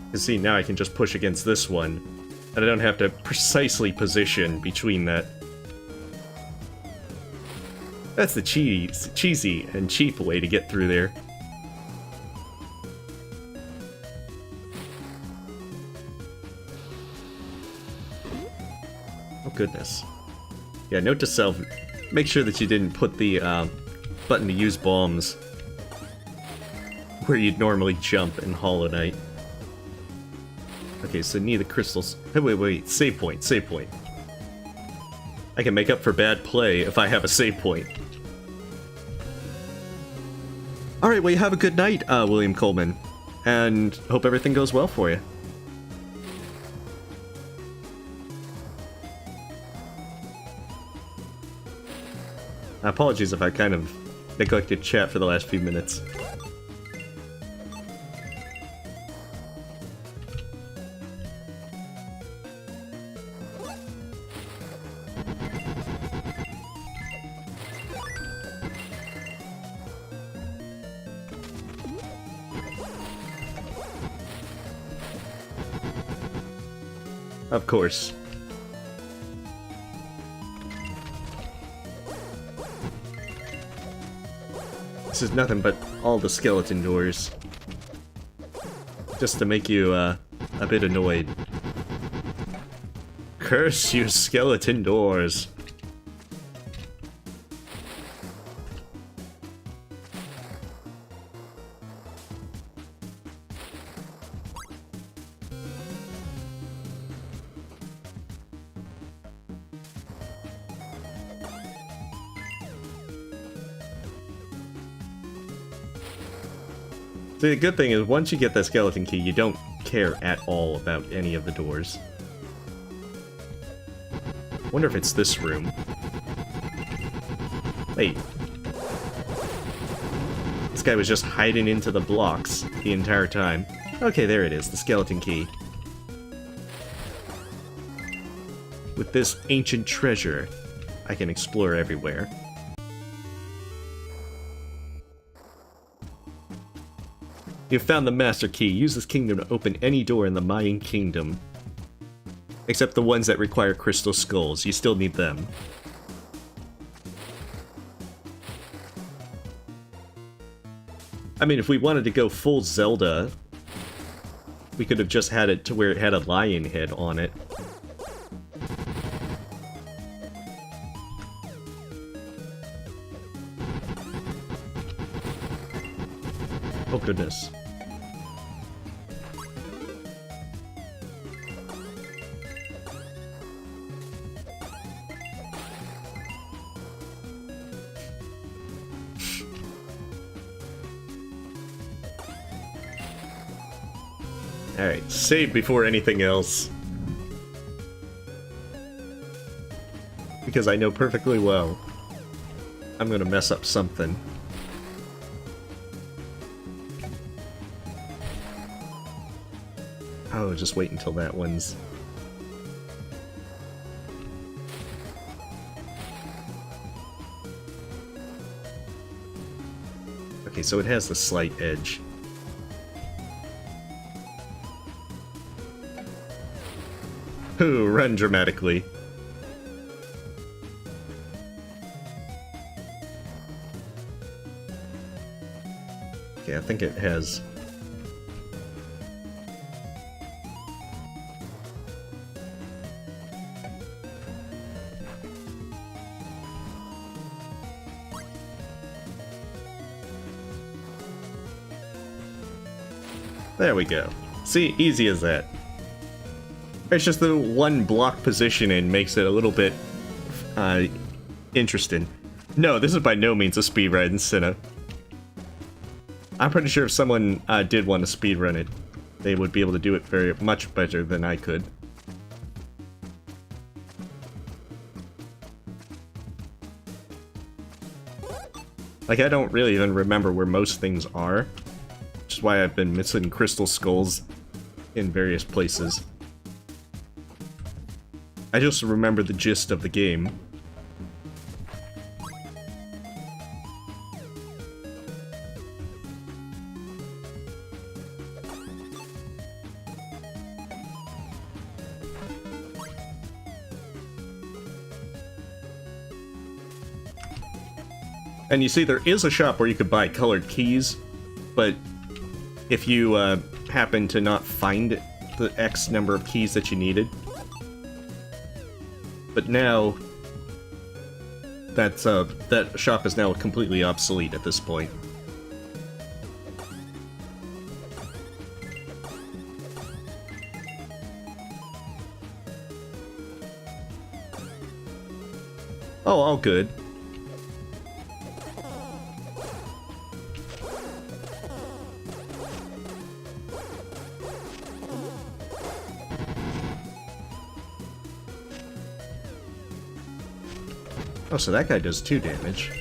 Because see, now I can just push against this one. And I don't have to precisely position between that. That's the cheesy and cheap way to get through there. Oh goodness. Yeah, note to self, make sure that you didn't put the button to use bombs where you'd normally jump in Hollow Knight. Okay, so need the crystals. Hey, wait, save point, save point. I can make up for bad play if I have a save point. Alright, well, you have a good night, William Coleman. And hope everything goes well for you. Apologies if I kind of neglected chat for the last few minutes. Of course. This is nothing but all the skeleton doors. Just to make you, a bit annoyed. Curse you, skeleton doors! The good thing is, once you get that skeleton key, you don't care at all about any of the doors. Wonder if it's this room. Wait. This guy was just hiding into the blocks the entire time. Okay, there it is, the skeleton key. With this ancient treasure, I can explore everywhere. You've found the master key. Use this kingdom to open any door in the Mayan kingdom. Except the ones that require crystal skulls. You still need them. I mean, if we wanted to go full Zelda, we could have just had it to where it had a lion head on it. Oh goodness. Alright, save before anything else. Because I know perfectly well I'm gonna mess up something. Oh, just wait until that one's... Okay, so it has the slight edge. Ooh, run dramatically. Okay, I think it has... There we go. See, easy as that. It's just the one block positioning makes it a little bit interesting. No, this is by no means a speedrun, Cinna. I'm pretty sure if someone did want to speedrun it, they would be able to do it very much better than I could. Like, I don't really even remember where most things are, which is why I've been missing crystal skulls in various places. I just remember the gist of the game. And you see, there is a shop where you could buy colored keys, but if you happen to not find the X number of keys that you needed. But now, that shop is now completely obsolete at this point. Oh, all good. Oh, so that guy does 2 damage.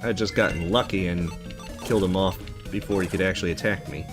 I had just gotten lucky and killed him off before he could actually attack me.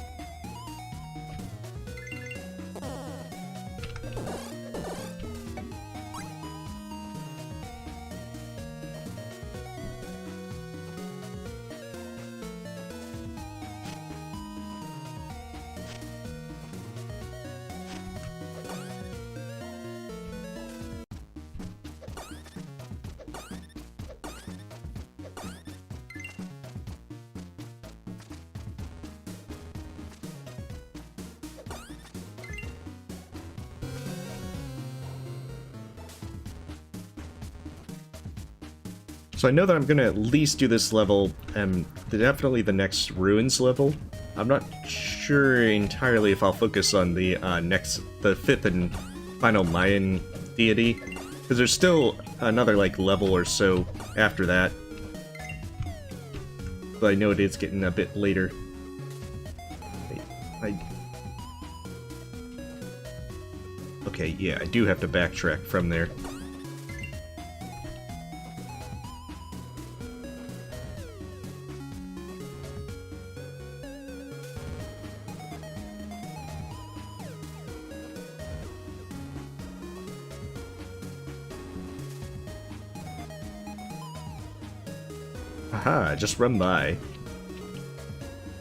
So I know that I'm gonna at least do this level, and definitely the next Ruins level. I'm not sure entirely if I'll focus on the the 5th and final Mayan deity, because there's still another like level or so after that. But I know it is getting a bit later. Okay, yeah, I do have to backtrack from there. Aha, just run by.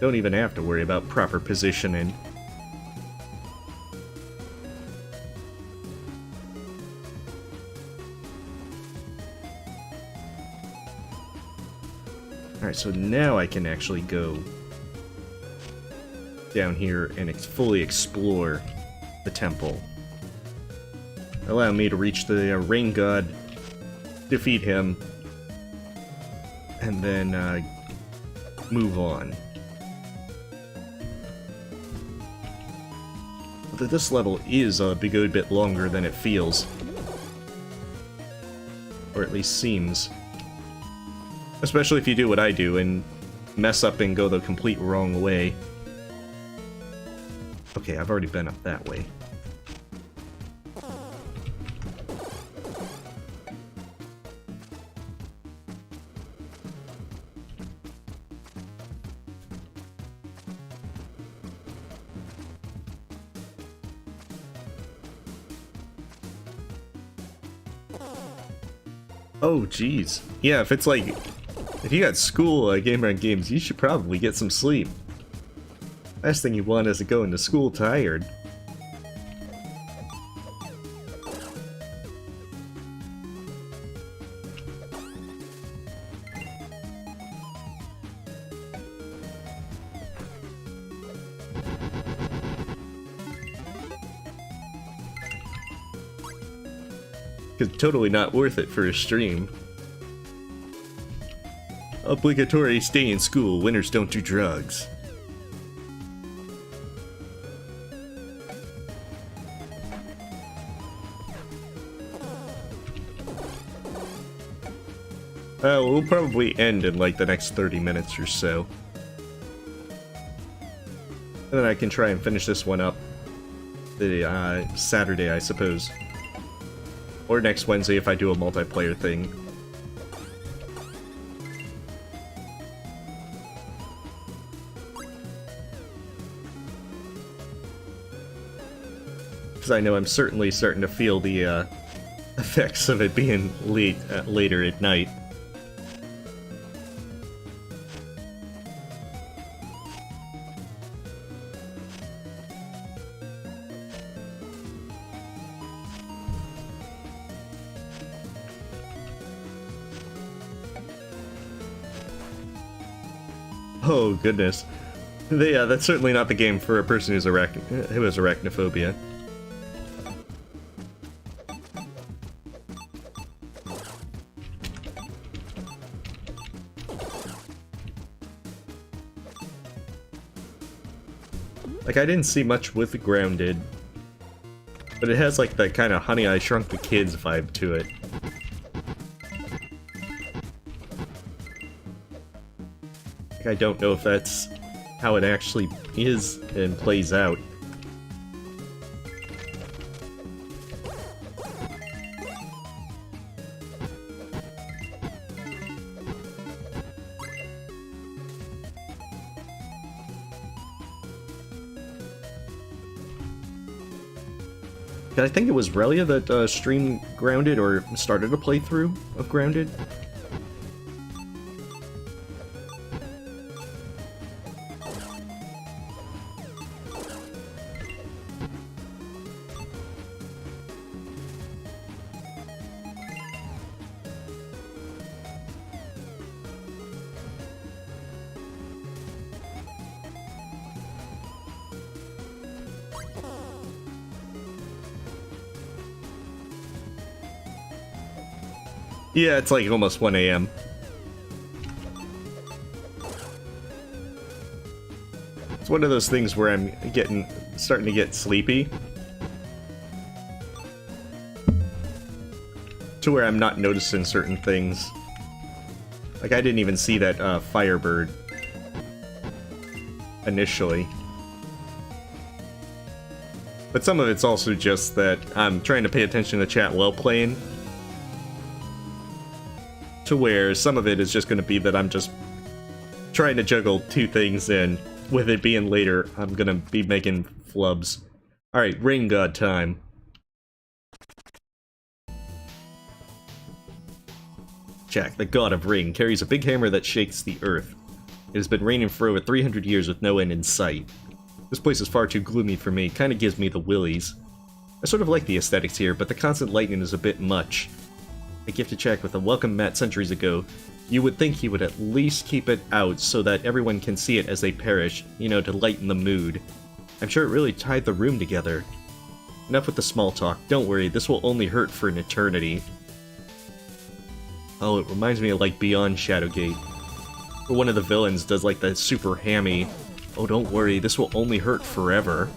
Don't even have to worry about proper positioning. Alright, so now I can actually go down here and fully explore the temple. Allow me to reach the rain god, defeat him, and then move on. But this level is a good bit longer than it feels. Or at least seems. Especially if you do what I do and mess up and go the complete wrong way. Okay, I've already been up that way. Oh, geez. Yeah, if it's like... If you got school, gamer on games, you should probably get some sleep. Last thing you want is to go into school tired. Cause totally not worth it for a stream. Obligatory stay in school, winners don't do drugs. We'll probably end in like the next 30 minutes or so. And then I can try and finish this one up the Saturday, I suppose. Or next Wednesday if I do a multiplayer thing. Because I know I'm certainly starting to feel the effects of it being later at night. Oh goodness. Yeah, that's certainly not the game for a person who has arachnophobia. Like, I didn't see much with Grounded, but it has like that kind of Honey, I Shrunk the Kids vibe to it. Like, I don't know if that's how it actually is and plays out. I think it was Relia that streamed Grounded, or started a playthrough of Grounded. Yeah, it's like almost 1 AM. It's one of those things where I'm starting to get sleepy. To where I'm not noticing certain things. Like, I didn't even see that Firebird initially. But some of it's also just that I'm trying to pay attention to chat while playing. To where some of it is just going to be that I'm just trying to juggle two things, and with it being later, I'm going to be making flubs. Alright, Rain God time. Jack, the god of rain, carries a big hammer that shakes the earth. It has been raining for over 300 years with no end in sight. This place is far too gloomy for me, kinda gives me the willies. I sort of like the aesthetics here, but the constant lightning is a bit much. A gifted check with a welcome mat centuries ago, you would think he would at least keep it out so that everyone can see it as they perish, you know, to lighten the mood. I'm sure it really tied the room together. Enough with the small talk, don't worry, this will only hurt for an eternity. Oh, it reminds me of like Beyond Shadowgate, where one of the villains does like the super hammy, oh don't worry, this will only hurt forever.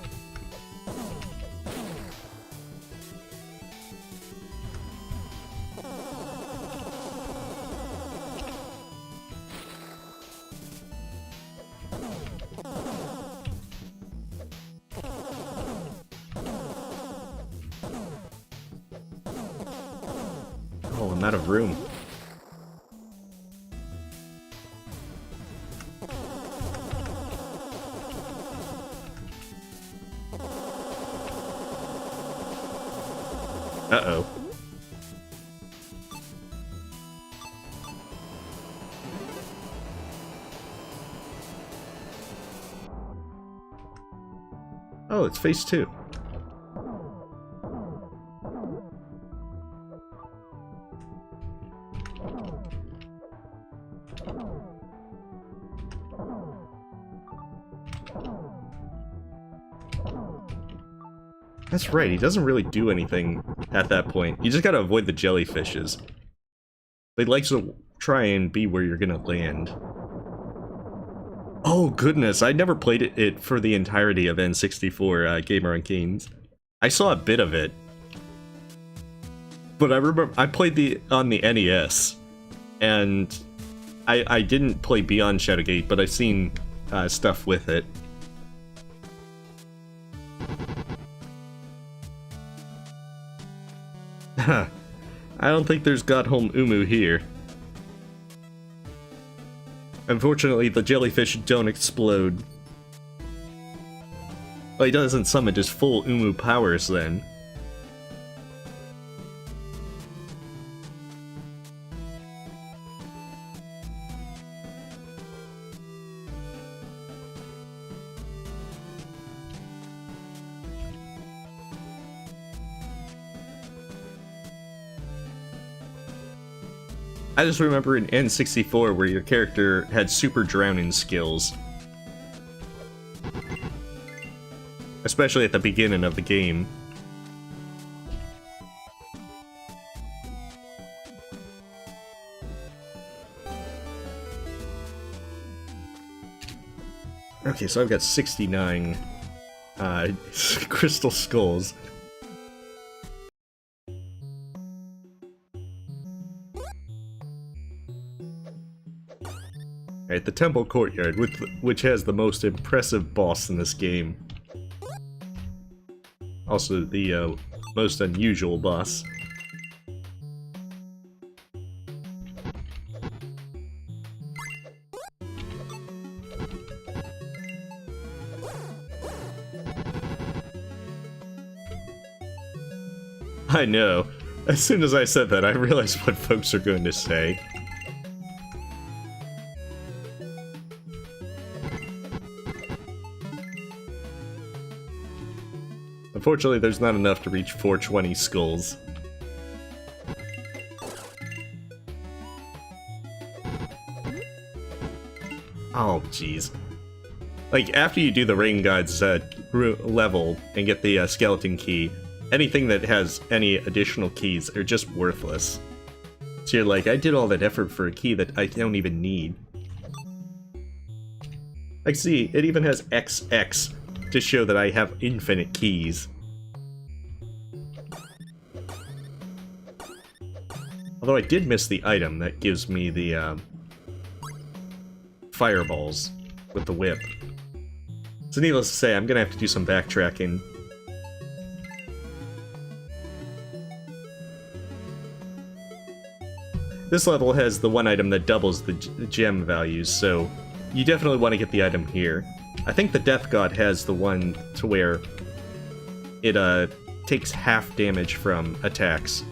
Oh, I'm out of room. Uh-oh. Oh, it's phase 2. That's right, he doesn't really do anything at that point. You just gotta avoid the jellyfishes. They like to try and be where you're gonna land. Oh goodness, I never played it for the entirety of N64 Gamer on Games. I saw a bit of it. But I remember I played on the NES. And I didn't play Beyond Shadowgate, but I've seen stuff with it. I don't think there's Got Home Umu here. Unfortunately, the jellyfish don't explode. Well, he doesn't summon his full Umu powers then. I just remember in N64 where your character had super drowning skills. Especially at the beginning of the game. Okay, so I've got 69 crystal skulls. Alright, the temple courtyard, which has the most impressive boss in this game. Also, the most unusual boss. I know. As soon as I said that, I realized what folks are going to say. Unfortunately, there's not enough to reach 420 skulls. Oh, jeez. Like, after you do the Rain God's level and get the skeleton key, anything that has any additional keys are just worthless. So you're like, I did all that effort for a key that I don't even need. Like, see, it even has XX to show that I have infinite keys. Although I did miss the item that gives me the fireballs with the whip. So needless to say, I'm gonna have to do some backtracking. This level has the one item that doubles the gem values, so you definitely want to get the item here. I think the Death God has the one to where it takes half damage from attacks.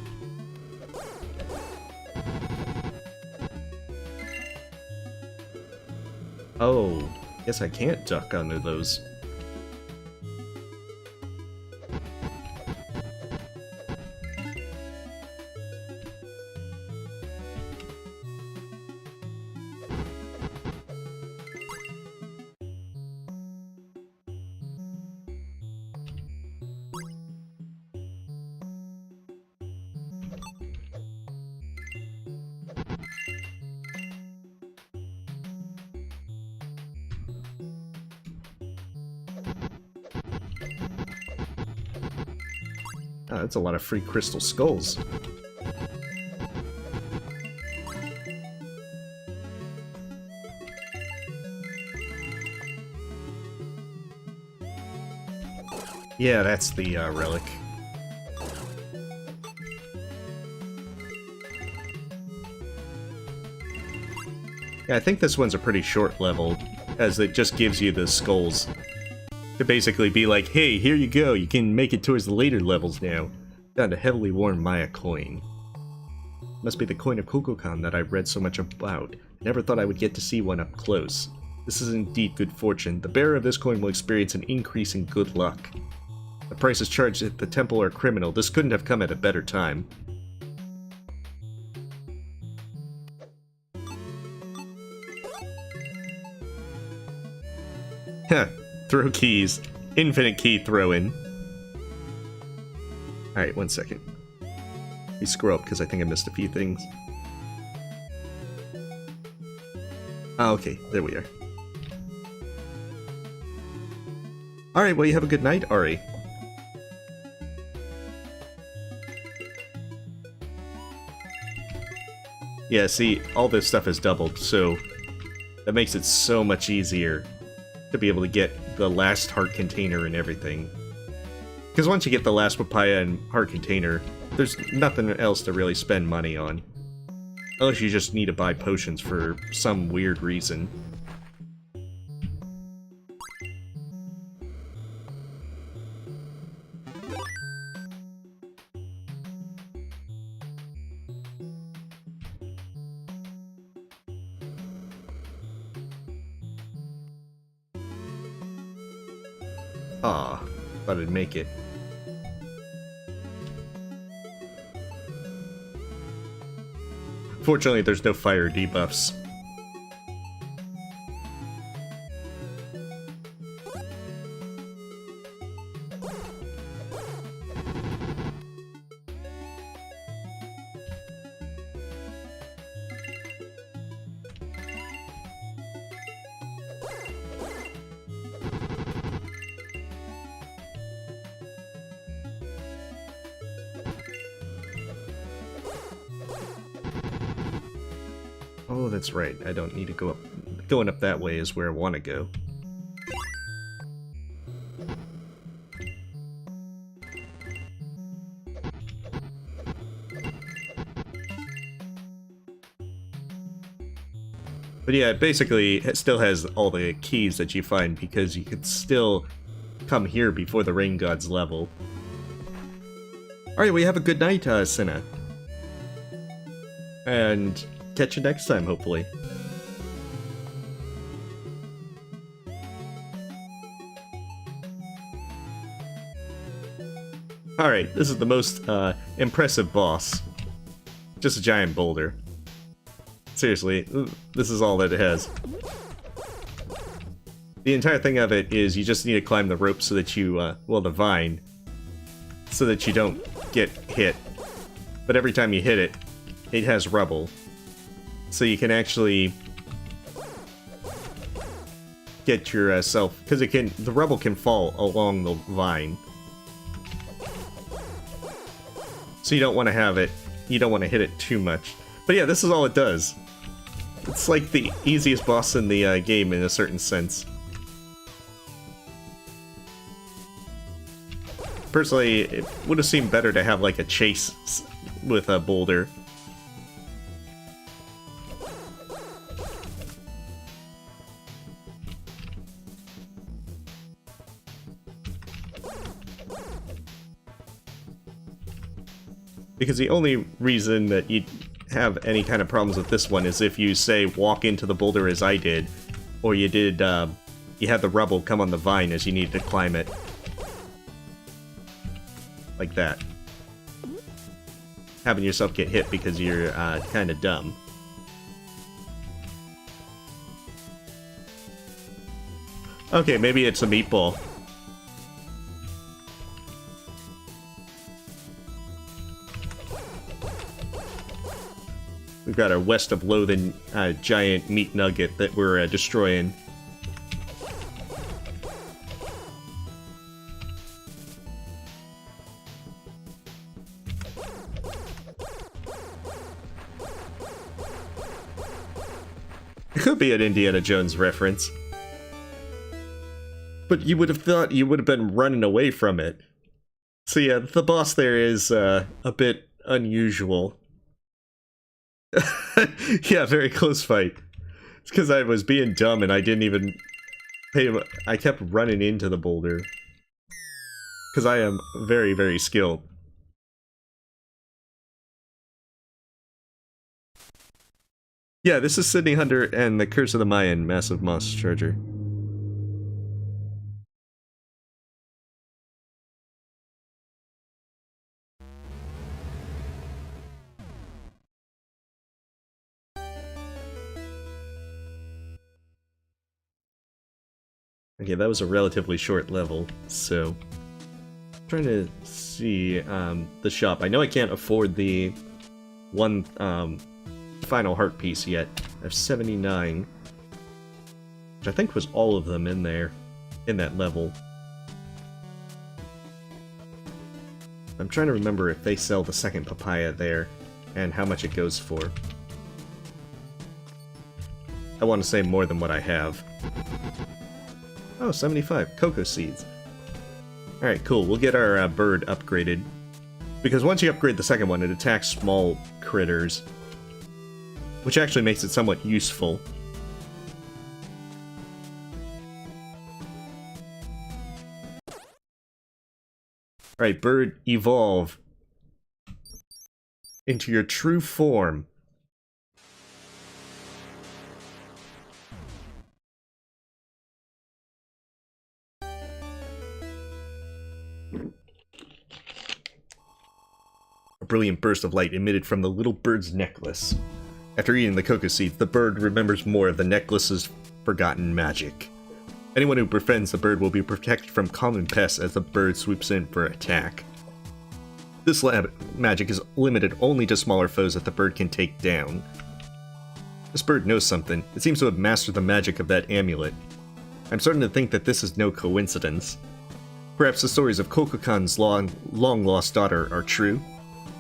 Oh, guess I can't duck under those. Oh, that's a lot of free crystal skulls. Yeah, that's the relic. Yeah, I think this one's a pretty short level, as it just gives you the skulls. To basically be like, hey, here you go, you can make it towards the later levels now. Found a heavily worn Maya coin. Must be the coin of Kukulkan that I've read so much about. Never thought I would get to see one up close. This is indeed good fortune. The bearer of this coin will experience an increase in good luck. The prices charged at the temple are criminal. This couldn't have come at a better time. Heh. Throw keys. Infinite key throw-in. Alright, 1 second. Let me scroll up because I think I missed a few things. Ah, okay. There we are. Alright, well, you have a good night, Ari. Yeah, see, all this stuff is doubled, so that makes it so much easier to be able to get the last heart container and everything. Because once you get the last papaya and heart container, there's nothing else to really spend money on. Unless you just need to buy potions for some weird reason. Aw, thought I'd make it. Fortunately, there's no fire debuffs. Oh, that's right. I don't need to go up. Going up that way is where I want to go. But yeah, basically, it still has all the keys that you find because you could still come here before the rain gods level. Alright, well, you have a good night, Senna. And catch you next time, hopefully. Alright, this is the most impressive boss. Just a giant boulder. Seriously, this is all that it has. The entire thing of it is you just need to climb the rope so that you, well, the vine, so that you don't get hit. But every time you hit it, it has rubble. So you can actually get yourself, because the rubble can fall along the vine. So you don't want to have it, you don't want to hit it too much. But yeah, this is all it does. It's like the easiest boss in the game in a certain sense. Personally, it would have seemed better to have like a chase with a boulder. Because the only reason that you'd have any kind of problems with this one is if you, say, walk into the boulder as I did, or you did, you had the rubble come on the vine as you needed to climb it. Like that. Having yourself get hit because you're, kinda dumb. Okay, maybe it's a meatball. We've got our West of Loathing giant meat nugget that we're destroying. It could be an Indiana Jones reference. But you would have thought you would have been running away from it. So yeah, the boss there is a bit unusual. Yeah, very close fight. It's because I was being dumb and I didn't even pay. I kept running into the boulder. Because I am very, very skilled. Yeah, this is Sydney Hunter and the Curse of the Mayan Massive Moss Charger. Okay, that was a relatively short level, so... trying to see the shop. I know I can't afford the one final heart piece yet. I have 79, which I think was all of them in there, in that level. I'm trying to remember if they sell the second papaya there, and how much it goes for. I want to say more than what I have. Oh, 75. Cocoa seeds. Alright, cool. We'll get our bird upgraded. Because once you upgrade the second one, it attacks small critters. Which actually makes it somewhat useful. Alright, bird, evolve into your true form. A brilliant burst of light emitted from the little bird's necklace. After eating the cocoa seeds, the bird remembers more of the necklace's forgotten magic. Anyone who befriends the bird will be protected from common pests as the bird swoops in for attack. This magic is limited only to smaller foes that the bird can take down. This bird knows something. It seems to have mastered the magic of that amulet. I'm starting to think that this is no coincidence. Perhaps the stories of Kokokan's long-lost daughter are true?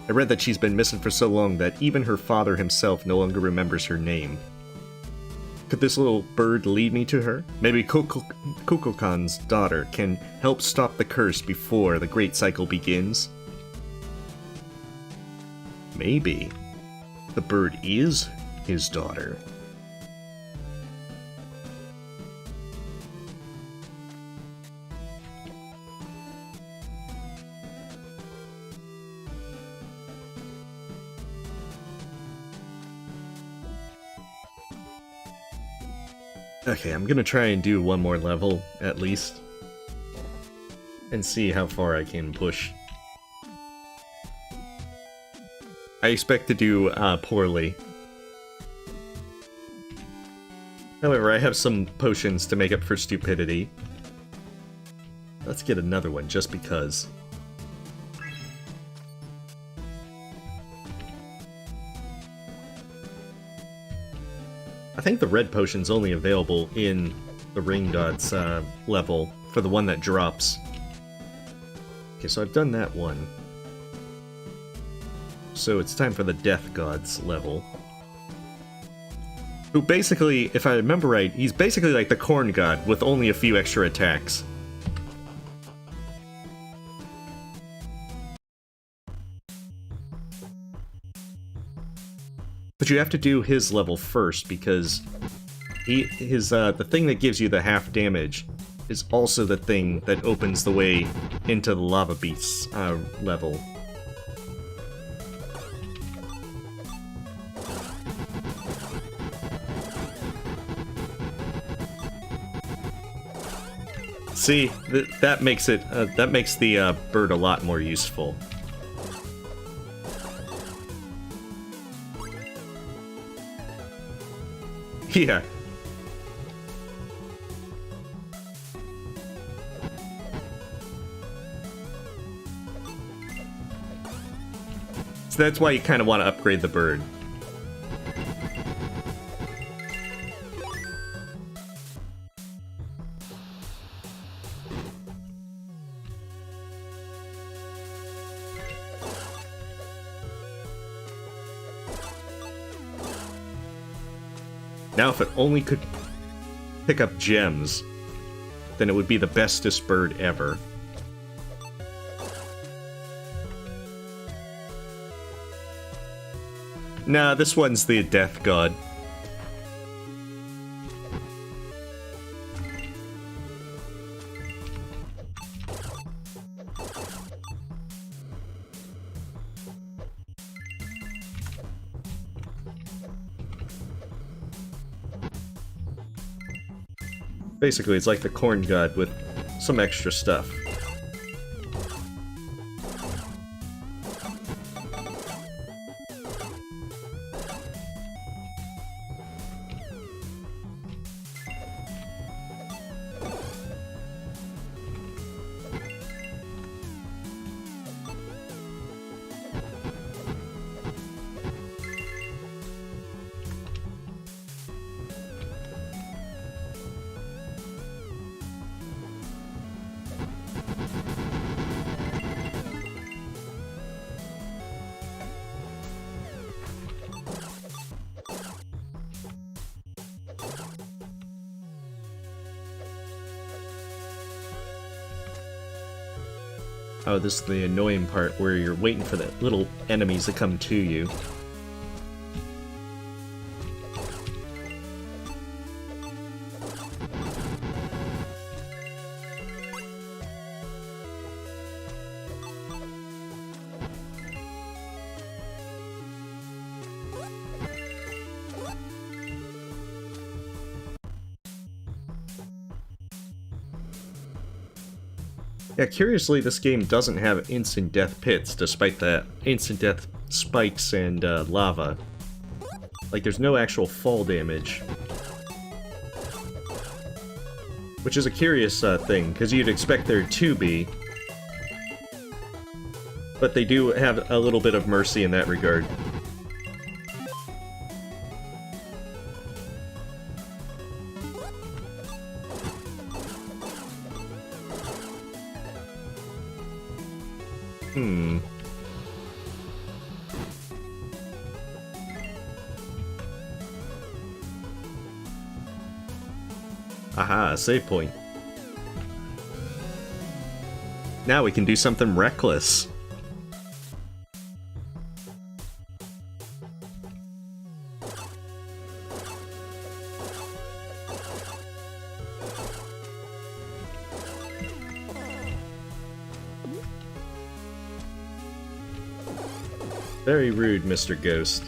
I read that she's been missing for so long that even her father himself no longer remembers her name. Could this little bird lead me to her? Maybe Kokokan's daughter can help stop the curse before the great cycle begins? Maybe the bird is his daughter. Okay, I'm gonna try and do one more level, at least. And see how far I can push. I expect to do poorly. However, I have some potions to make up for stupidity. Let's get another one, just because. I think the red potion's only available in the Ring Gods level, for the one that drops. Okay, so I've done that one. So it's time for the Death Gods level. Who basically, if I remember right, he's basically like the Corn God, with only a few extra attacks. But you have to do his level first, because the thing that gives you the half damage is also the thing that opens the way into the Lava Beast's level. See, that makes the bird a lot more useful. Yeah. So that's why you kind of want to upgrade the bird. Now, if it only could pick up gems, then it would be the bestest bird ever. Nah, this one's the Death God. Basically, it's like the corn god with some extra stuff. Oh, this is the annoying part where you're waiting for the little enemies to come to you. Yeah, curiously, this game doesn't have instant death pits, despite the instant death spikes and lava. Like, there's no actual fall damage. Which is a curious thing, because you'd expect there to be. But they do have a little bit of mercy in that regard. Aha, save point. Now we can do something reckless. Very rude, Mr. Ghost.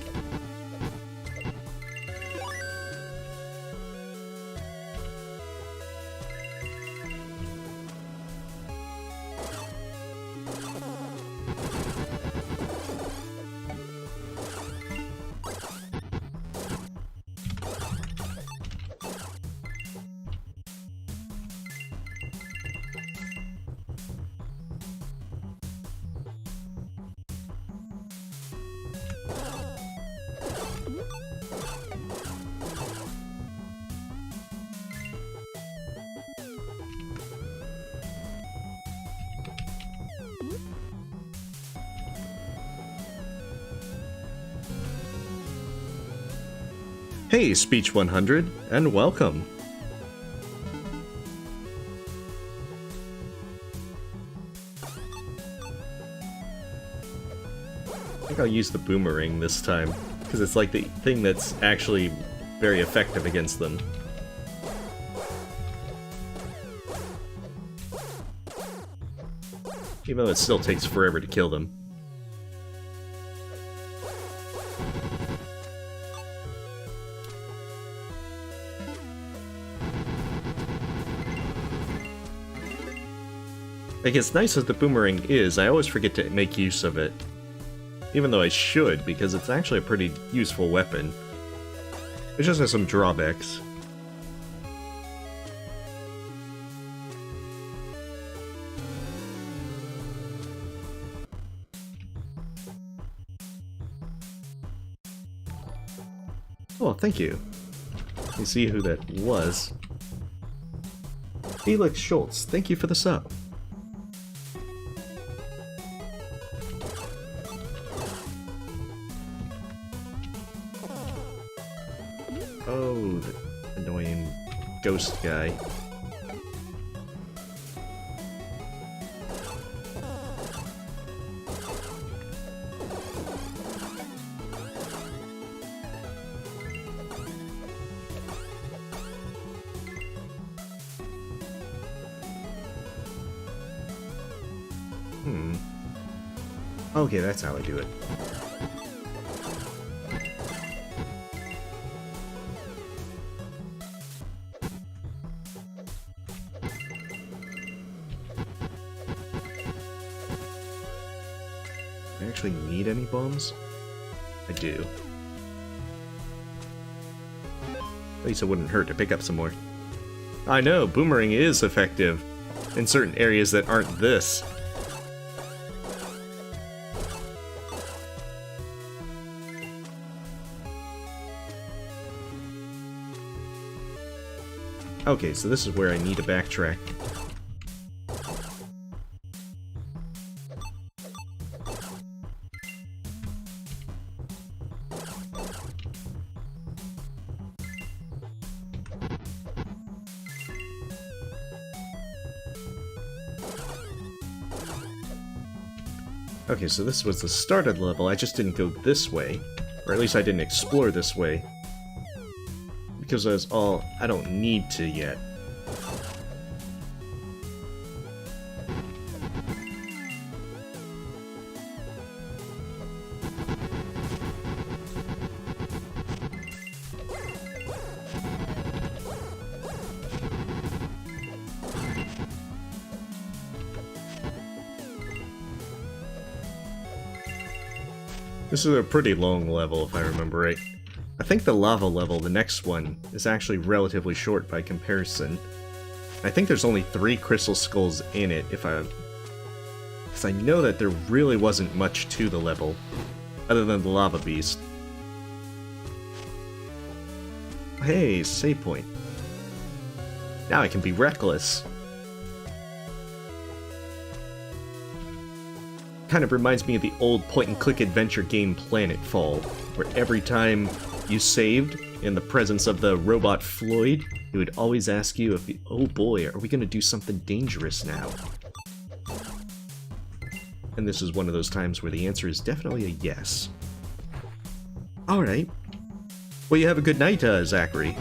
Hey, Speech 100, and welcome. I think I'll use the boomerang this time, because it's like the thing that's actually very effective against them. Even though it still takes forever to kill them. Like, as nice as the boomerang is, I always forget to make use of it. Even though I should, because it's actually a pretty useful weapon. It just has some drawbacks. Oh, thank you. Let me see who that was. Felix Schultz, thank you for the sub. Oh, the annoying ghost guy. Okay, that's how I do it. actually need any bombs? I do. At least it wouldn't hurt to pick up some more. I know, boomerang is effective in certain areas that aren't this. Okay, so this is where I need to backtrack. Okay, so this was the start of the level, I just didn't go this way. Or at least I didn't explore this way. Because that's all I don't need to yet. This is a pretty long level, if I remember right. I think the lava level, the next one, is actually relatively short by comparison. I think there's only 3 crystal skulls in it, because I know that there really wasn't much to the level, other than the lava beast. Hey, save point. Now I can be reckless. Kind of reminds me of the old point-and-click adventure game Planetfall, where every time you saved in the presence of the robot Floyd, he would always ask you if, oh boy, are we gonna do something dangerous now? And this is one of those times where the answer is definitely a yes. Alright. Well, you have a good night, Zachary.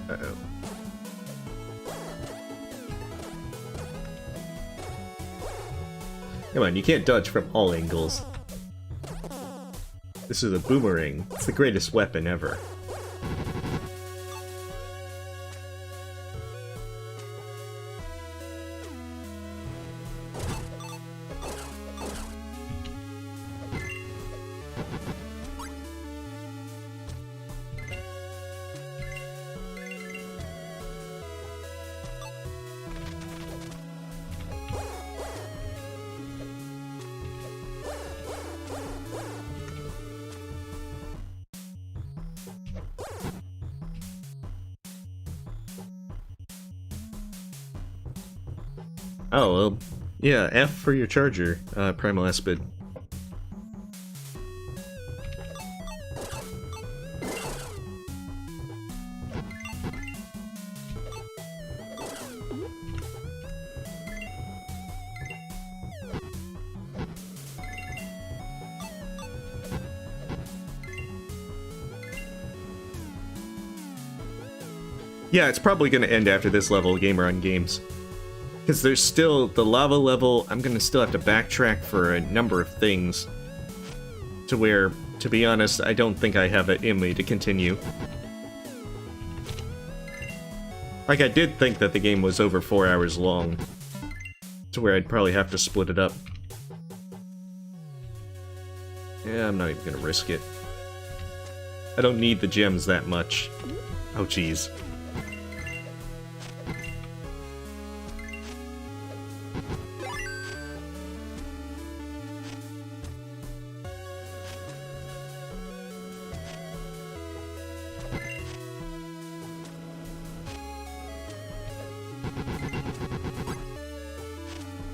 Uh-oh. Come on, you can't dodge from all angles. This is a boomerang. It's the greatest weapon ever. Oh, well, yeah, F for your charger, Primal Espid. Yeah, it's probably going to end after this level, Gamer on Games. Because there's still the lava level, I'm going to still have to backtrack for a number of things. To where, to be honest, I don't think I have it in me to continue. Like, I did think that the game was over 4 hours long. To where I'd probably have to split it up. Yeah, I'm not even going to risk it. I don't need the gems that much. Oh, jeez.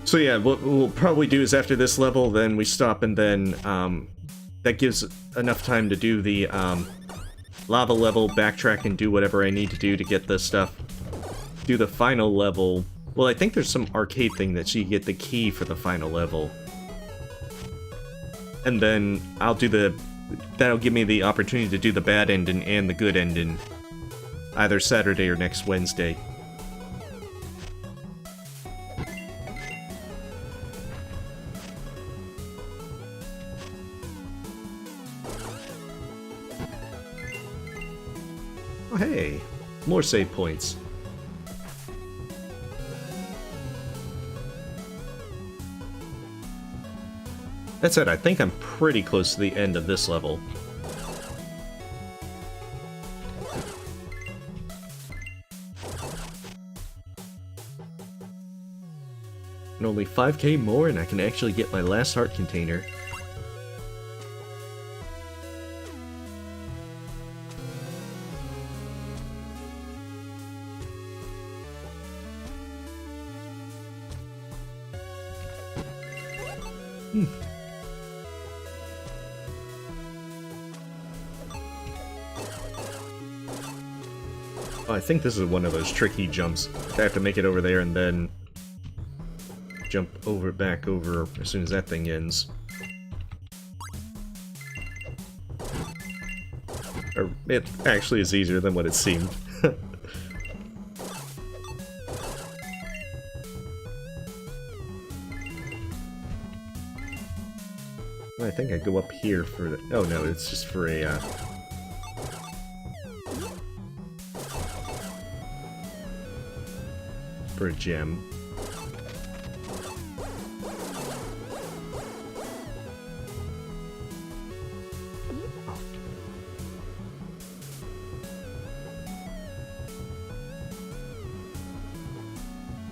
So yeah, what we'll probably do is after this level, then we stop and then, that gives enough time to do the, lava level, backtrack and do whatever I need to do to get this stuff. Do the final level. Well, I think there's some arcade thing that you get the key for the final level. And then I'll do that'll give me the opportunity to do the bad ending and the good ending either Saturday or next Wednesday. Oh, hey, more save points. That said, I think I'm pretty close to the end of this level. And only 5k more and I can actually get my last heart container. Oh, I think this is one of those tricky jumps. I have to make it over there and then jump back over as soon as that thing ends. Or it actually is easier than what it seemed. I think I go up here for the... Oh no, it's just for a... for a gem.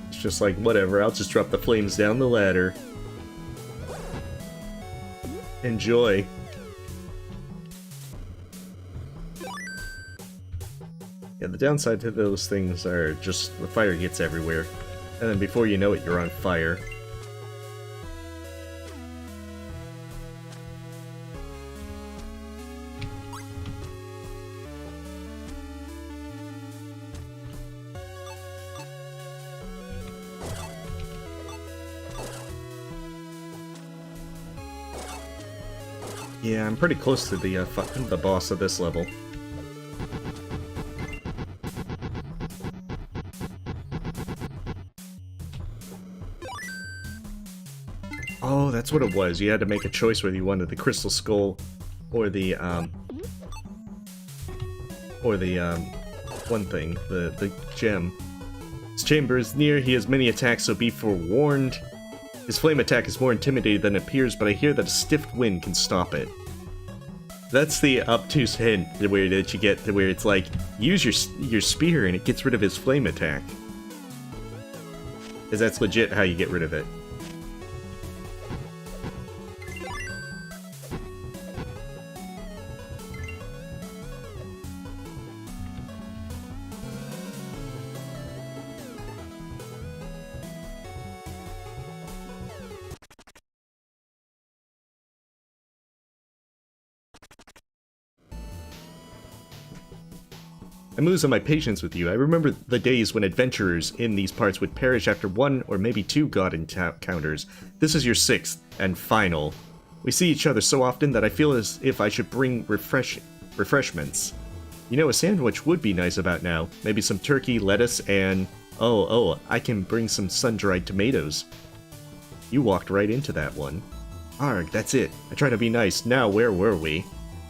It's just like, whatever, I'll just drop the flames down the ladder. Enjoy. Yeah, the downside to those things are just the fire gets everywhere. And then before you know it, you're on fire. Yeah, I'm pretty close to the boss of this level. Oh, that's what it was. You had to make a choice whether you wanted the crystal skull or the one thing, the gem. His chamber is near. He has many attacks, so be forewarned. His flame attack is more intimidating than it appears, but I hear that a stiff wind can stop it. That's the obtuse hint that you get, where it's like, use your spear and it gets rid of his flame attack. Because that's legit how you get rid of it. I'm losing my patience with you. I remember the days when adventurers in these parts would perish after one or maybe two god encounters. This is your sixth and final. We see each other so often that I feel as if I should bring refreshments. You know, a sandwich would be nice about now. Maybe some turkey, lettuce, and... Oh, I can bring some sun-dried tomatoes. You walked right into that one. Arg, that's it. I try to be nice. Now, where were we?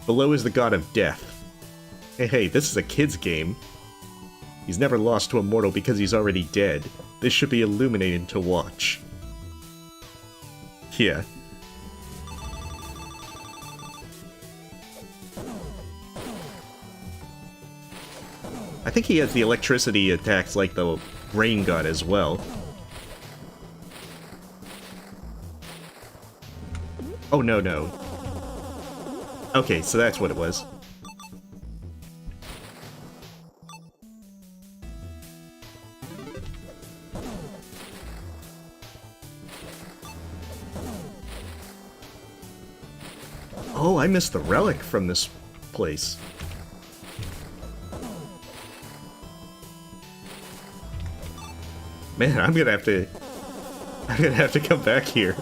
Below is the god of death. Hey, this is a kid's game. He's never lost to a mortal because he's already dead. This should be illuminating to watch. Yeah. I think he has the electricity attacks like the rain god as well. Oh, no. Okay, so that's what it was. Oh, I missed the relic from this place. Man, I'm gonna have to come back here.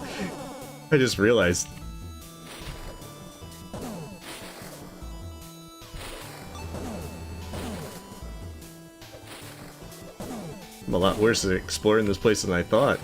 I just realized. I'm a lot worse at exploring this place than I thought.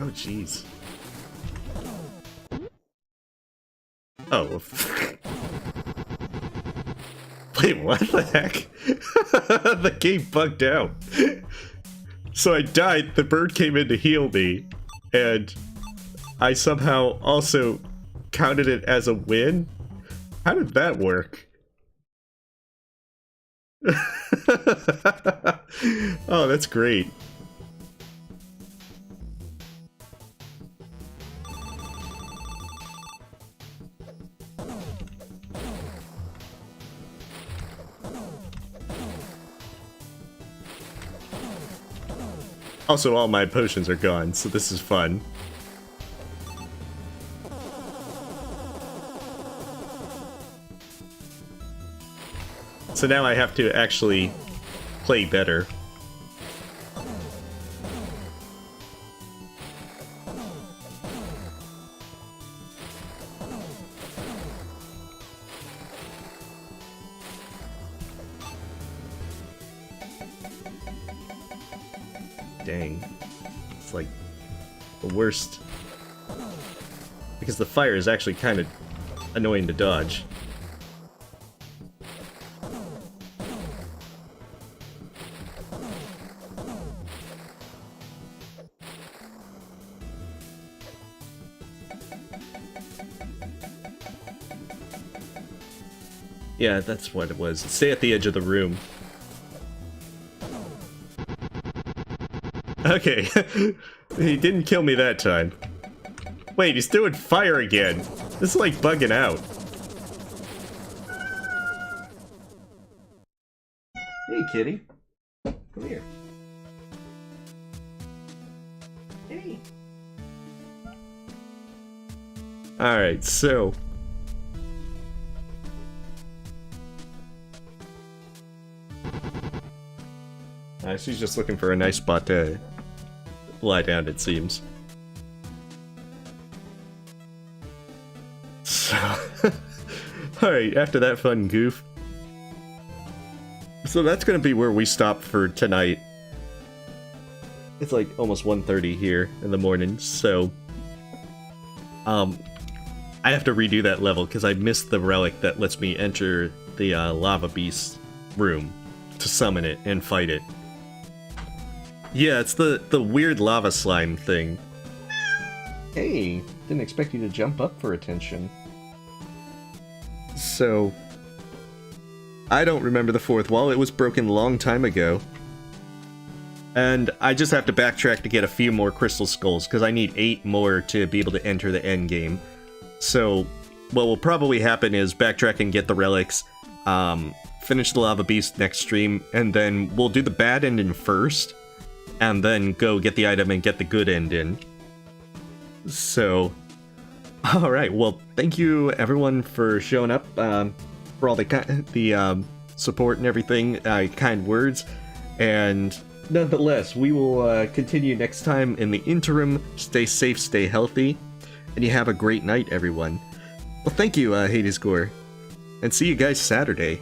Oh, jeez. Oh. Wait, what the heck? The game bugged out. So I died, the bird came in to heal me, and I somehow also counted it as a win? How did that work? Oh, that's great. Also, all my potions are gone, so this is fun. So now I have to actually play better. Dang. It's like the worst. Because the fire is actually kind of annoying to dodge. Yeah, that's what it was. Stay at the edge of the room. Okay, he didn't kill me that time. Wait, he's doing fire again. This is like bugging out. Hey, kitty. Come here. Hey. Alright, so... she's just looking for a nice spot to lie down, it seems. So, alright, after that fun goof. So that's gonna be where we stop for tonight. It's like almost 1:30 here in the morning, so... I have to redo that level because I missed the relic that lets me enter the lava beast room to summon it and fight it. Yeah, it's the weird lava slime thing. Hey, didn't expect you to jump up for attention. So, I don't remember the fourth wall. It was broken a long time ago. And I just have to backtrack to get a few more crystal skulls, because I need 8 more to be able to enter the end game. So, what will probably happen is backtrack and get the relics, finish the lava beast next stream, and then we'll do the bad ending first, and then go get the item and get the good ending. So, alright, well, thank you everyone for showing up, for all the support and everything, kind words, and nonetheless, we will continue next time. In the interim, stay safe, stay healthy, and you have a great night, everyone. Well, thank you, Hades Gore, and see you guys Saturday.